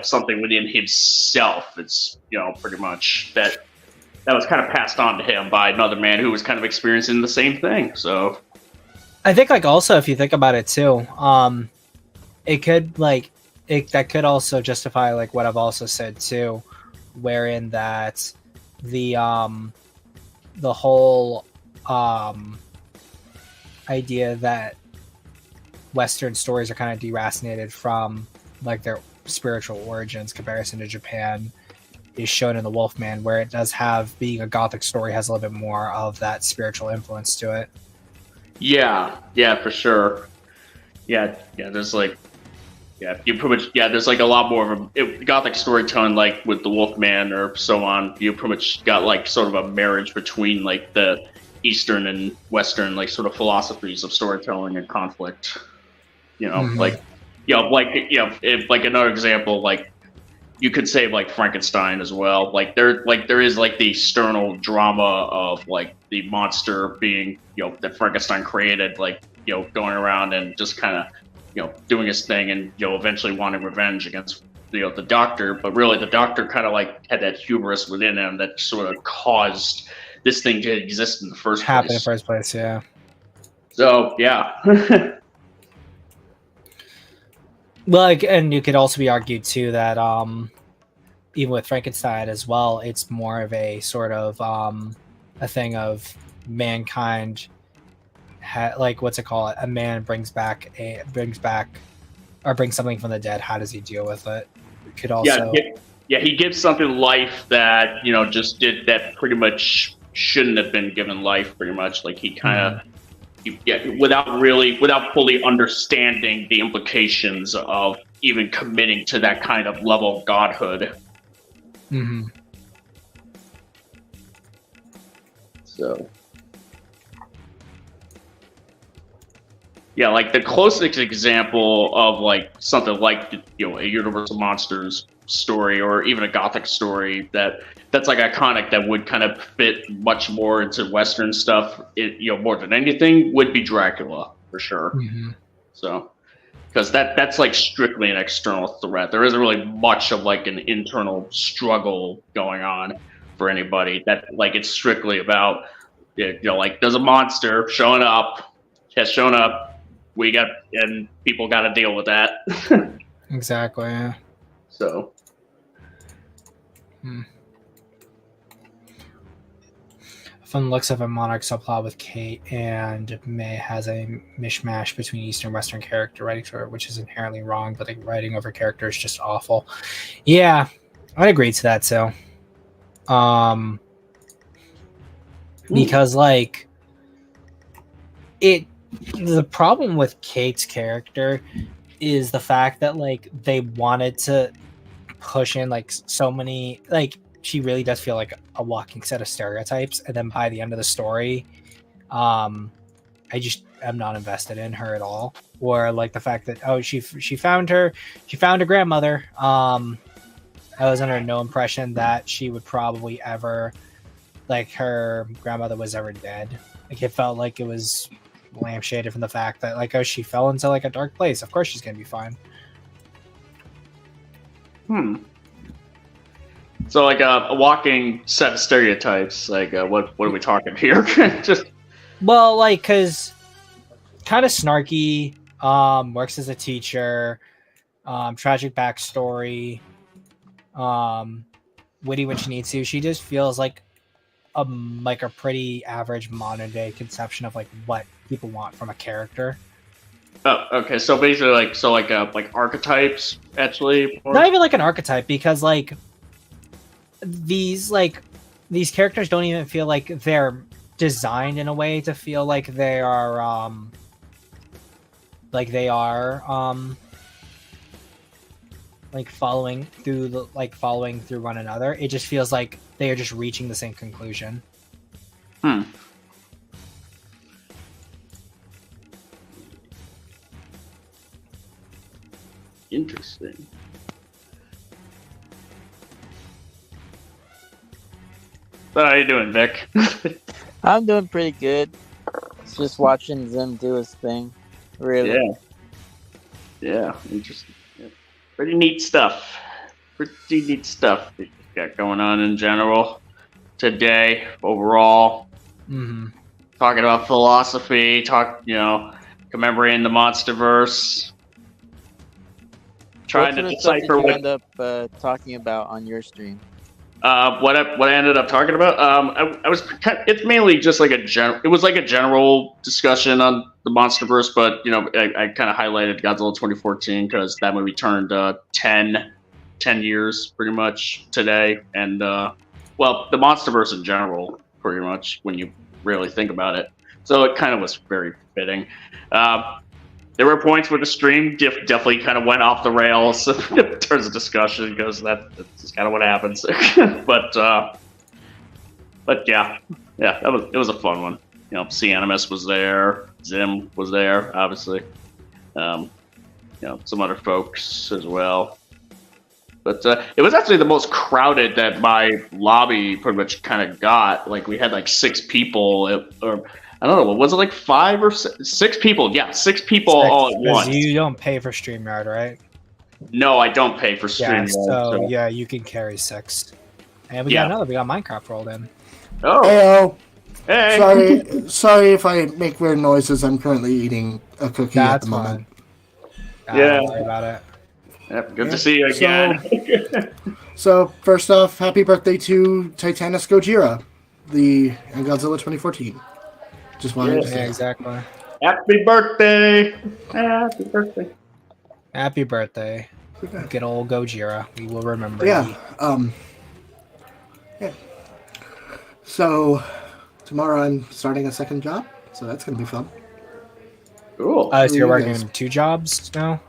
something within himself. It's pretty much that that was kind of passed on to him by another man who was kind of experiencing the same thing. So I think like also if you think about it too, it could like that could also justify like what I've also said too, wherein that the whole idea that Western stories are kind of deracinated from like their spiritual origins comparison to Japan is shown in the Wolfman, where it does have, being a gothic story, has a little bit more of that spiritual influence to it. yeah, for sure. Yeah, there's like, you pretty much, there's like a lot more of a gothic storytelling, like with the Wolfman or so on. You pretty much got like sort of a marriage between like the Eastern and Western like sort of philosophies of storytelling and conflict. Like, if, like another example, like you could say like Frankenstein as well. Like there is like the external drama of like the monster being, that Frankenstein created, like, going around and just kind of, doing his thing and, eventually wanting revenge against, the doctor. But really the doctor kind of like had that hubris within him that sort of caused this thing to exist in the first place. Happen in the first place, yeah. So, yeah. Well, and you could also be argued too that even with Frankenstein as well, it's more of a sort of a thing of mankind. Like what's it called? A man brings something from the dead. How does he deal with it? It could also he gives something life that just did that pretty much shouldn't have been given life. Pretty much like he kind of. Without fully understanding the implications of even committing to that kind of level of godhood. Mm-hmm. So, like the closest example of like something like a Universal Monsters story or even a Gothic story that's like iconic that would kind of fit much more into Western stuff, more than anything, would be Dracula for sure. Mm-hmm. So, because that's like strictly an external threat. There isn't really much of like an internal struggle going on for anybody. That like it's strictly about like there's a monster has shown up. And people got to deal with that. Exactly. Yeah. So. From the looks of a Monarch subplot with Kate and May has a mishmash between Eastern and Western character writing to her, which is inherently wrong, but the writing of her character is just awful. Yeah, I'd agree to that too. Because like the problem with Kate's character is the fact that like they wanted to push in like so many, like she really does feel like a walking set of stereotypes, and then by the end of the story I am not invested in her at all. Or like the fact that she found her grandmother. I was under no impression that she would probably ever, like, her grandmother was ever dead. Like, it felt like it was lampshaded from the fact that like, she fell into like a dark place, of course she's gonna be fine. So like a walking set of stereotypes. Like what are we talking here? Just like, because kind of snarky, works as a teacher, tragic backstory, witty when she needs to. She just feels like a pretty average modern day conception of like what people want from a character. Oh, okay. So basically, like archetypes, actually. Or... Not even like an archetype, because like these characters don't even feel like they're designed in a way to feel like they are following through one another. It just feels like they are just reaching the same conclusion. Interesting. So how you doing, Vic? I'm doing pretty good. Just watching Zim do his thing. Really. Yeah. Interesting. Yeah. Pretty neat stuff that you got going on in general. today overall. Mm-hmm. Talking about philosophy, commemorating the MonsterVerse. Trying to what stuff did decipher you what end up talking about on your stream? what I ended up talking about. It's mainly just like it was like a general discussion on the MonsterVerse, but I kind of highlighted Godzilla 2014 because that movie turned 10 years pretty much today, and the MonsterVerse in general, pretty much when you really think about it. So it kind of was very fitting. There were points where the stream definitely kind of went off the rails in terms of discussion, because that's kind of what happens. but yeah, it was a fun one. C Animus was there, Zim was there, obviously. Some other folks as well. But it was actually the most crowded that my lobby pretty much kind of got. Like, we had like 6 people, or I don't know, was it like 5 or 6 people? Yeah, 6 people all at once. You don't pay for StreamYard, right? No, I don't pay for Yeah, StreamYard. so yeah, you can carry 6. And we got Minecraft rolled in. Oh. Hey. Sorry if I make weird noises. I'm currently eating a cookie at the moment. Yeah. Don't worry about it. Yep, good to see you again. So first off, happy birthday to Titanus Gojira, the Godzilla 2014. Just wanted to say. Yeah, exactly. Happy birthday! Happy birthday! Happy birthday. Good old Gojira. We will remember Yeah. you. Yeah. So tomorrow I'm starting a second job, so that's gonna be fun. Cool. So you're working 2 jobs now?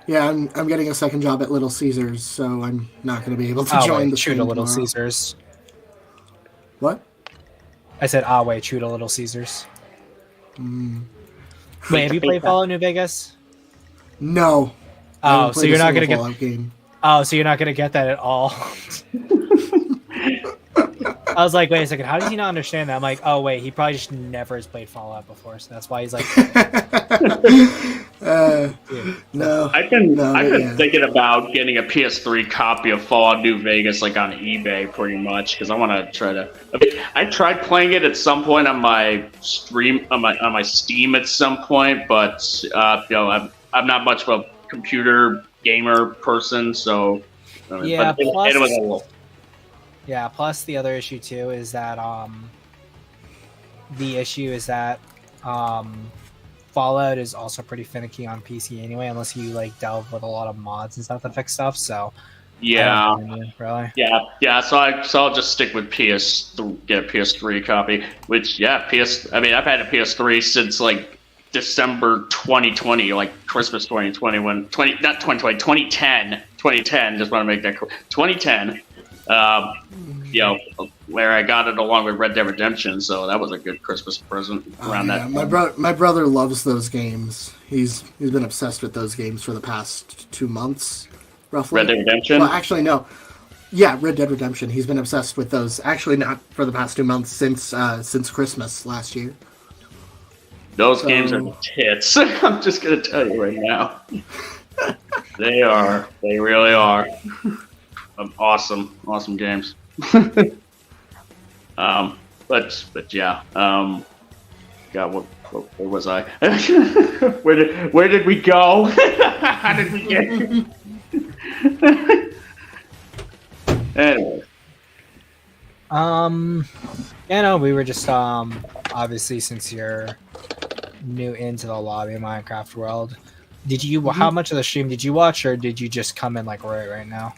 Yeah, I'm getting a second job at Little Caesars, so I'm not going to be able to join the shoot stream a Little tomorrow. Caesars. What? I said, wait, shoot a Little Caesars. Wait, have you played Fallout New Vegas? No. Oh, so you're not going to get... Game. Oh, so you're not going to get that at all. I was like, wait a second, how does he not understand that? I'm like, oh wait, he probably just never has played Fallout before, so that's why he's like. No, I've been thinking about getting a PS3 copy of Fallout New Vegas, like on eBay, pretty much, because I want to try to. I tried playing it at some point on my stream, on my Steam at some point, but I'm not much of a computer gamer person, so. Yeah, it was a little. Yeah, plus the other issue too is that Fallout is also pretty finicky on PC anyway, unless you like delve with a lot of mods and stuff to fix stuff. So yeah, really, yeah. So I'll just stick with get a PS3 copy. Which I've had a PS3 since like December 2020, like Christmas 2020, 2010. Just want to make that clear. 2010. Where I got it along with Red Dead Redemption, so that was a good Christmas present around that. My brother loves those games. He's been obsessed with those games for the past 2 months, roughly. Red Dead Redemption? Well, actually, no. Yeah, Red Dead Redemption. He's been obsessed with those. Actually, not for the past 2 months, since Christmas last year. Those games are tits. I'm just gonna tell you right now. They are. They really are. Awesome games. But yeah. God, where was I? where did we go? How did we get? Anyway. We were just obviously, since you're new into the lobby Minecraft world, did you how much of the stream did you watch, or did you just come in like right now?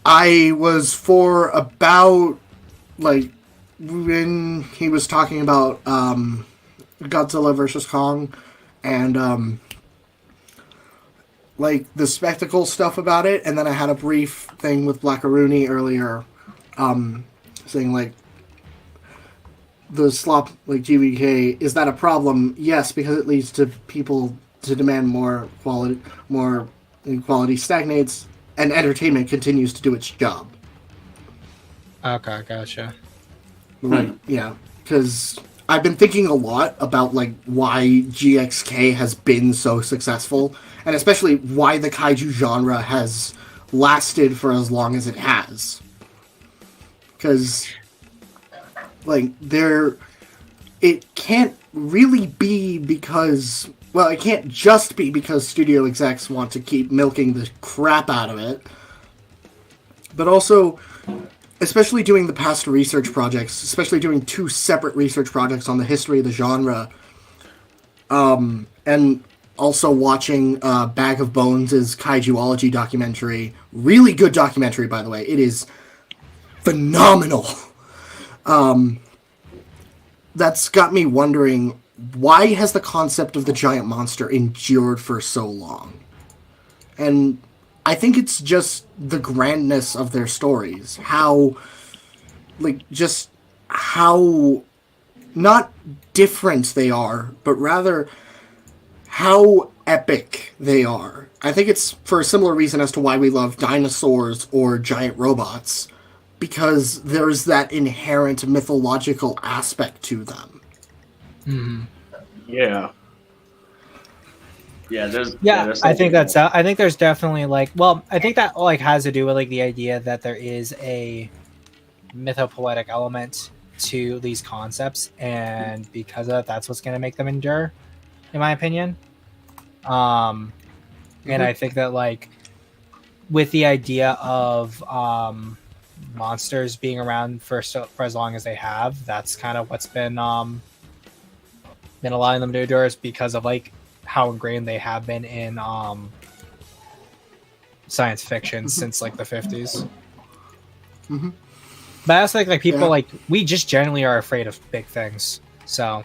I was for about, like, when he was talking about Godzilla versus Kong and like the spectacle stuff about it, and then I had a brief thing with Blackaroonie earlier, saying like the slop, like GVK, is that a problem? Yes, because it leads to people to demand more inequality stagnates, and entertainment continues to do its job. Okay, gotcha. Right, yeah. Because I've been thinking a lot about like why GXK has been so successful, and especially why the kaiju genre has lasted for as long as it has. Because, like, it can't really be because, well, it can't just be because studio execs want to keep milking the crap out of it, but also, especially doing the past research projects, especially doing 2 separate research projects on the history of the genre, and also watching Bag of Bones' Kaijuology documentary. Really good documentary, by the way. It is phenomenal. That's got me wondering, why has the concept of the giant monster endured for so long? And I think it's just the grandness of their stories. How, like, just how not different they are, but rather how epic they are. I think it's for a similar reason as to why we love dinosaurs or giant robots, because there's that inherent mythological aspect to them. Mm-hmm. Yeah. I think that's. I think there's definitely like. Well, I think that like has to do with like the idea that there is a mythopoetic element to these concepts, and because of that, that's what's going to make them endure, in my opinion. And I think that like with the idea of monsters being around for as long as they have, that's kind of what's been allowing them to endure, is because of like how ingrained they have been in science fiction since like the 50s. Mm-hmm. But I also think like people like we just generally are afraid of big things. So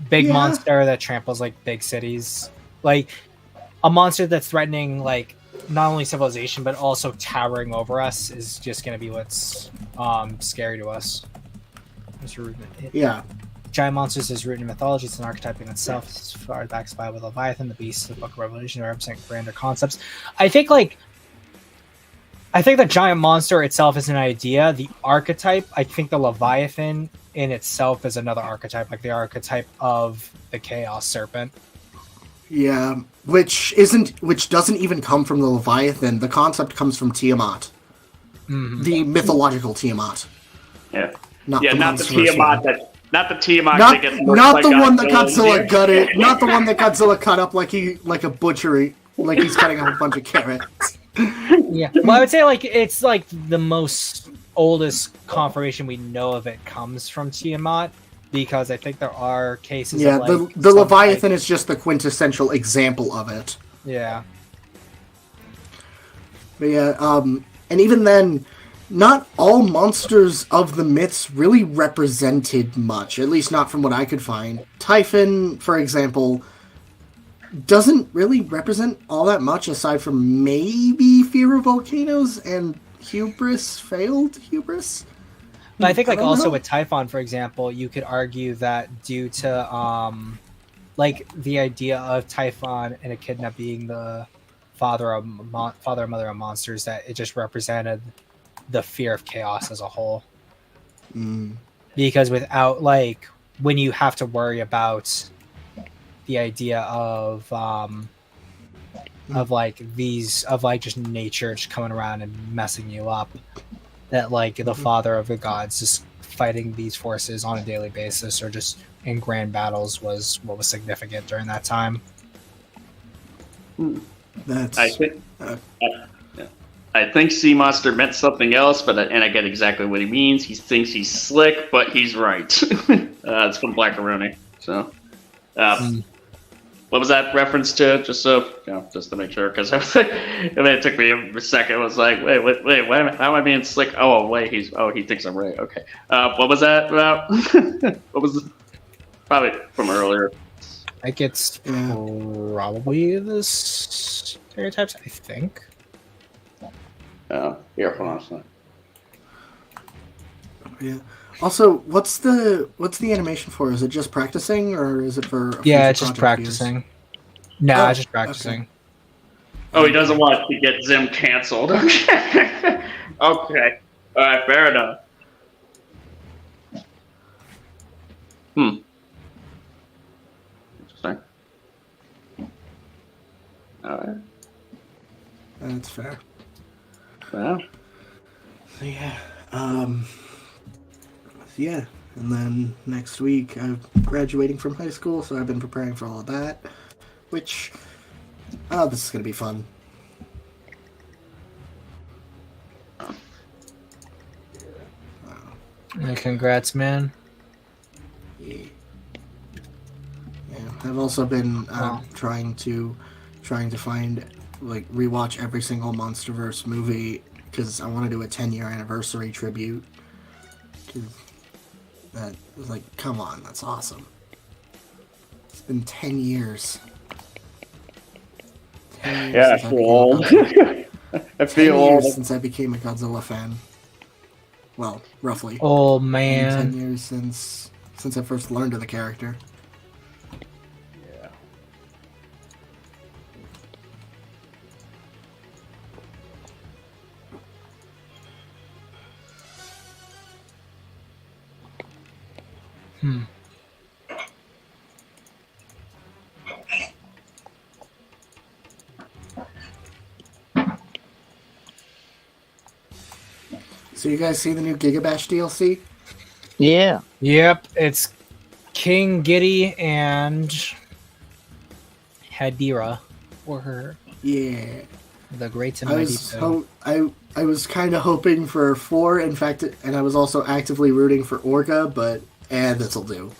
big monster that tramples like big cities, like a monster that's threatening like not only civilization but also towering over us, is just going to be what's scary to us. Giant monsters is rooted in mythology. It's an archetype in itself. As far back as with Leviathan, the Beast, the Book of Revelation represent grander concepts. I think the giant monster itself is an idea. The archetype, I think the Leviathan in itself is another archetype, like the archetype of the Chaos Serpent. Yeah, which doesn't even come from the Leviathan. The concept comes from Tiamat, the mythological Tiamat. Yeah, not the Tiamat that. Not the Tiamat not, that gets not the one that Godzilla gutted. Not the one that Godzilla cut up like a butchery, like he's cutting up a bunch of carrots. Yeah, well, I would say like it's like the most oldest confirmation we know of it comes from Tiamat, because I think there are cases. Yeah, of, like, the Leviathan is just the quintessential example of it. Yeah. But yeah, and even then, not all monsters of the myths really represented much, at least not from what I could find. Typhon, for example, doesn't really represent all that much aside from maybe fear of volcanoes and failed hubris. But I think like also with Typhon, for example, you could argue that due to like the idea of Typhon and Echidna being the father and mother of monsters, that it just represented the fear of chaos as a whole. Because without like when you have to worry about the idea of just nature just coming around and messing you up, that like the father of the gods just fighting these forces on a daily basis or just in grand battles was what was significant during that time. I think Sea Monster meant something else, and I get exactly what he means. He thinks he's slick, but he's right. It's from Blackaroni. So, what was that reference to? Just to make sure, because it took me a second. I was like, wait, how am I being slick? Oh, wait, he thinks I'm right. Okay. What was that about? What was it? Probably from earlier. I think it's probably the stereotypes, I think. Here, hold on a second. Yeah. Also, what's the animation for? Is it just practicing, or is it for? It's just practicing. No, it's just practicing. Okay. Oh, he doesn't want to get Zim canceled. Okay. All right, fair enough. Interesting. All right. That's fair. Well, So yeah, and then next week I'm graduating from high school, so I've been preparing for all of that, which, this is gonna be fun. Congrats, man. Yeah. I've also been trying to find, like, rewatch every single MonsterVerse movie because I want to do a 10-year anniversary tribute. 'Cause that was like, come on, that's awesome. It's been 10 years. 10 years Yeah, I since feel became a old. Godzilla- I 10 feel years old. since I became a Godzilla fan. Well, roughly. Oh And man. 10 years since I first learned of the character. Yeah. So you guys see the new Gigabash DLC? Yeah. Yep, it's King Giddy and Hadira, or her, Yeah. the great and I mighty was Pooh. I was kind of hoping for 4, in fact, and I was also actively rooting for Orca, but this'll do.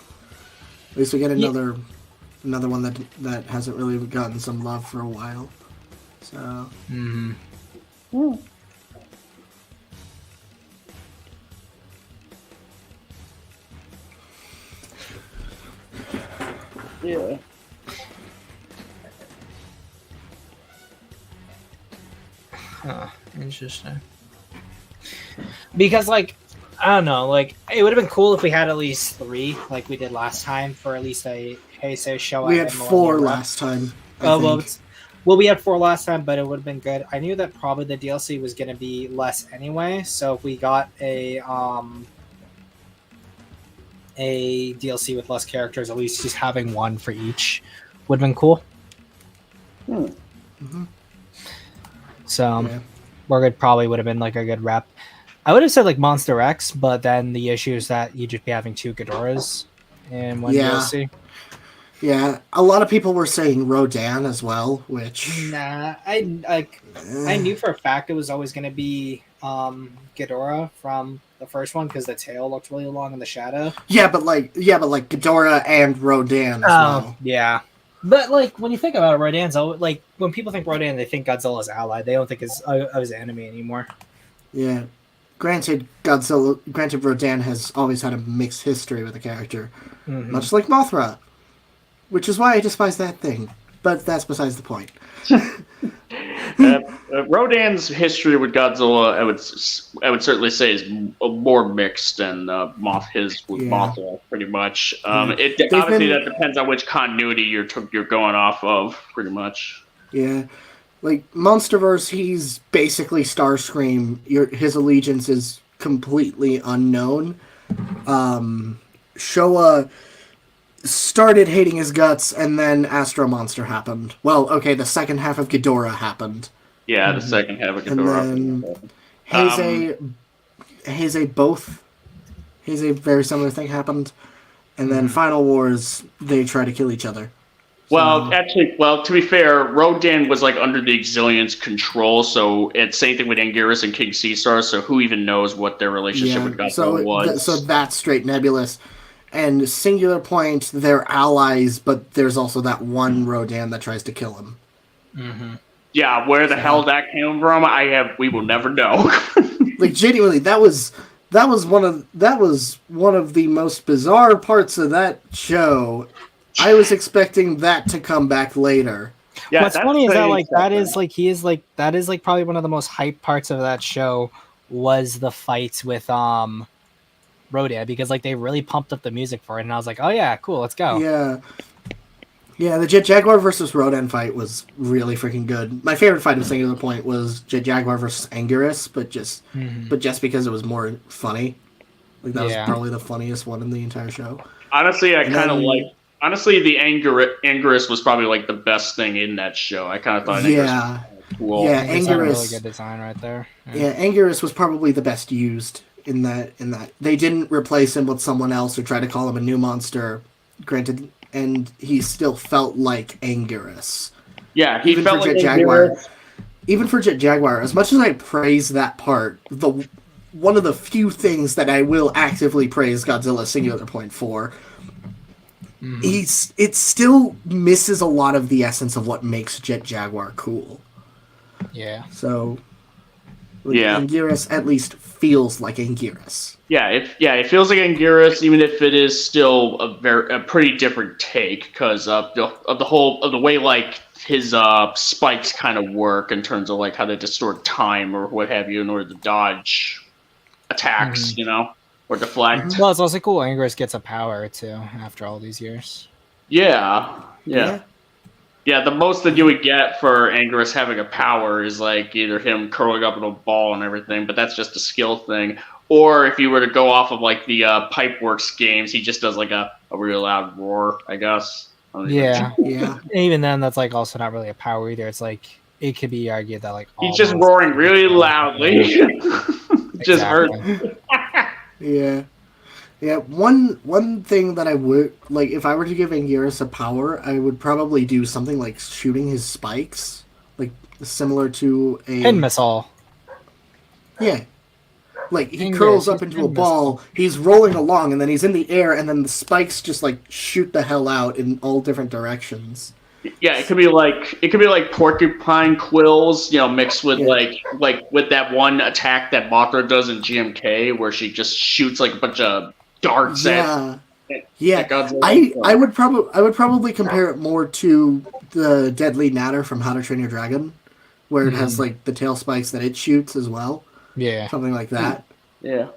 At least we get another one that hasn't really gotten some love for a while. So. Yeah. Huh, interesting. Because, like, I don't know, like, it would have been cool if we had at least 3, like we did last time, for at least a Heisei show. We had 4 last time. I think. Well, we had 4 last time, but it would have been good. I knew that probably the DLC was going to be less anyway, so if we got a DLC with less characters, at least just having 1 for each would have been cool. So, Morgan probably would have been like a good rep. I would have said like Monster X, but then the issue is that you'd just be having 2 Ghidorahs in one DLC. Yeah, a lot of people were saying Rodan as well, which Nah, I knew for a fact it was always going to be Ghidorah from the first one because the tail looked really long in the shadow. Yeah, but like Ghidorah and Rodan as well. Yeah. But like when you think about it, Rodan's like when people think Rodan, they think Godzilla's ally. They don't think of his enemy anymore. Yeah. Granted, Rodan has always had a mixed history with the character, much like Mothra, which is why I despise that thing. But that's besides the point. Rodan's history with Godzilla, I would certainly say, is more mixed than Mothra, pretty much. Obviously that depends on which continuity you're going off of, pretty much. Yeah, like Monsterverse, he's basically Starscream. His allegiance is completely unknown. Showa started hating his guts, and then Astro Monster happened. Well, okay, the second half of Ghidorah happened. Yeah, the second half of Ghidorah. And then Heisei, very similar thing happened. And then Final Wars, they try to kill each other. Well, to be fair, Rodan was like under the Exilian's control, so it's same thing with Anguirus and King Caesar, so who even knows what their relationship with Godzilla was. So that's straight nebulous. And Singular Point, they're allies, but there's also that one Rodan that tries to kill him. Yeah, where the hell that came from, we will never know. Like genuinely, that was one of the most bizarre parts of that show. I was expecting that to come back later. Yeah, what's funny is that that is probably one of the most hyped parts of that show was the fights with Rodan, because like they really pumped up the music for it, and I was like, oh yeah, cool, let's go. Yeah, the Jet Jaguar versus Rodan fight was really freaking good. My favorite fight of Singular Point was Jet Jaguar versus Anguirus, but just because it was more funny. Like that was probably the funniest one in the entire show. Honestly, the Anguirus was probably like the best thing in that show. I kind of thought Anguirus was cool. Yeah, That's a really Anguirus. good design right there. Yeah, Anguirus was probably the best used in that. They didn't replace him with someone else or try to call him a new monster. Granted, and he still felt like Anguirus. Yeah, he even felt for like Jet Jaguar. Anguirus. Even for Jet Jaguar, as much as I praise that part, one of the few things that I will actively praise Godzilla Singular Point for, it still misses a lot of the essence of what makes Jet Jaguar cool. Yeah. So, Yeah. Anguirus at least feels like Anguirus. Yeah, it feels like Anguirus, even if it is still a pretty different take because of the way like his spikes kind of work in terms of like how they distort time or what have you in order to dodge attacks, or deflect. Well, it's also cool. Anguirus gets a power too after all these years. Yeah. The most that you would get for Anguirus having a power is like either him curling up in a ball and everything, but that's just a skill thing. Or if you were to go off of like the Pipeworks games, he just does like a really loud roar, I guess. Yeah. Yeah. Even then, that's like also not really a power either. It's like it could be argued that like he's just roaring really loudly. Just hurt. Yeah. Yeah, one thing that I would like if I were to give Anguirus a power, I would probably do something like shooting his spikes, like similar to a pin missile. Yeah, like he curls up into a ball, he's rolling along, and then he's in the air, and then the spikes just like shoot the hell out in all different directions. Yeah, it could be like porcupine quills, mixed with like with that one attack that Mothra does in GMK, where she just shoots like a bunch of darts at Godzilla. I would probably compare it more to the Deadly Natter from How to Train Your Dragon, where it has like the tail spikes that it shoots as well. Yeah, something like that. Yeah,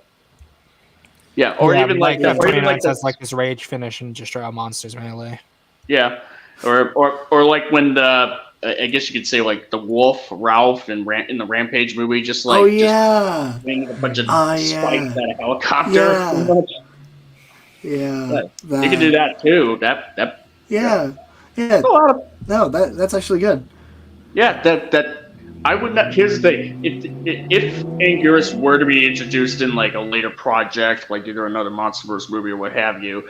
or even like that. Or even like that's like this rage finish and destroy all monsters melee. Yeah. Or like when I guess you could say like the wolf Ralph in the Rampage movie just like just a bunch of spikes at a helicopter. Yeah, you can do that too. That's actually good. Yeah, that I would not. Here's the thing: if Anguirus were to be introduced in like a later project, like either another MonsterVerse movie or what have you.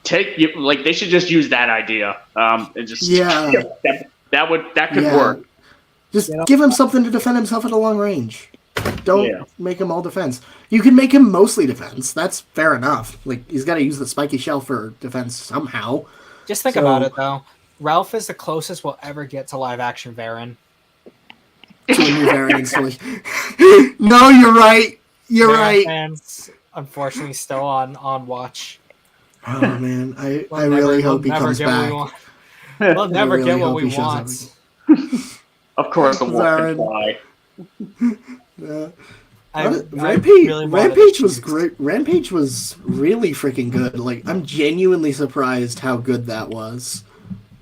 They should just use that idea. And just that could work. Just give him something to defend himself at a long range. Don't make him all defense. You can make him mostly defense. That's fair enough. Like he's got to use the spiky shell for defense somehow. Just think about it though. Ralph is the closest we'll ever get to live action Varan. To a new Varan installation. No, you're right. You're Varan right. Fans, unfortunately, still on watch. Oh man, I really hope he comes back. We'll never get what we want. Of course, the wolf can fly. Rampage was great. Rampage was really freaking good. Like I'm genuinely surprised how good that was.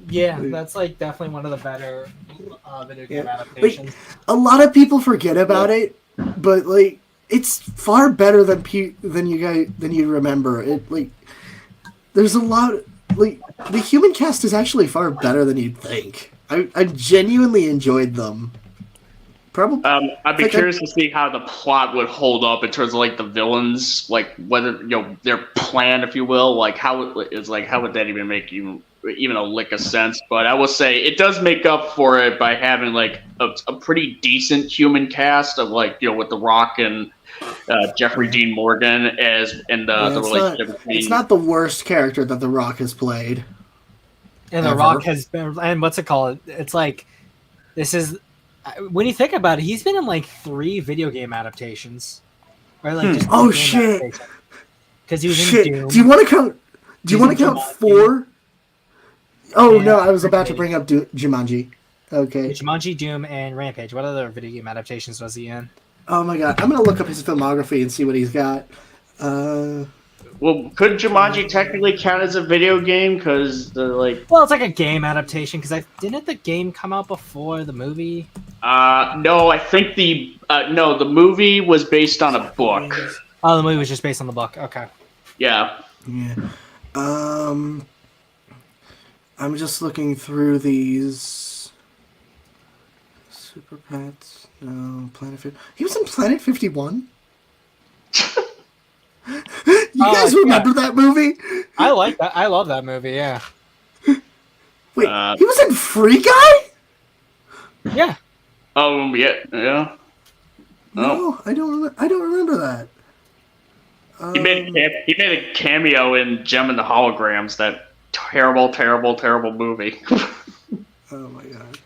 Yeah, that's like definitely one of the better video game adaptations. Like, a lot of people forget about it, but like it's far better than you remember. It like. There's a lot, like, the human cast is actually far better than you'd think. I genuinely enjoyed them. Probably. I'd be curious to see how the plot would hold up in terms of, like, the villains, like, whether, their plan, if you will, like, how would that even make even a lick of sense? But I will say, it does make up for it by having, like, a pretty decent human cast of, like, with The Rock and Jeffrey Dean Morgan the relationship between... It's not the worst character that The Rock has played. And The Rock has been... And what's it called? It's like... This is... When you think about it, he's been in like 3 video game adaptations. Or like just oh, shit! Because he was in Doom. Do you want to count 4? Oh, no, I was about to bring up Jumanji. Okay. Jumanji, Doom, and Rampage. What other video game adaptations was he in? Oh my god, I'm gonna look up his filmography and see what he's got. Well, could Jumanji technically count as a video game? Because Well, it's like a game adaptation. Because didn't the game come out before the movie? No, I think the movie was based on a book. Oh, the movie was just based on the book. Okay. Yeah. Yeah. I'm just looking through these. Super Pets. No. He was in Planet 51? You guys remember that movie? I like that. I love that movie. Yeah. Wait, he was in Free Guy? Yeah. Oh yeah. No, I don't remember that. He made a cameo in Gem and the Holograms. That terrible movie. Oh my god!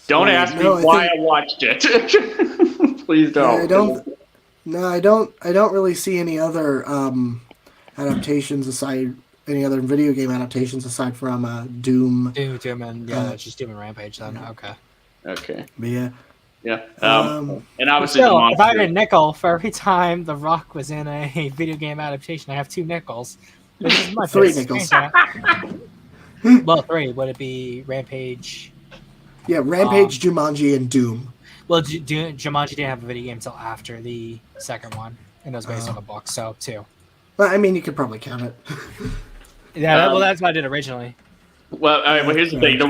Don't ask me why I watched it. Please don't. I don't really see any other adaptations aside. Any other video game adaptations aside from Doom? Doom, and it's just Doom and Rampage. Then okay. Okay. But yeah. Yeah. And obviously, so if I had a nickel for every time The Rock was in a video game adaptation, I have 2 nickels. This is my 3 nickels. Well, 3. Would it be Rampage? Yeah, Rampage, Jumanji, and Doom. Well, Jumanji didn't have a video game until after the second one, and it was based on the book, so 2. Well, I mean, you could probably count it. Yeah, that's what I did originally. Well, all right, well, here's the thing: The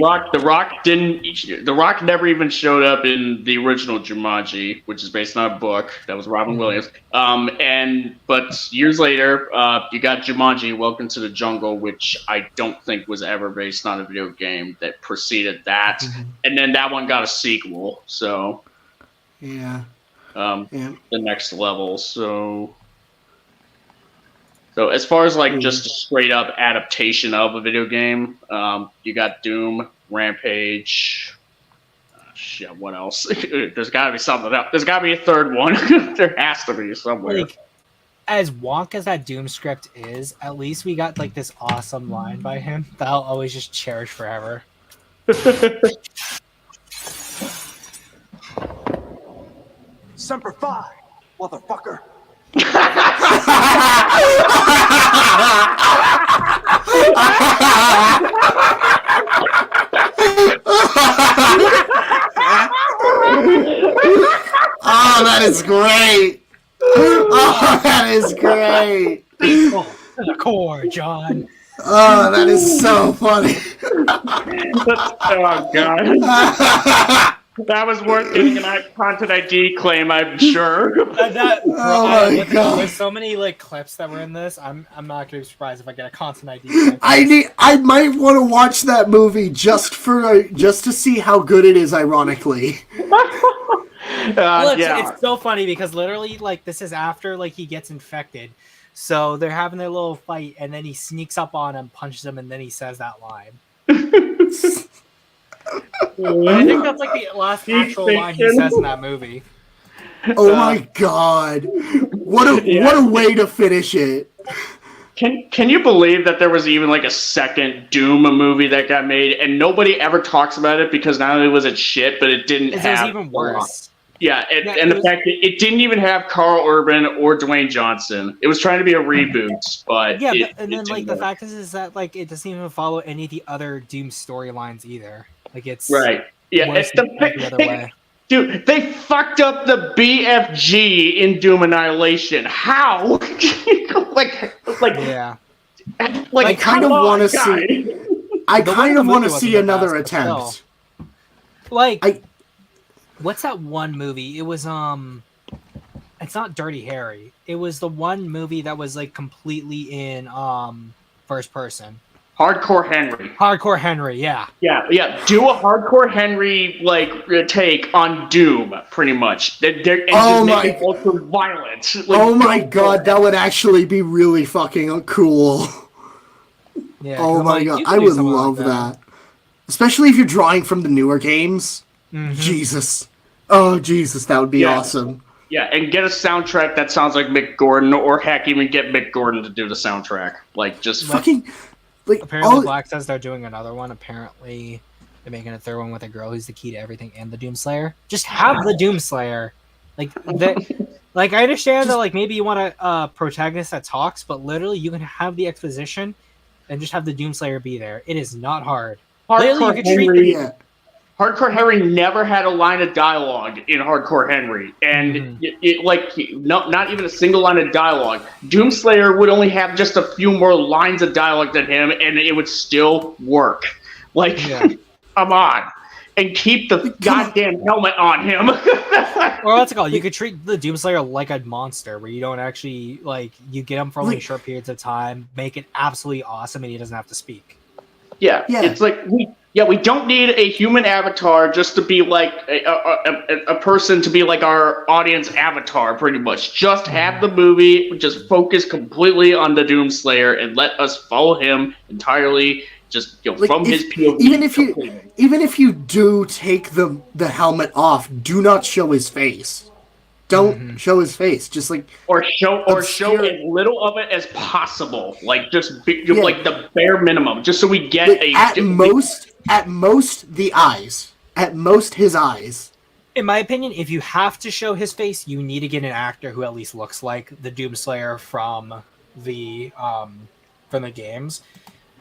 Rock never even showed up in the original Jumanji, which is based on a book that was Robin Williams. But years later, you got Jumanji: Welcome to the Jungle, which I don't think was ever based on a video game that preceded that, and then that one got a sequel. So, yeah, the next level. So as far as like just a straight up adaptation of a video game, you got Doom, Rampage. Shit, what else? There's got to be something else. There's got to be a third one. There has to be somewhere. Like, as wonk as that Doom script is, at least we got like this awesome line by him that I'll always just cherish forever. Semper Fi, motherfucker. Oh, that is great! Oh, that is great! To the core, John. Oh, that is so funny. Oh god. That was worth getting a content ID claim, I'm sure. Oh my god! There's so many like clips that were in this. I'm not gonna be surprised if I get a content ID. Claim. I might want to watch that movie just to see how good it is. Ironically. It's so funny because literally, like, this is after like he gets infected, so they're having their little fight, and then he sneaks up on him, punches him, and then he says that line. I think that's like the last actual line he says in that movie. Oh my god! What a way to finish it. Can you believe that there was even like a second Doom movie that got made and nobody ever talks about it because not only was it shit, but it didn't have. It was even worse. Yeah, and the fact that it didn't even have Carl Urban or Dwayne Johnson. It was trying to be a reboot, but yeah, and then like the fact is that like it doesn't even follow any of the other Doom storylines either. Like it's right. Yeah, it's the other way. Dude, they fucked up the BFG in Doom Annihilation. How? Yeah. I kind of want to see. I kind of want to see another attempt. What's that one movie? It was it's not Dirty Harry. It was the one movie that was like completely in first person. Hardcore Henry. Hardcore Henry, yeah. Yeah. Do a Hardcore Henry take on Doom, pretty much. Make it ultra violent. Oh my god, that would actually be really fucking cool. Yeah. Oh my god, I would love that. Especially if you're drawing from the newer games. Mm-hmm. Jesus. Oh Jesus, that would be awesome. Yeah, and get a soundtrack that sounds like Mick Gordon, or heck, even get Mick Gordon to do the soundtrack. Like, just fucking. Apparently, Black says they're doing another one. Apparently, they're making a third one with a girl who's the key to everything and the Doomslayer. Just have the Doomslayer. Like I understand that like maybe you want a protagonist that talks, but literally you can have the exposition and just have the Doomslayer be there. It is not hard. Hardcore Henry never had a line of dialogue in Hardcore Henry, and not even a single line of dialogue. Doomslayer would only have just a few more lines of dialogue than him, and it would still work. Come on. and keep the goddamn helmet on him. Or what's it called? You could treat the Doomslayer like a monster, where you don't actually like you get him for only short periods of time, make it absolutely awesome, and he doesn't have to speak. Yeah, it's like we don't need a human avatar just to be like a person to be like our audience avatar, pretty much. Just have the movie just focus completely on the Doomslayer and let us follow him entirely, just from his POV. Even if you do take the helmet off, do not show his face. Don't show his face. Just like or show as little of it as possible. Like just like the bare minimum, just so we get at most the eyes. At most his eyes. In my opinion, if you have to show his face, you need to get an actor who at least looks like the Doomslayer from the games.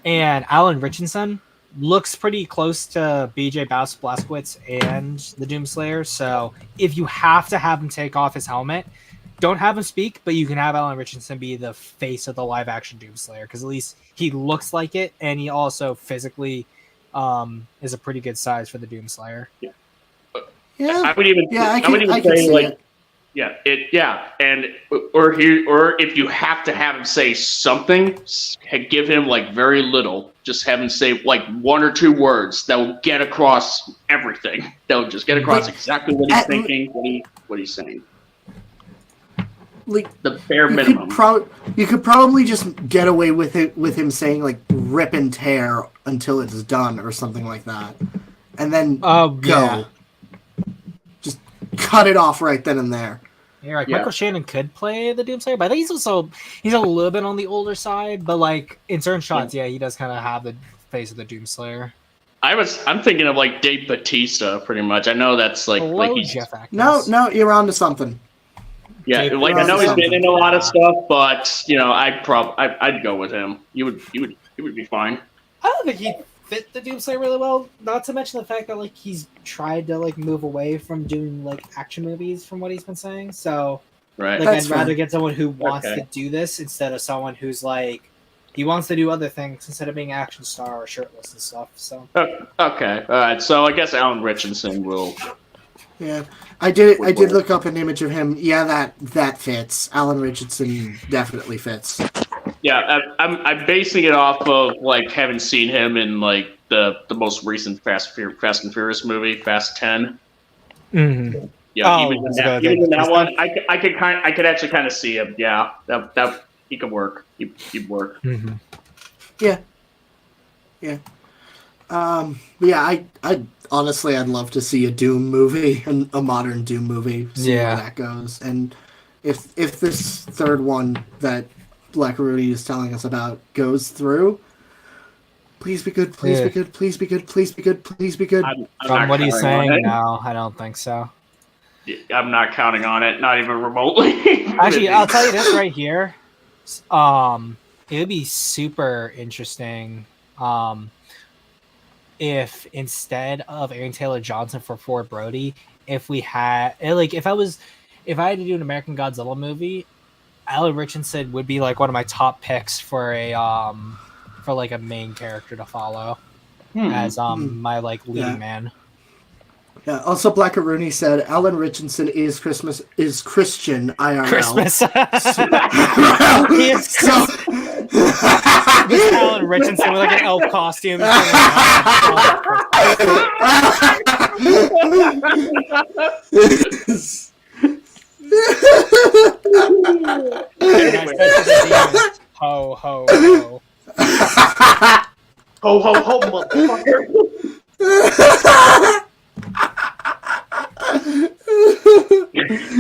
And Alan Richardson looks pretty close to BJ Blazkowicz and the Doomslayer. So if you have to have him take off his helmet, don't have him speak, but you can have Alan Richardson be the face of the live action Doomslayer, because at least he looks like it, and he also physically is a pretty good size for the Doomslayer. Yeah. I would even say like or if you have to have him say something, give him like very little. Just have him say like one or two words that will get across everything. That will just get across exactly what he's thinking, what he's saying. Like the bare minimum. You could probably just get away with it with him saying like "rip and tear" until it's done or something like that, and then go. Yeah. Just cut it off right then and there. Yeah, like Michael Shannon could play the Doomslayer, but I think he's a little bit on the older side. But like in certain shots, he does kind of have the face of the Doomslayer. I'm thinking of like Dave Bautista, pretty much. I know that's like he's Jeff No, you're on to something. Yeah, like I know he's been in a lot of stuff, but I'd go with him. He would be fine. I don't think he fit the Doomslayer really well. Not to mention the fact that like he's tried to like move away from doing like action movies, from what he's been saying. So right, like I'd rather get someone who wants to do this instead of someone who's like he wants to do other things instead of being action star or shirtless and stuff. So okay, all right. So I guess Alan Richardson will. Yeah, I did look up an image of him. Yeah, that fits. Alan Richardson definitely fits. Yeah, I'm basing it off of like having seen him in like the most recent Fast and Furious movie, Fast 10. Mm-hmm. Yeah, even in that one, I could actually kind of see him. Yeah, that he could work. He'd work. Mm-hmm. Yeah. Yeah, I honestly, I'd love to see a Doom movie, a modern Doom movie. See where that goes. And if this third one that Black Rudy is telling us about goes through, please be good. Please be good. Please be good. Please be good. Please be good. From what he's saying, no, I don't think so. I'm not counting on it, not even remotely. Actually, I'll tell you this right here. It would be super interesting. If instead of Aaron Taylor Johnson for Ford Brody, if I had to do an American Godzilla movie, Alan Richardson would be like one of my top picks for a main character to follow as my like leading man. Yeah. Also, Black Rooney said Alan Richardson is Christian IRL. Christmas. He is this Alan Richardson with like an elf costume. Ho ho ho. Ho ho ho, motherfucker.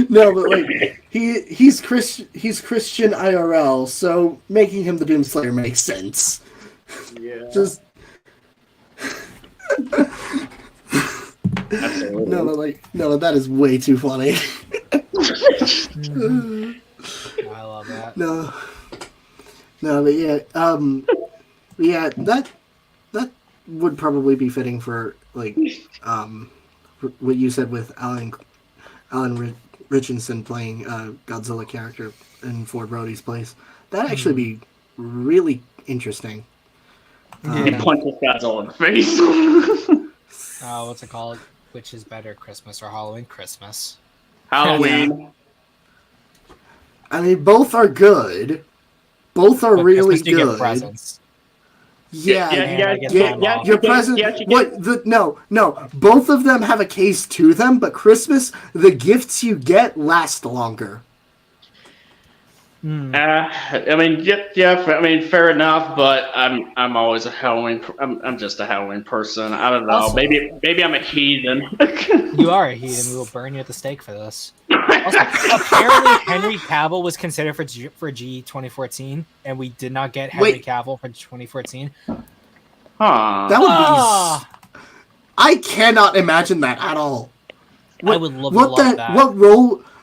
No, but like he's Christian IRL, so making him the Doomslayer makes sense. Yeah. Just Absolutely. No, that is way too funny. I love that. No, but yeah, that would probably be fitting for like what you said with Alan Richardson playing Godzilla character in Ford Brody's place. That'd actually be really interesting. He punches Godzilla in the face. What's it called? Which is better, Christmas or Halloween? Christmas. Halloween. I mean, both are good. Both are But really Christmas, you good. get presents. Yeah. Yeah, Your present. No. Both of them have a case to them, but Christmas, the gifts you get last longer. I mean, I mean, fair enough, but I'm always a Halloween. I'm just a Halloween person. I don't know. Also- maybe I'm a heathen. You are a heathen. We will burn you at the stake for this. Also, apparently, Henry Cavill was considered for G 2014, and we did not get Henry Cavill for 2014. That would be. I cannot imagine that at all. I would love that.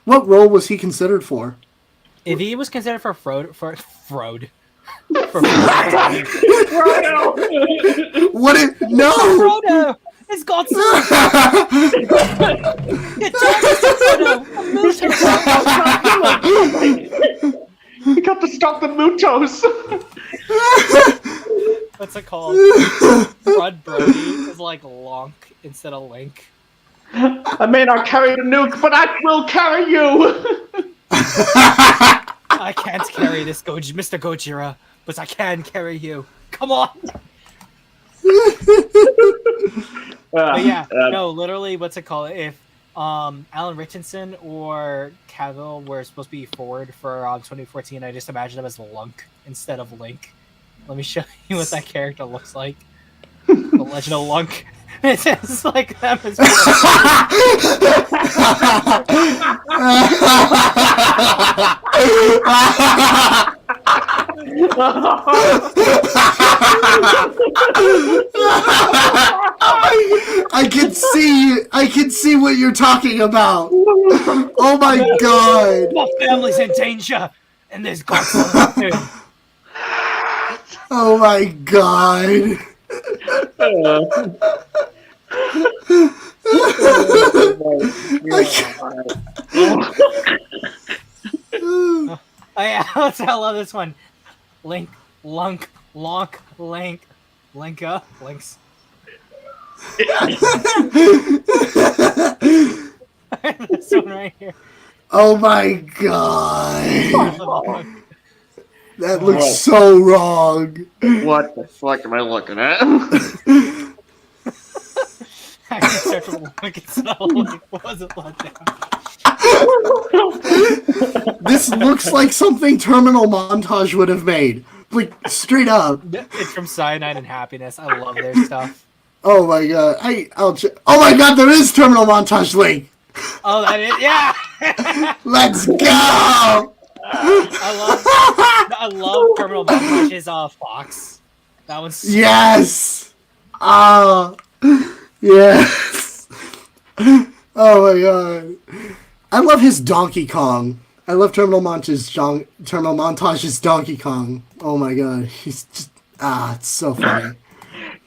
What role was he considered for? If he was considered for Frodo. What if no? Frodo! It's Godzilla! We got to stop the Mutos. What's it called? Rod Brody is like Lonk instead of Link. I may not carry the nuke, but I will carry you. I can't carry this, Mr. Gojira, but I can carry you. Come on. But yeah, no, literally, what's it called? If Alan Richardson or Cavill were supposed to be forward for 2014, I just imagine them as Lunk instead of Link. Let me show you what that character looks like. The Legend of Lunk. It's just like them as I can see what you're talking about. Oh my god. My family's in danger, and there's Godzilla. Oh my god. I love this one. Link, Lunk, Lonk, Link, Linka, Links. This one right here. Oh my god. That looks so wrong. What the fuck am I looking at? I can start to look at so like, wasn't let down. This looks like something Terminal Montage would have made. Like, straight up. It's from Cyanide and Happiness. I love their stuff. Oh my god. Oh my god, there is Terminal Montage Link! Oh, that is? Yeah! Let's go! I love Terminal Montage's Fox. That one's so yes! Yes! Oh my god. I love his Donkey Kong. I love Terminal Montage's Donkey Kong. Oh my god. He's just... it's so funny.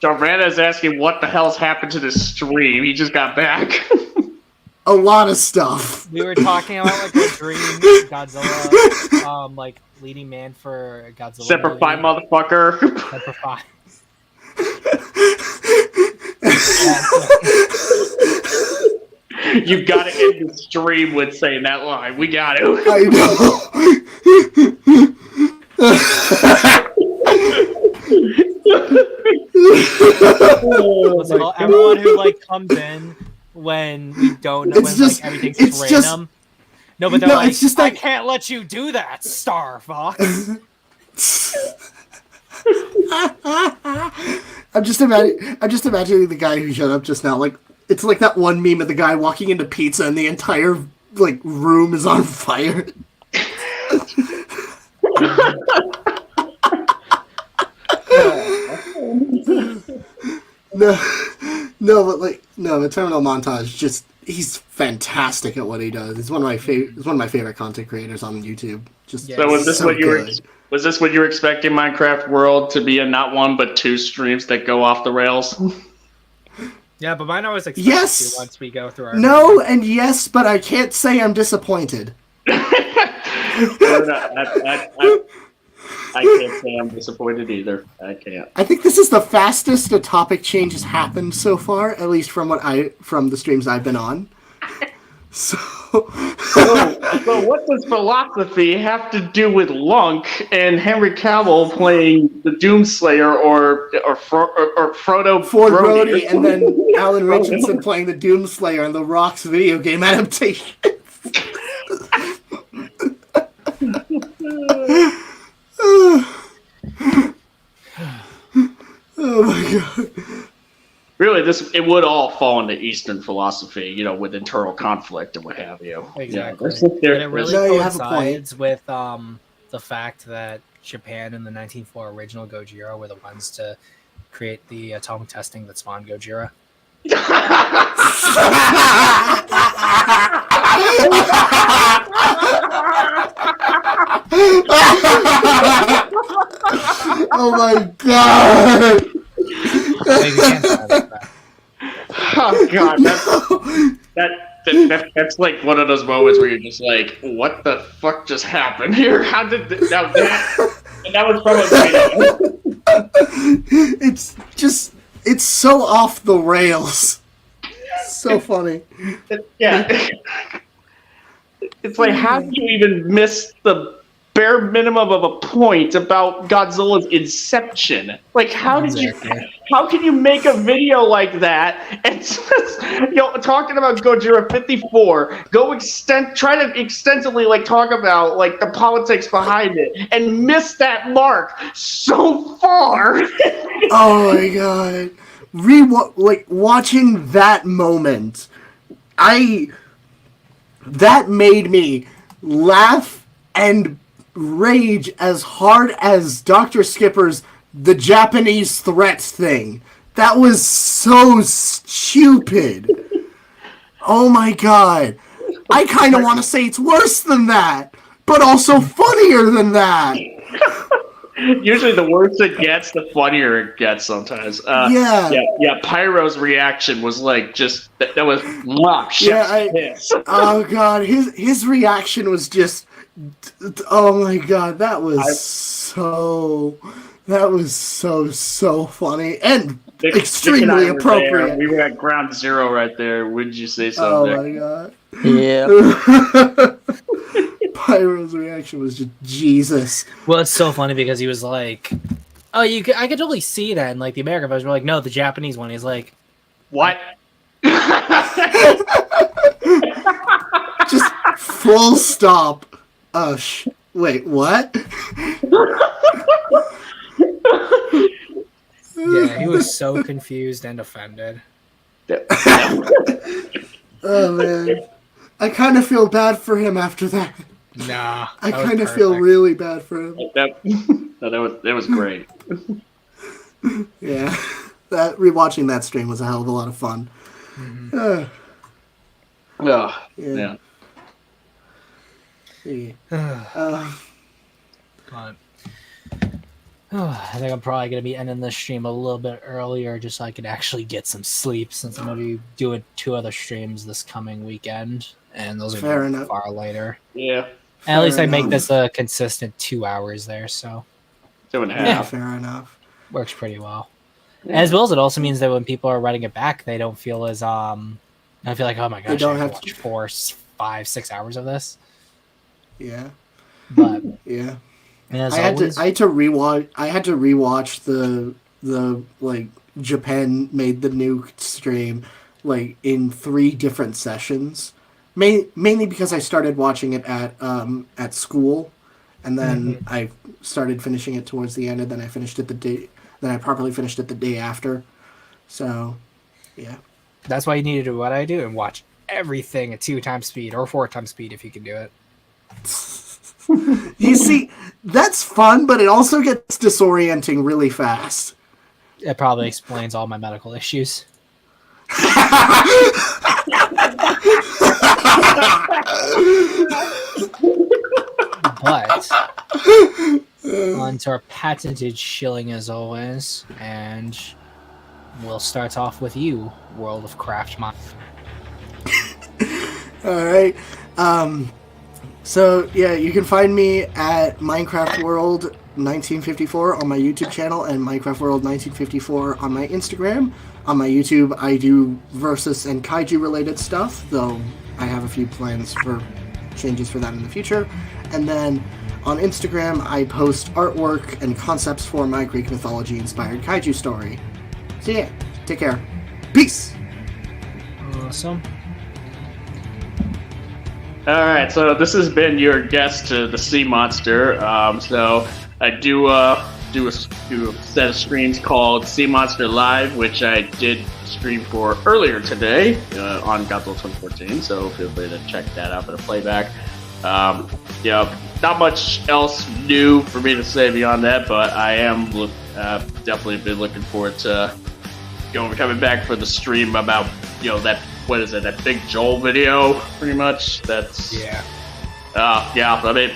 Jarvana is asking what the hell's happened to this stream. He just got back. A lot of stuff. We were talking about like a dream Godzilla, like leading man for Godzilla. Semper Fi, motherfucker. Semper Fi. You gotta end the stream with saying that line. We got to. I know. Everyone who like comes in when we don't know when like everything's random. No, but they're like, it's just I can't let you do that, Star Fox. I'm just imagining the guy who showed up just now. Like, it's like that one meme of the guy walking into pizza and the entire like room is on fire. No, the Terminal Montage just he's fantastic at what he does. He's one of my favorite content creators on YouTube. So was this what you were? Was this what you were expecting Minecraft World to be a not one but two streams that go off the rails? Yeah, but mine always expected yes. to once we go through our no and yes, but I can't say I'm disappointed. I can't say I'm disappointed either. I can't. I think this is the fastest a topic change has happened so far, at least from the streams I've been on. So what does philosophy have to do with Lunk and Henry Cavill playing the Doomslayer or Frodo Ford Brody, and then Alan Richardson playing the Doomslayer in the Rock's video game adaptation? Oh my god. Really, it would all fall into Eastern philosophy, with internal conflict and what have you. Exactly. And it really coincides with the fact that Japan in the 1904 original Gojira were the ones to create the atomic testing that spawned Gojira. Oh my god! Oh god, that's like one of those moments where you're just like, what the fuck just happened here? How did that was probably it's so off the rails. So funny. Yeah. It's like, how do you even miss the bare minimum of a point about Godzilla's inception? Like, how can you make a video like that and just, talking about Gojira 54, try to extensively talk about the politics behind it and miss that mark so far? Oh my god. Watching that moment, that made me laugh and rage as hard as Dr. Skipper's the Japanese threats thing. That was so stupid. Oh my god. I kind of want to say it's worse than that, but also funnier than that. Usually the worse it gets, the funnier it gets sometimes. Yeah. Pyro's reaction was that was oh god, his reaction was just, oh my god, that was so funny and extremely appropriate. We were at ground zero right there. Wouldn't you say so? Oh my god. Yeah. Pyro's reaction was just Jesus. Well, it's so funny because he was like, "Oh, I could totally see that." And the American version were like, "No, the Japanese one." He's like, "What?" Just full stop. Wait, what? Yeah, he was so confused and offended. Oh man, I kind of feel bad for him after that. Nah, I kind of feel really bad for him. That was great. Yeah, rewatching that stream was a hell of a lot of fun. Mm-hmm. Yeah. I think I'm probably going to be ending this stream a little bit earlier just so I can actually get some sleep, since I'm going to be doing 2 other streams this coming weekend, and those are going to be far later. Yeah. At least I make this a consistent 2 hours there, so 2.5. Yeah, fair enough. Works pretty well. Yeah. As well as it also means that when people are writing it back, they don't feel as I feel like, oh my gosh, I have to watch 4, 5, 6 hours of this. Yeah. But yeah. And I had to rewatch the Japan made the nuke stream in 3 different sessions. Mainly because I started watching it at school, and then I started finishing it towards the end, and then I finished it then I properly finished it the day after. So, yeah. That's why you need to do what I do and watch everything at 2 times speed or 4 times speed if you can do it. You see, that's fun, but it also gets disorienting really fast. It probably explains all my medical issues. But on to our patented shilling as always, and we'll start off with you, World of Craft Mind. All right. So yeah, you can find me at Minecraft World 1954 on my YouTube channel and Minecraft World 1954 on my Instagram. On my YouTube, I do Versus and Kaiju related stuff, though I have a few plans for changes for that in the future. And then on Instagram, I post artwork and concepts for my Greek mythology inspired Kaiju story. So yeah, take care. Peace! Awesome. Alright, so this has been your guest to the Sea Monster. So I do a set of streams called Sea Monster Live, which I did stream for earlier today on Godzilla 2014, so feel free to check that out for the playback. Not much else new for me to say beyond that, but I am definitely been looking forward to coming back for the stream about that Big Joel video, pretty much. That's I mean,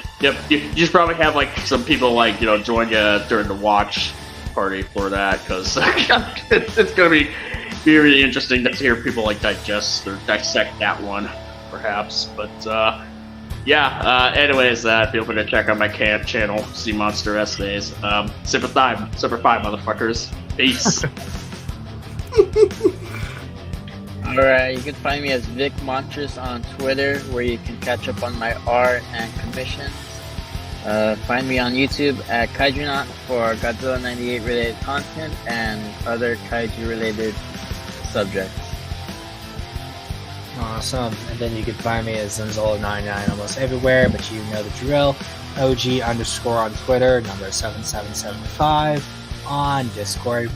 you should probably have like some people join you during the watch party for that, because it's gonna be really interesting to hear people digest or dissect that one, perhaps. But anyways, feel free to check out my channel, Sea Monster Essays. Super 5, motherfuckers. Peace. Alright, you can find me as Vic Montress on Twitter, where you can catch up on my art and commissions. Find me on YouTube at Kaijunaut for Godzilla 98 related content and other Kaiju related subjects. Awesome. And then you can find me as Zimzola99 almost everywhere, but you know the drill. OG_ on Twitter, number 7775 on Discord.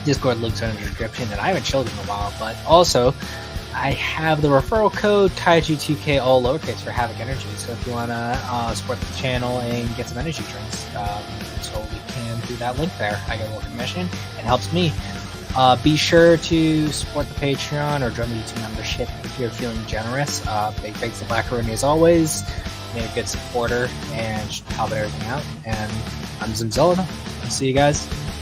Discord links are in the description, and I haven't chilled in a while, but also I have the referral code Kaiju2K, all lowercase, for Havoc Energy. So if you want to support the channel and get some energy drinks, so we can do that link there. I get a little commission. It helps me. Be sure to support the Patreon or join the YouTube membership if you're feeling generous. Big thanks to Blackaroni as always. Being a good supporter and helping everything out. And I'm Zimzola. I'll see you guys.